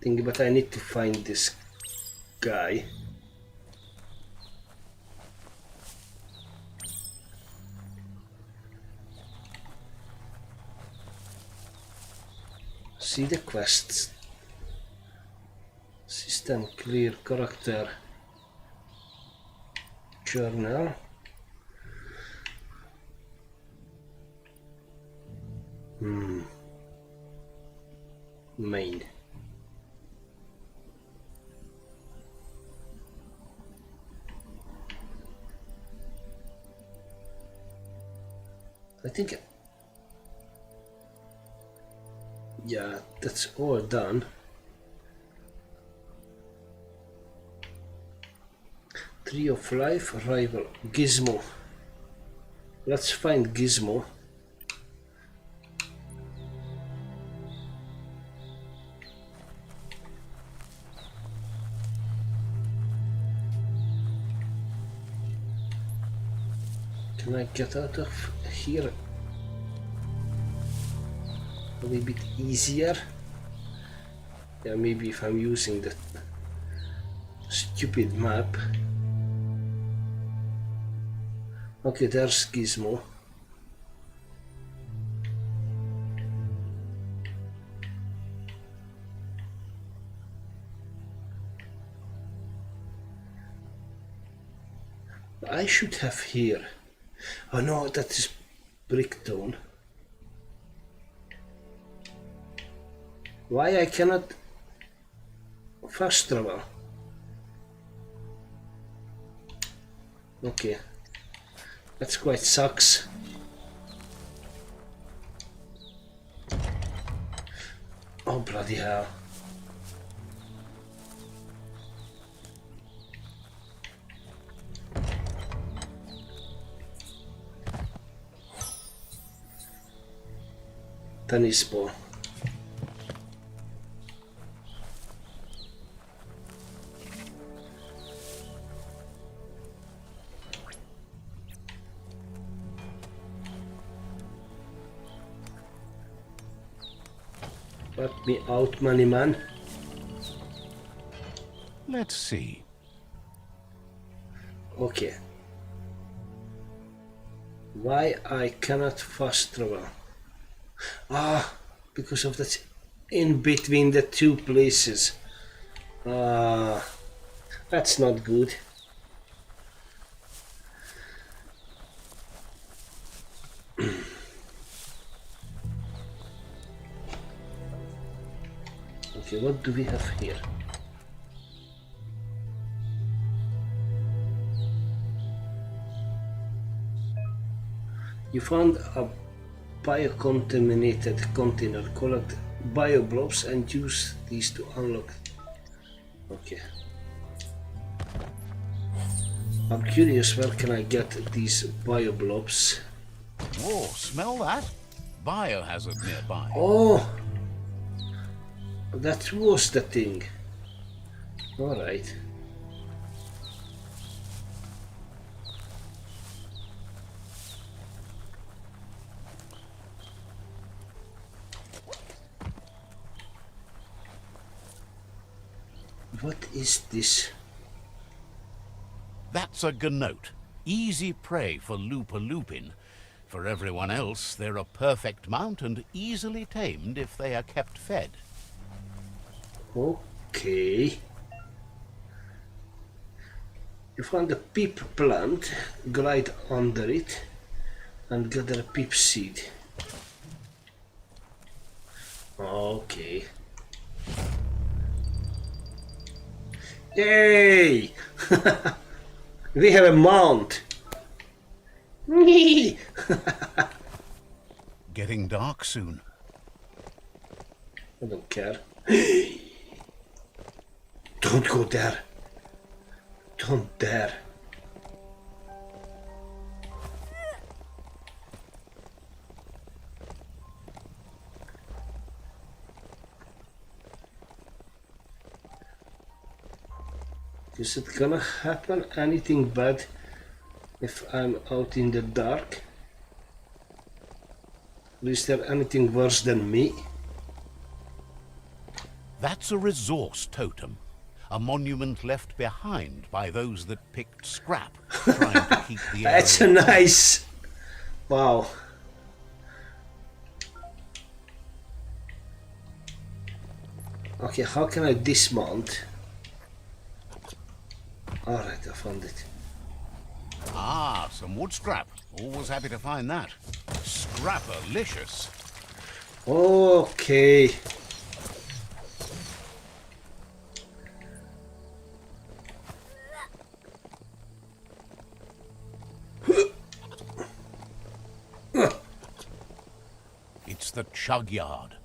A: thing, but I need to find this guy. See the quests. System clear, character journal. Main. I think, yeah, that's all done. Tree of Life, rival, Gizmo. Let's find Gizmo. Can I get out of here a little bit easier? Yeah, maybe if I'm using the stupid map. Okay, there's Gizmo. I should have here. Oh no, that is Bricktown. Why I cannot fast travel? Okay, that's quite sucks. Oh bloody hell. Tennis ball. Let me out, money man.
B: Let's see.
A: Okay. Why I cannot fast travel? Ah, because of that in between the two places. Ah, that's not good. Okay, what do we have here? You found a biocontaminated container. Collect bioblobs and use these to unlock. Okay. I'm curious, where can I get these bioblobs?
B: Oh, smell that? Biohazard nearby.
A: Oh! That was the thing. Alright. What is this?
B: That's a ganote. Easy prey for Lupin. For everyone else, they're a perfect mount and easily tamed if they are kept fed.
A: Okay. You found a peep plant, glide under it, and gather a peep seed. Okay. Yay! We have a mount.
B: Getting dark soon.
A: I don't care. Don't go there. Don't dare. Is it gonna happen anything bad if I'm out in the dark? Is there anything worse than me?
B: That's a resource totem. A monument left behind by those that picked scrap, trying to keep the area.
A: That's a nice. Wow. Okay, how can I dismount? Alright, I found it.
B: Ah, some wood scrap. Always happy to find that. Scrapalicious.
A: Okay.
B: It's the chug yard.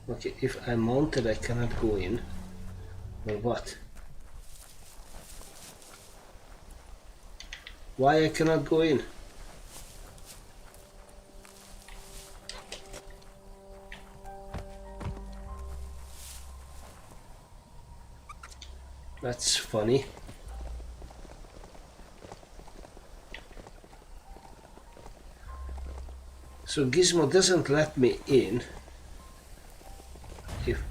A: Okay, if I'm mounted, I cannot go in. Or what? Why I cannot go in? That's funny. So Gizmo doesn't let me in if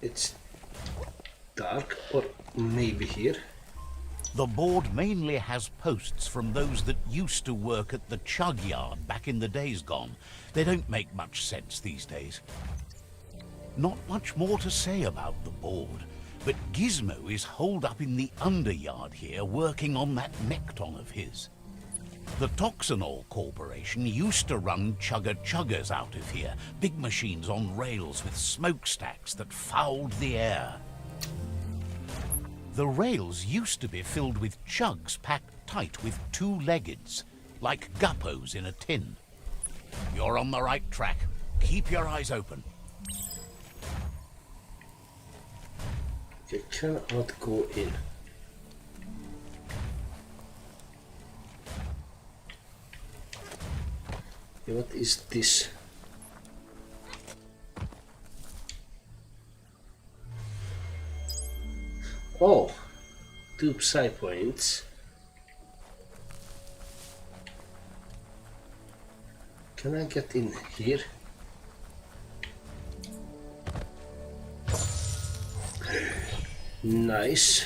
A: it's dark, or maybe here.
B: The board mainly has posts from those that used to work at the chug yard back in the days gone. They don't make much sense these days. Not much more to say about the board, but Gizmo is holed up in the underyard here working on that nekton of his. The Toxinol Corporation used to run chugger-chuggers out of here. Big machines on rails with smokestacks that fouled the air. The rails used to be filled with chugs packed tight with two-leggeds, like guppos in a tin. You're on the right track. Keep your eyes open.
A: You cannot go in. Okay, what is this? Oh, two psi points. Can I get in here? Nice.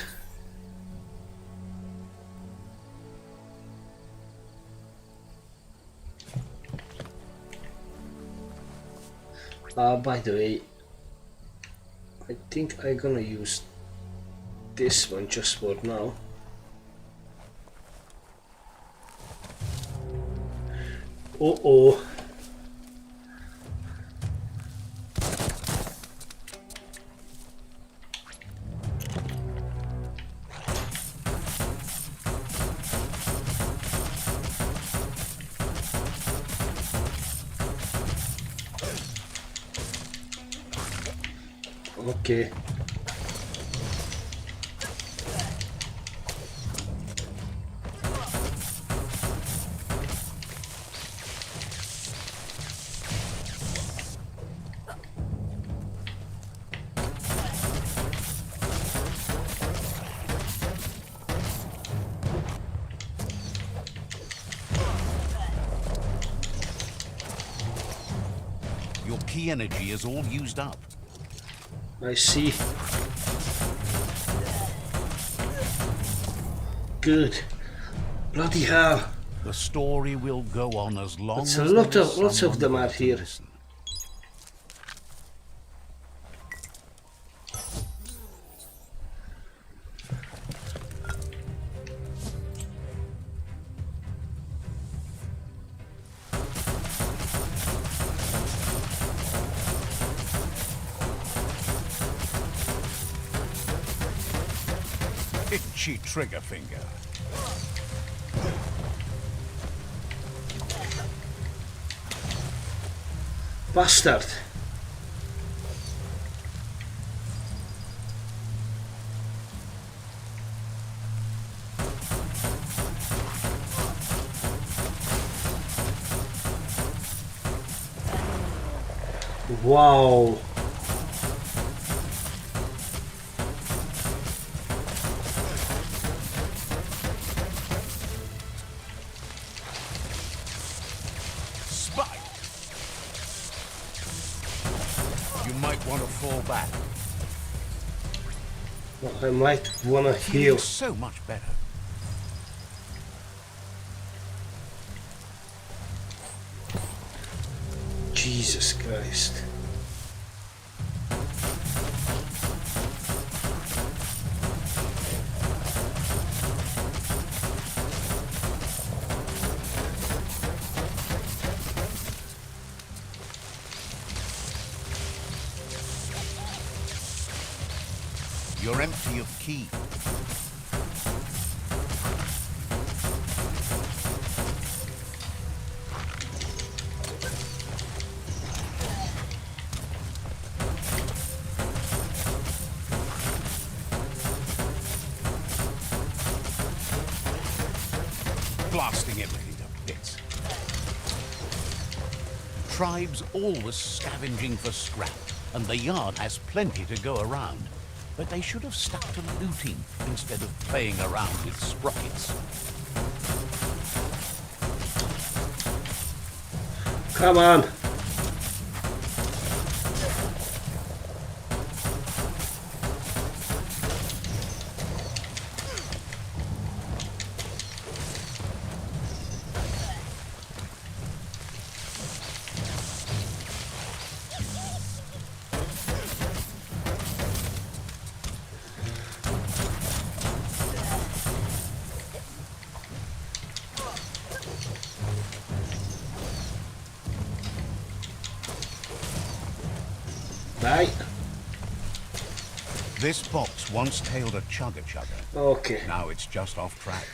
A: By the way, I think I'm gonna use this one just for now. Uh-oh. Okay.
B: Your key energy is all used up.
A: I see. Good. Bloody hell.
B: The story will go on as long
A: That's
B: as
A: a lot
B: there is
A: of lots of
B: someone
A: them
B: there
A: are
B: to
A: here.
B: listen. Itchy trigger finger.
A: Bastard. Wow.
B: Spike! You might want to fall back.
A: Well, I might wanna heal.
B: Feels so much better.
A: Jesus Christ.
B: You're empty of ki. Blasting everything to bits. Tribes always scavenging for scrap, and the yard has plenty to go around. But they should have stuck to looting instead of playing around with sprockets.
A: Come on. Bye.
B: This box once tailed a chugga-chugga.
A: Okay.
B: Now it's just off track.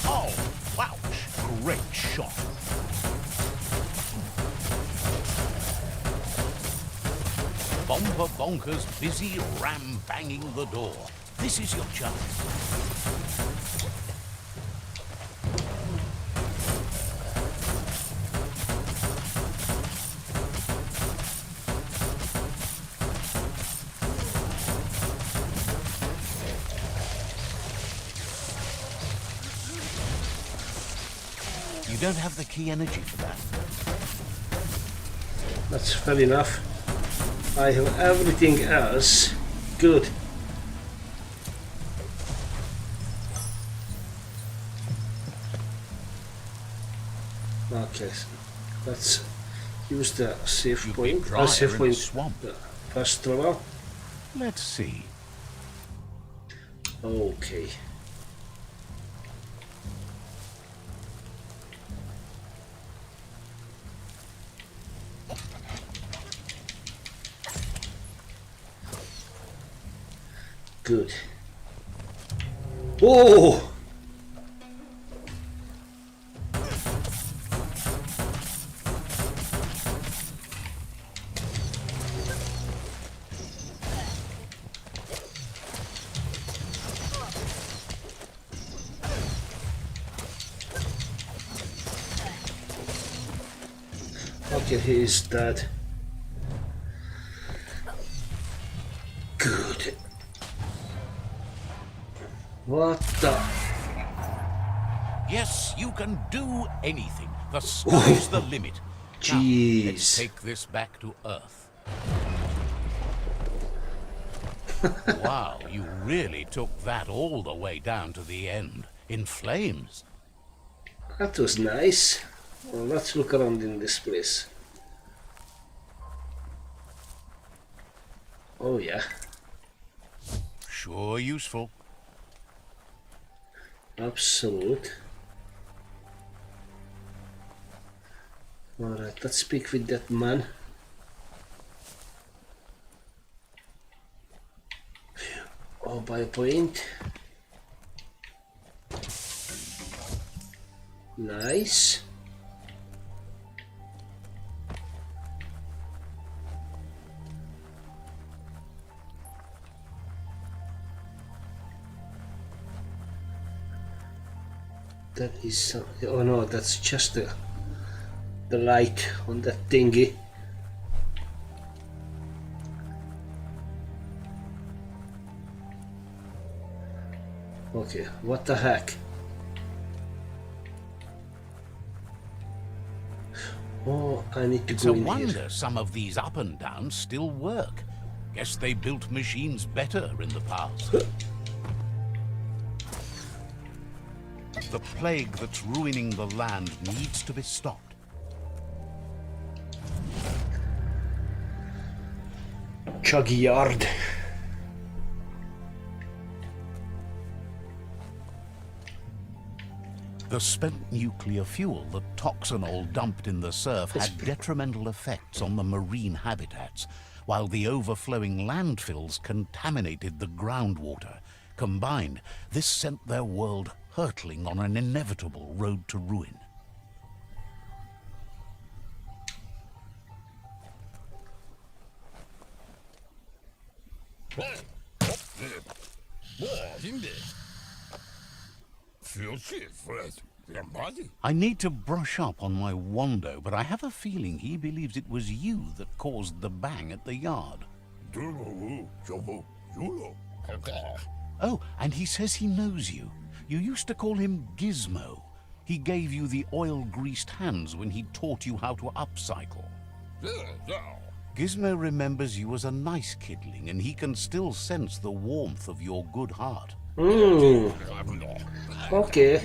B: Oh, wouch! Great shot. Bomber Bonker's busy ram-banging the door. This is your chance. You don't have the key energy for that.
A: That's fair enough. I have everything else. Good. Okay, let's use the save
B: You'd
A: point.
B: be drier
A: Save
B: in a
A: point.
B: swamp.
A: Fast travel.
B: Let's see.
A: Okay. Good. Oh! Okay, he is dead. Good. What the?
B: Yes, you can do anything. The sky's the limit. Now, let's
A: Jeez.
B: take this back to Earth. Wow, you really took that all the way down to the end. In flames.
A: That was nice. Well, let's look around in this place. Oh yeah.
B: Sure useful.
A: Absolute. Alright, let's speak with that man. Oh, biopoint. Nice. That is oh no, that's just the light on that thingy. Okay, what the heck? Oh, I need to
B: It's
A: go
B: a
A: in
B: wonder
A: here.
B: some of these up and downs still work. Guess they built machines better in the past. The plague that's ruining the land needs to be stopped.
A: Chuggy yard.
B: The spent nuclear fuel that Toxanol dumped in the surf had detrimental effects on the marine habitats, while the overflowing landfills contaminated the groundwater. Combined, this sent their world hurtling on an inevitable road to ruin. I need to brush up on my Wando, but I have a feeling he believes it was you that caused the bang at the yard. Oh, and he says he knows you. You used to call him Gizmo. He gave you the oil-greased hands when he taught you how to upcycle. Gizmo remembers you as a nice kidling, and he can still sense the warmth of your good heart.
A: Okay.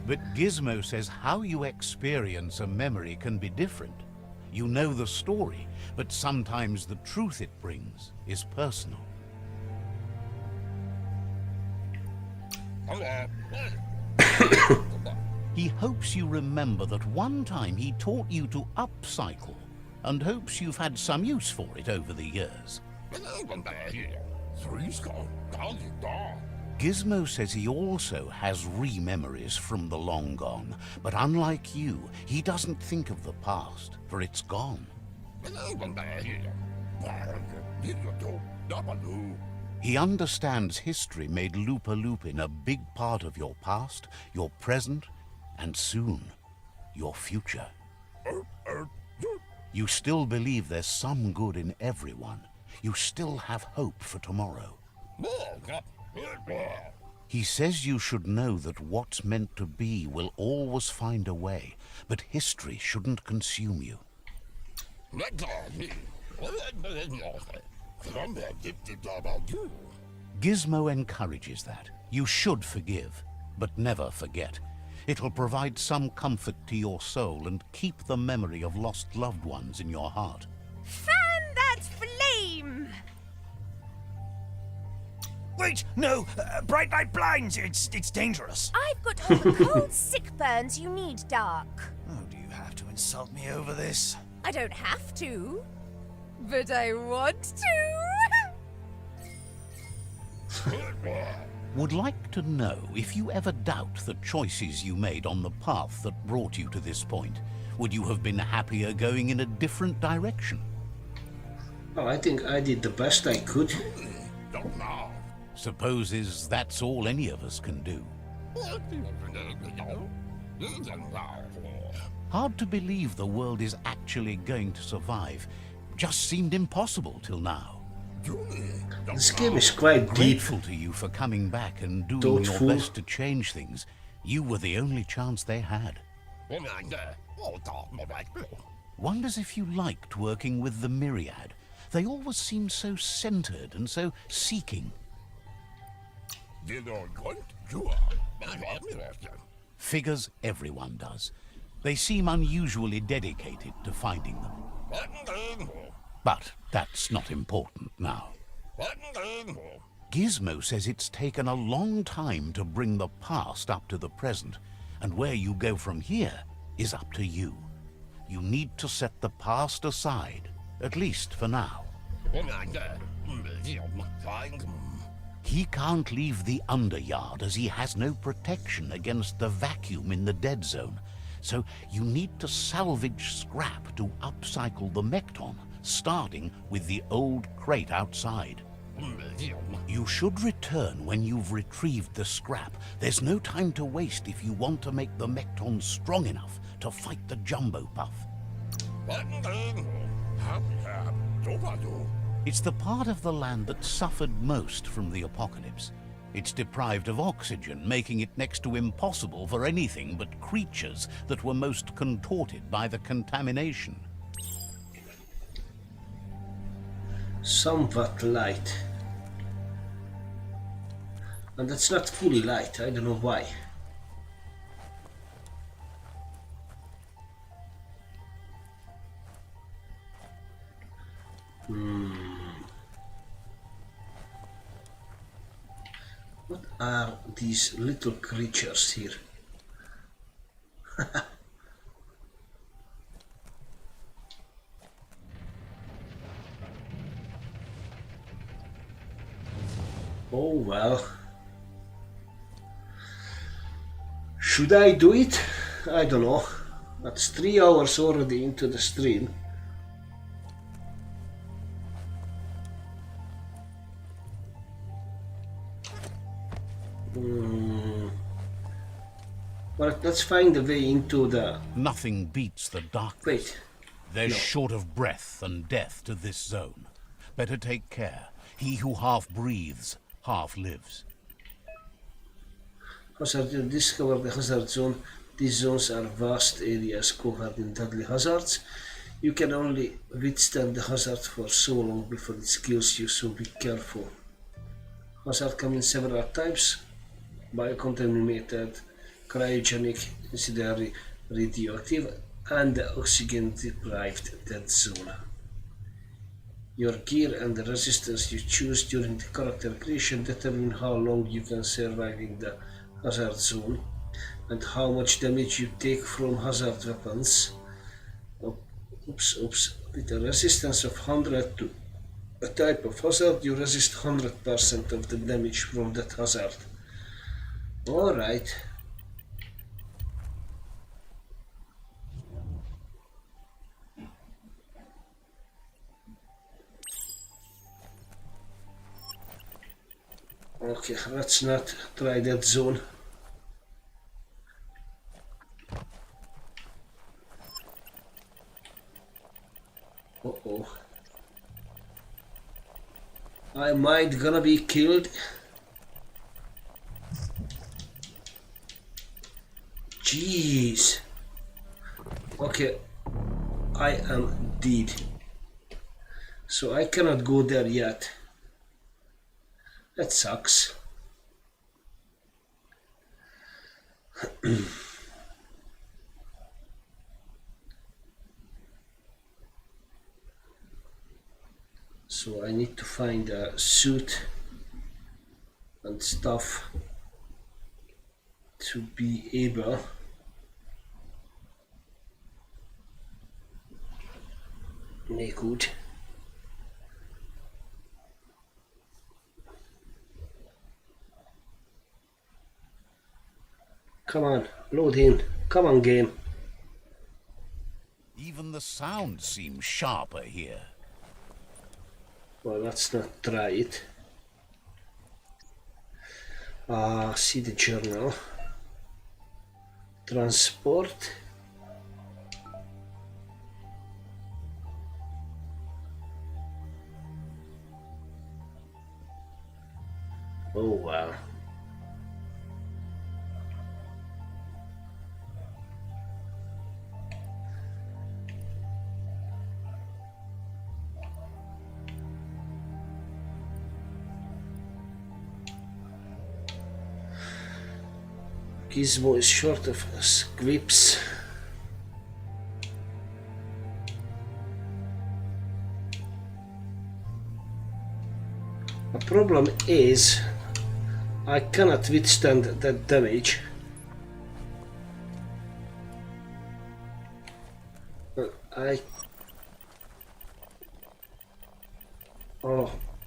B: But Gizmo says how you experience a memory can be different. You know the story, but sometimes the truth it brings is personal. He hopes you remember that one time he taught you to upcycle, and hopes you've had some use for it over the years. Gizmo says he also has re-memories from the long gone, but unlike you, he doesn't think of the past, for it's gone. He understands history made Lupa Lupin a big part of your past, your present, and soon, your future. You still believe there's some good in everyone. You still have hope for tomorrow. He says you should know that what's meant to be will always find a way, but history shouldn't consume you. Gizmo encourages that. You should forgive, but never forget. It'll provide some comfort to your soul and keep the memory of lost loved ones in your heart.
C: Fan that flame!
D: Wait, no! Bright light blinds! It's dangerous!
C: I've got all the cold sick burns you need, Dark.
D: Oh, do you have to insult me over this?
C: I don't have to, but I want to.
B: Would like to know if you ever doubt the choices you made on the path that brought you to this point. Would you have been happier going in a different direction?
A: Oh, I think I did the best I could.
B: Supposes that's all any of us can do. Hard to believe the world is actually going to survive. Just seemed impossible till now.
A: This game is quite deep.
B: Grateful to you for coming back and doing
A: Thoughtful.
B: your best to change things. You were the only chance they had. Wonders if you liked working with the Myriad. They always seem so centered and so seeking. Figures everyone does. They seem unusually dedicated to finding them. But that's not important now. Gizmo says it's taken a long time to bring the past up to the present, and where you go from here is up to you. You need to set the past aside, at least for now. He can't leave the underyard as he has no protection against the vacuum in the dead zone, so you need to salvage scrap to upcycle the Mekton, starting with the old crate outside. You should return when you've retrieved the scrap. There's no time to waste if you want to make the Mekton strong enough to fight the Jumbo Puff. It's the part of the land that suffered most from the apocalypse. It's deprived of oxygen, making it next to impossible for anything but creatures that were most contorted by the contamination.
A: Somewhat light. And that's not fully light, I don't know why. What are these little creatures here? Oh well. Should I do it? I don't know. That's 3 hours already into the stream. Well, let's find a way into the...
B: Nothing beats the darkness.
A: Wait.
B: There's
A: No.
B: short of breath and death to this zone. Better take care. He who half breathes, half lives.
A: Hazard, discover the hazard zone. These zones are vast areas covered in deadly hazards. You can only withstand the hazard for so long before it kills you, so be careful. Hazard come in several types: biocontaminated, cryogenic, incendiary, radioactive, and the oxygen-deprived dead zone. Your gear and the resistance you choose during the character creation determine how long you can survive in the hazard zone and how much damage you take from hazard weapons. Oops. With a resistance of 100 to a type of hazard, you resist 100% of the damage from that hazard. Alright. Okay, let's not try that zone. Uh-oh. I might gonna be killed. Jeez. Okay, I am dead. So I cannot go there yet. That sucks. So I need to find a suit and stuff to be able make good. Come on, load in. Come on, game.
B: Even the sound seems sharper here.
A: Well, let's not try it. See the journal. Transport. Oh wow. Gizmo is short of scripts. The problem is I cannot withstand that damage.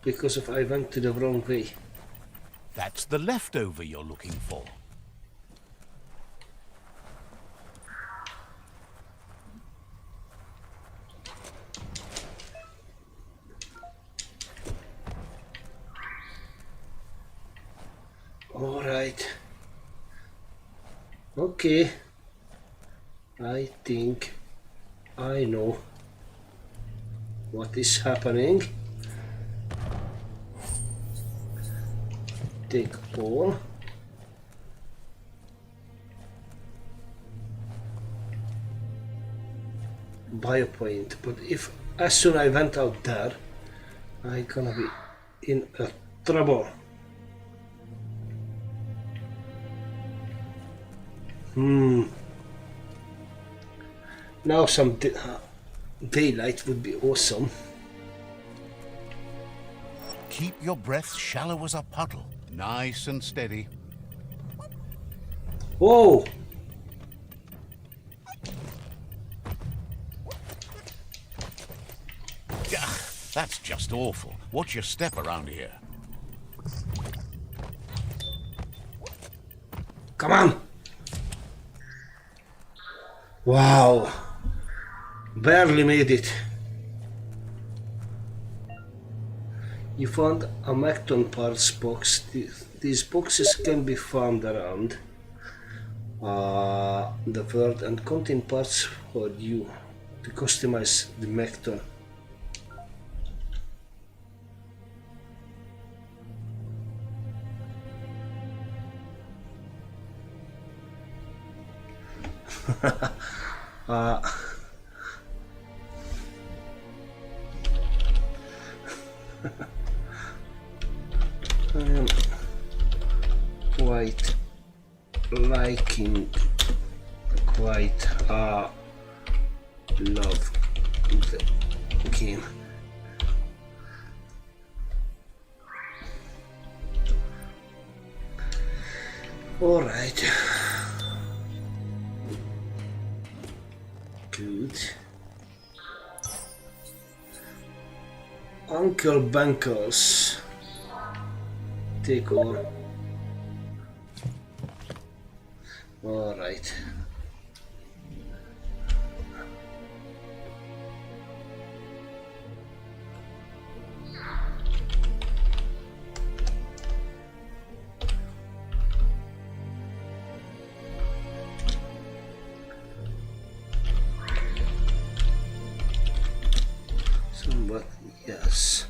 A: Because I went to the wrong way.
B: That's the leftover you're looking for.
A: All right. Okay. I think I know what is happening. Take all. Biopoint. But if as soon I went out there, I gonna be in trouble. Now some daylight would be awesome.
B: Keep your breath shallow as a puddle. Nice and steady.
A: Whoa!
B: Gah, that's just awful. Watch your step around here.
A: Come on! Wow! Barely made it. You found a Macton parts box. These boxes can be found around the world and contain parts for you to customize the Macton. I am quite liking, love the game. All right. Good. Uncle Bankers. Take over. All right. Somewhat, yes.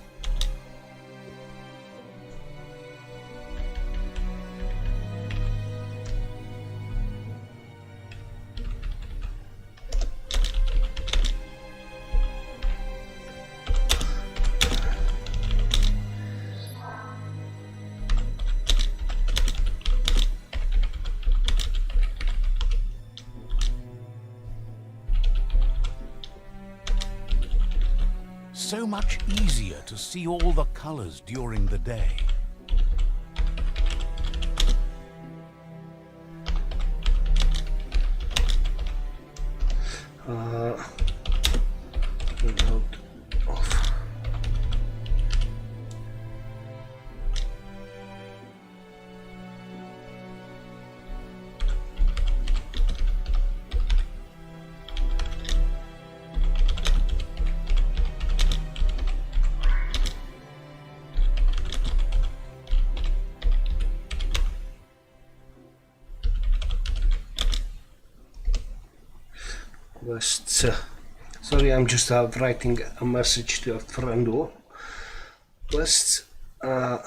B: So much easier to see all the colors during the day.
A: Remote off. West. Sorry, I'm just writing a message to a friend. West. Like,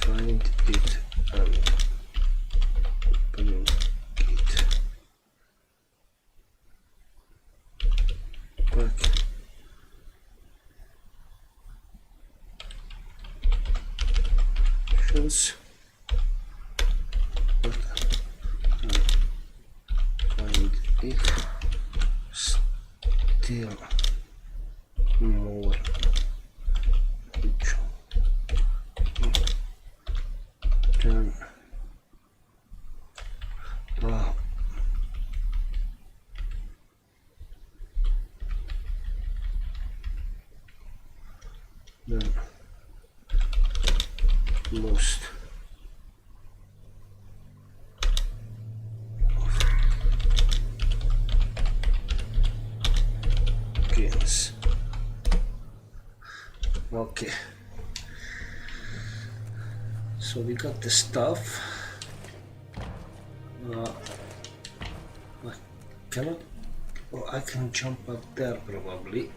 A: find it and bring it back. Find it still more than most games. Okay, so we got the stuff. I cannot. Oh, I can jump up there probably.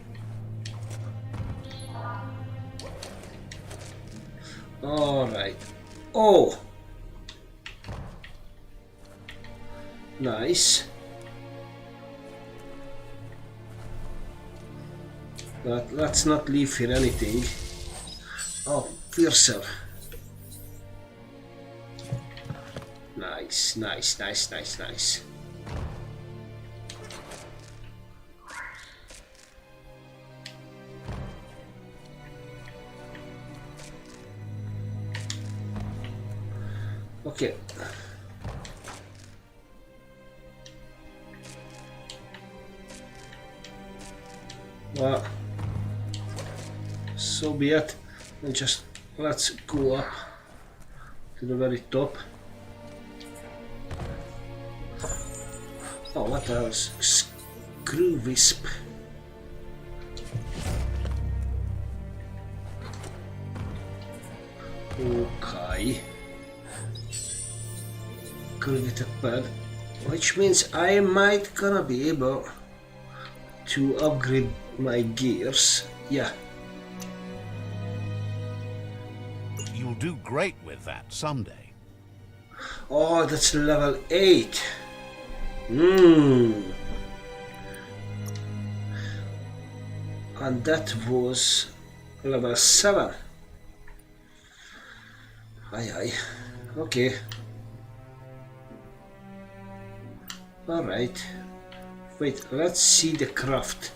A: All right. Oh, nice. But let's not leave here anything. Oh, fiercer. Nice, nice, nice, nice, nice. Okay. Well, so be it. And just let's go up to the very top. Oh, what else? Screw wisp. Okay. Created pad, which means I might gonna be able to upgrade my gears. Yeah.
B: You'll do great with that someday.
A: Oh, that's level 8. And that was level 7. Aye. Okay. Alright. Wait, let's see the craft.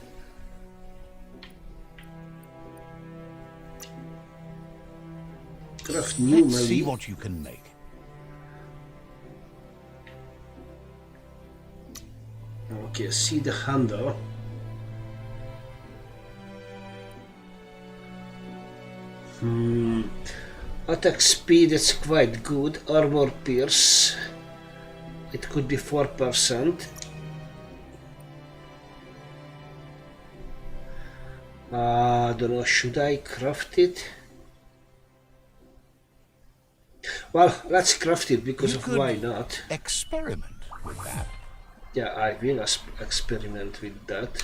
A: Craft new
B: Let's see
A: melee.
B: what you can make.
A: Okay, see the handle. Attack speed is quite good. Armor pierce. It could be 4%. Don't know, should I craft it? Well, let's craft it because
B: You
A: of
B: could
A: why not.
B: experiment with that.
A: Yeah, I will experiment with that.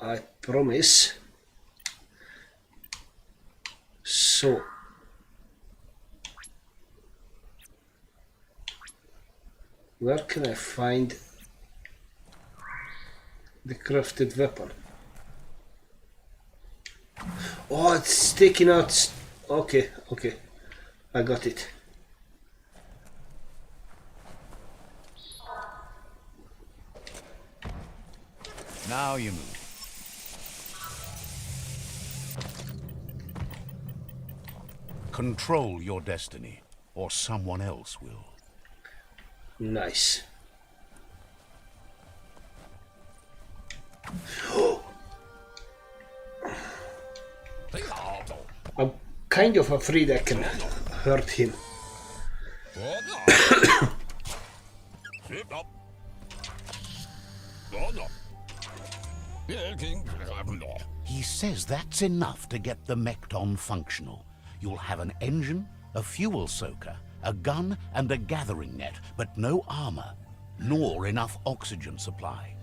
A: I promise. So, where can I find the crafted weapon? Oh, it's taking out. Okay, okay, I got it.
B: Now you move. Control your destiny, or someone else will.
A: Nice. I'm kind of afraid I can hurt him.
B: He says that's enough to get the Mekton functional. You'll have an engine, a fuel soaker, a gun, and a gathering net, but no armor, nor enough oxygen supply.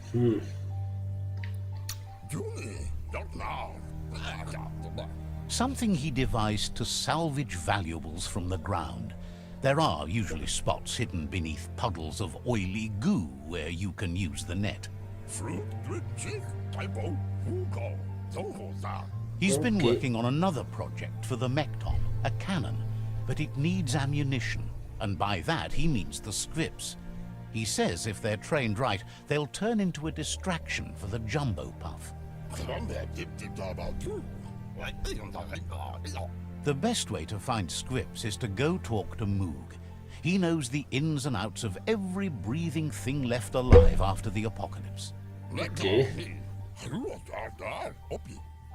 B: Something he devised to salvage valuables from the ground. There are usually spots hidden beneath puddles of oily goo where you can use the net. He's been
A: Okay.
B: working on another project for the Mekton, a cannon, but it needs ammunition, and by that he means the scripts. He says if they're trained right, they'll turn into a distraction for the jumbo puff. The best way to find scripts is to go talk to Moog. He knows the ins and outs of every breathing thing left alive after the apocalypse.
A: Okay.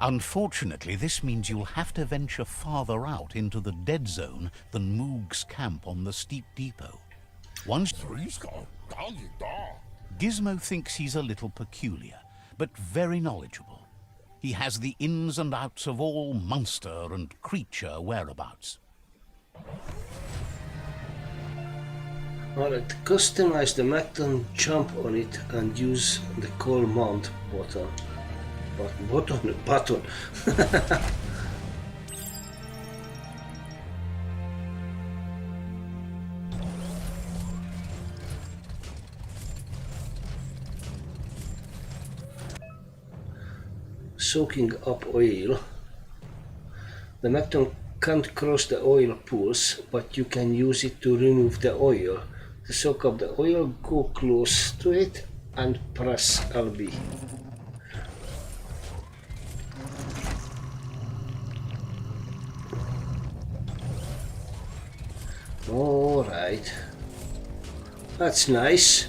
B: Unfortunately, this means you'll have to venture farther out into the dead zone than Moog's camp on the steep depot. Once Gizmo thinks he's a little peculiar, but very knowledgeable. He has the ins and outs of all monster and creature whereabouts.
A: Alright, customize the Mekton, jump on it and use the call mount button. Button. Soaking up oil. The Mekton can't cross the oil pools, but you can use it to remove the oil. To soak up the oil, go close to it and press LB. Alright. That's nice.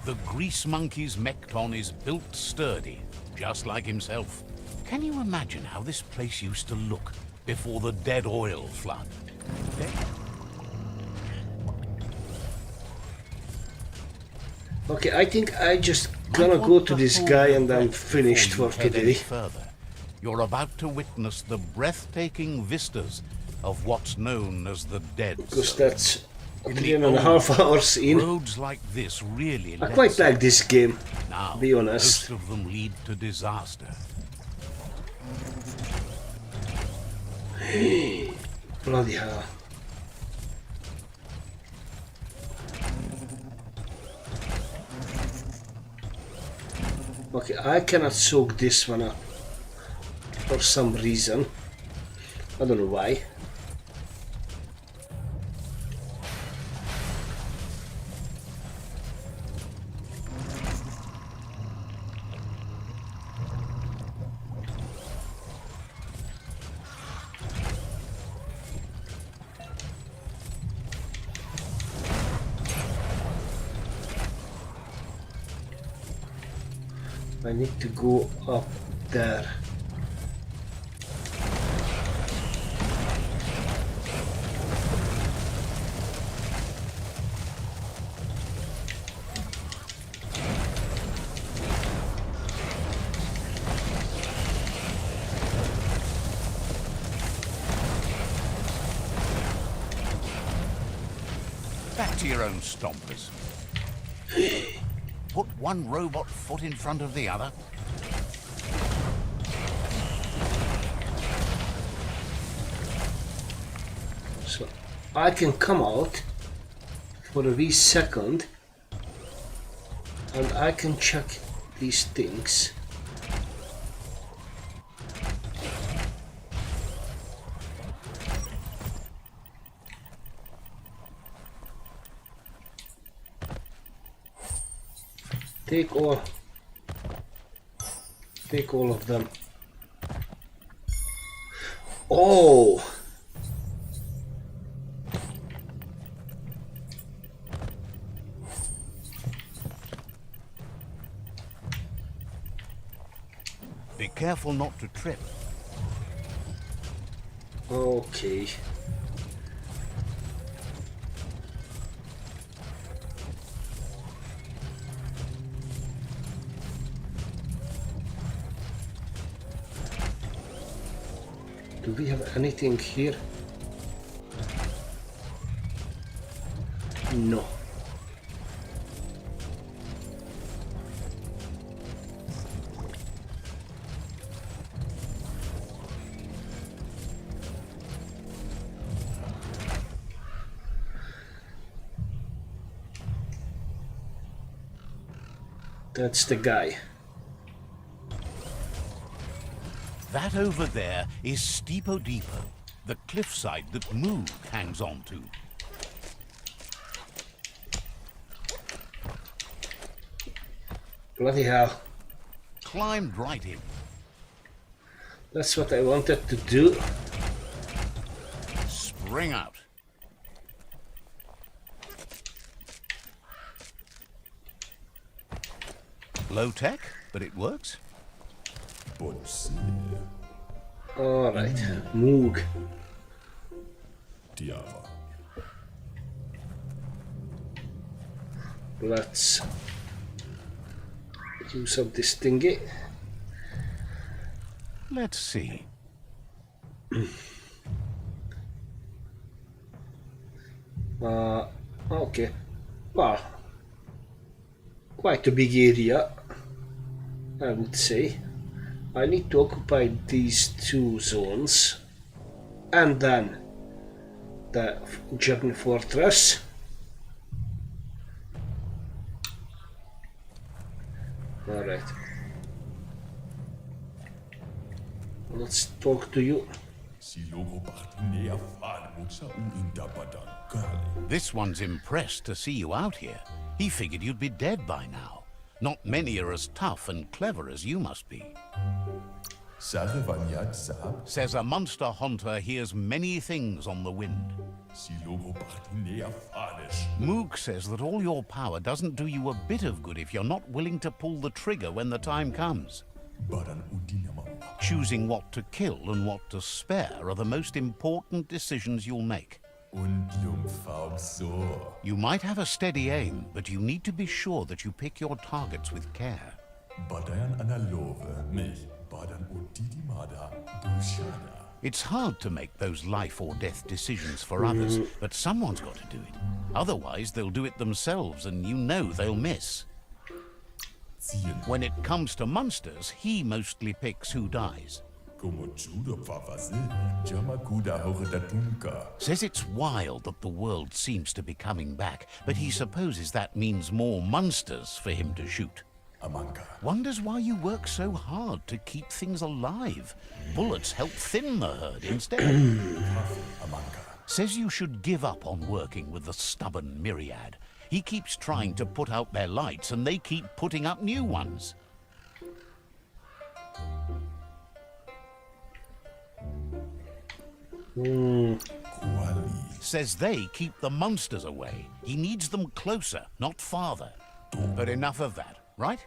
B: The Grease Monkey's Mekton is built sturdy, just like himself. Can you imagine how this place used to look before the dead oil flood?
A: Okay, I think I just gonna go to this guy and I'm finished for today.
B: Further, you're about to witness the breathtaking vistas of what's known as the dead
A: Because
B: zone.
A: that's
B: In
A: 3.5 hours in.
B: Roads like this really
A: I
B: let
A: quite
B: us
A: like this game,
B: now,
A: be honest.
B: most of them lead to disaster.
A: Bloody hell. Okay, I cannot soak this one up for some reason. I don't know why. I need to go up there.
B: Back to your own stompers. Put one robot foot in front of the other.
A: So I can come out for a wee second and I can check these things. Take all of them. Oh!
B: Be careful not to trip.
A: Okay. Do we have anything here? No. That's the guy.
B: That over there is Steepo Depot, the cliffside that Moog hangs on to.
A: Bloody hell.
B: Climbed right in.
A: That's what I wanted to do.
B: Spring out. Low tech, but it works.
A: Alright, Moog. Let's use up this thingy.
B: Let's see.
A: Okay. Well, quite a big area, I would say. I need to occupy these two zones and then the Journey Fortress. Alright. Let's talk to you.
B: This one's impressed to see you out here. He figured you'd be dead by now. Not many are as tough and clever as you must be. Says a monster hunter hears many things on the wind. Moog says that all your power doesn't do you a bit of good if you're not willing to pull the trigger when the time comes. Choosing what to kill and what to spare are the most important decisions you'll make. You might have a steady aim, but you need to be sure that you pick your targets with care. It's hard to make those life or death decisions for others, but someone's got to do it. Otherwise, they'll do it themselves, and you know they'll miss. When it comes to monsters, he mostly picks who dies. Says it's wild that the world seems to be coming back, but he supposes that means more monsters for him to shoot. Wonders why you work so hard to keep things alive. Bullets help thin the herd instead. Says you should give up on working with the stubborn myriad. He keeps trying to put out their lights and they keep putting up new ones. Says they keep the monsters away. He needs them closer, not farther. But enough of that, right?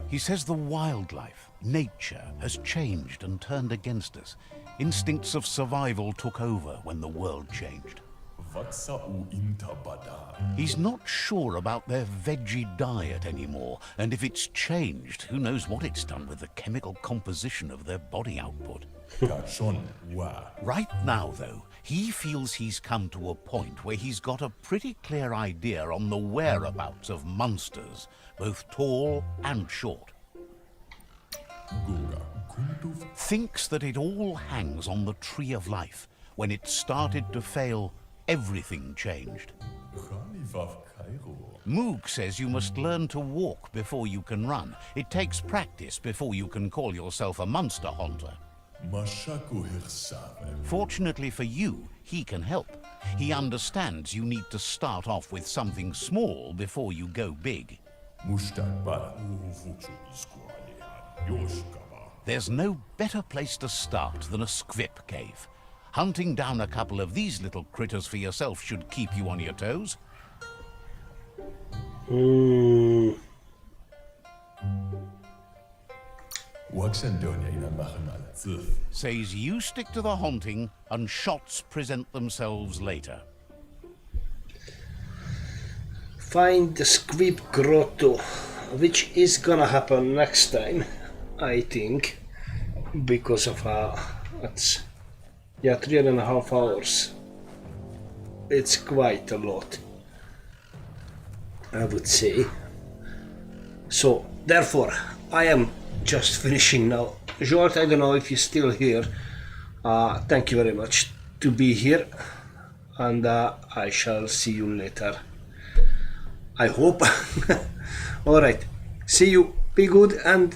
B: He says the wildlife, nature, has changed and turned against us. Instincts of survival took over when the world changed. He's not sure about their veggie diet anymore, and if it's changed, who knows what it's done with the chemical composition of their body output. Right now, though, he feels he's come to a point where he's got a pretty clear idea on the whereabouts of monsters, both tall and short. Thinks that it all hangs on the tree of life. When it started to fail, everything changed. Moog says you must learn to walk before you can run. It takes practice before you can call yourself a monster hunter. Fortunately for you, he can help. He understands you need to start off with something small before you go big. There's no better place to start than a squip cave. Hunting down a couple of these little critters for yourself should keep you on your toes. Says you stick to the hunting and shots present themselves later.
A: Find the Squib Grotto, which is gonna happen next time, I think, because of it's 3.5 hours. It's quite a lot, I would say. So therefore I am just finishing now. Jolt, I don't know if you're still here. Thank you very much to be here, and I shall see you later, I hope. Alright, see you, be good, and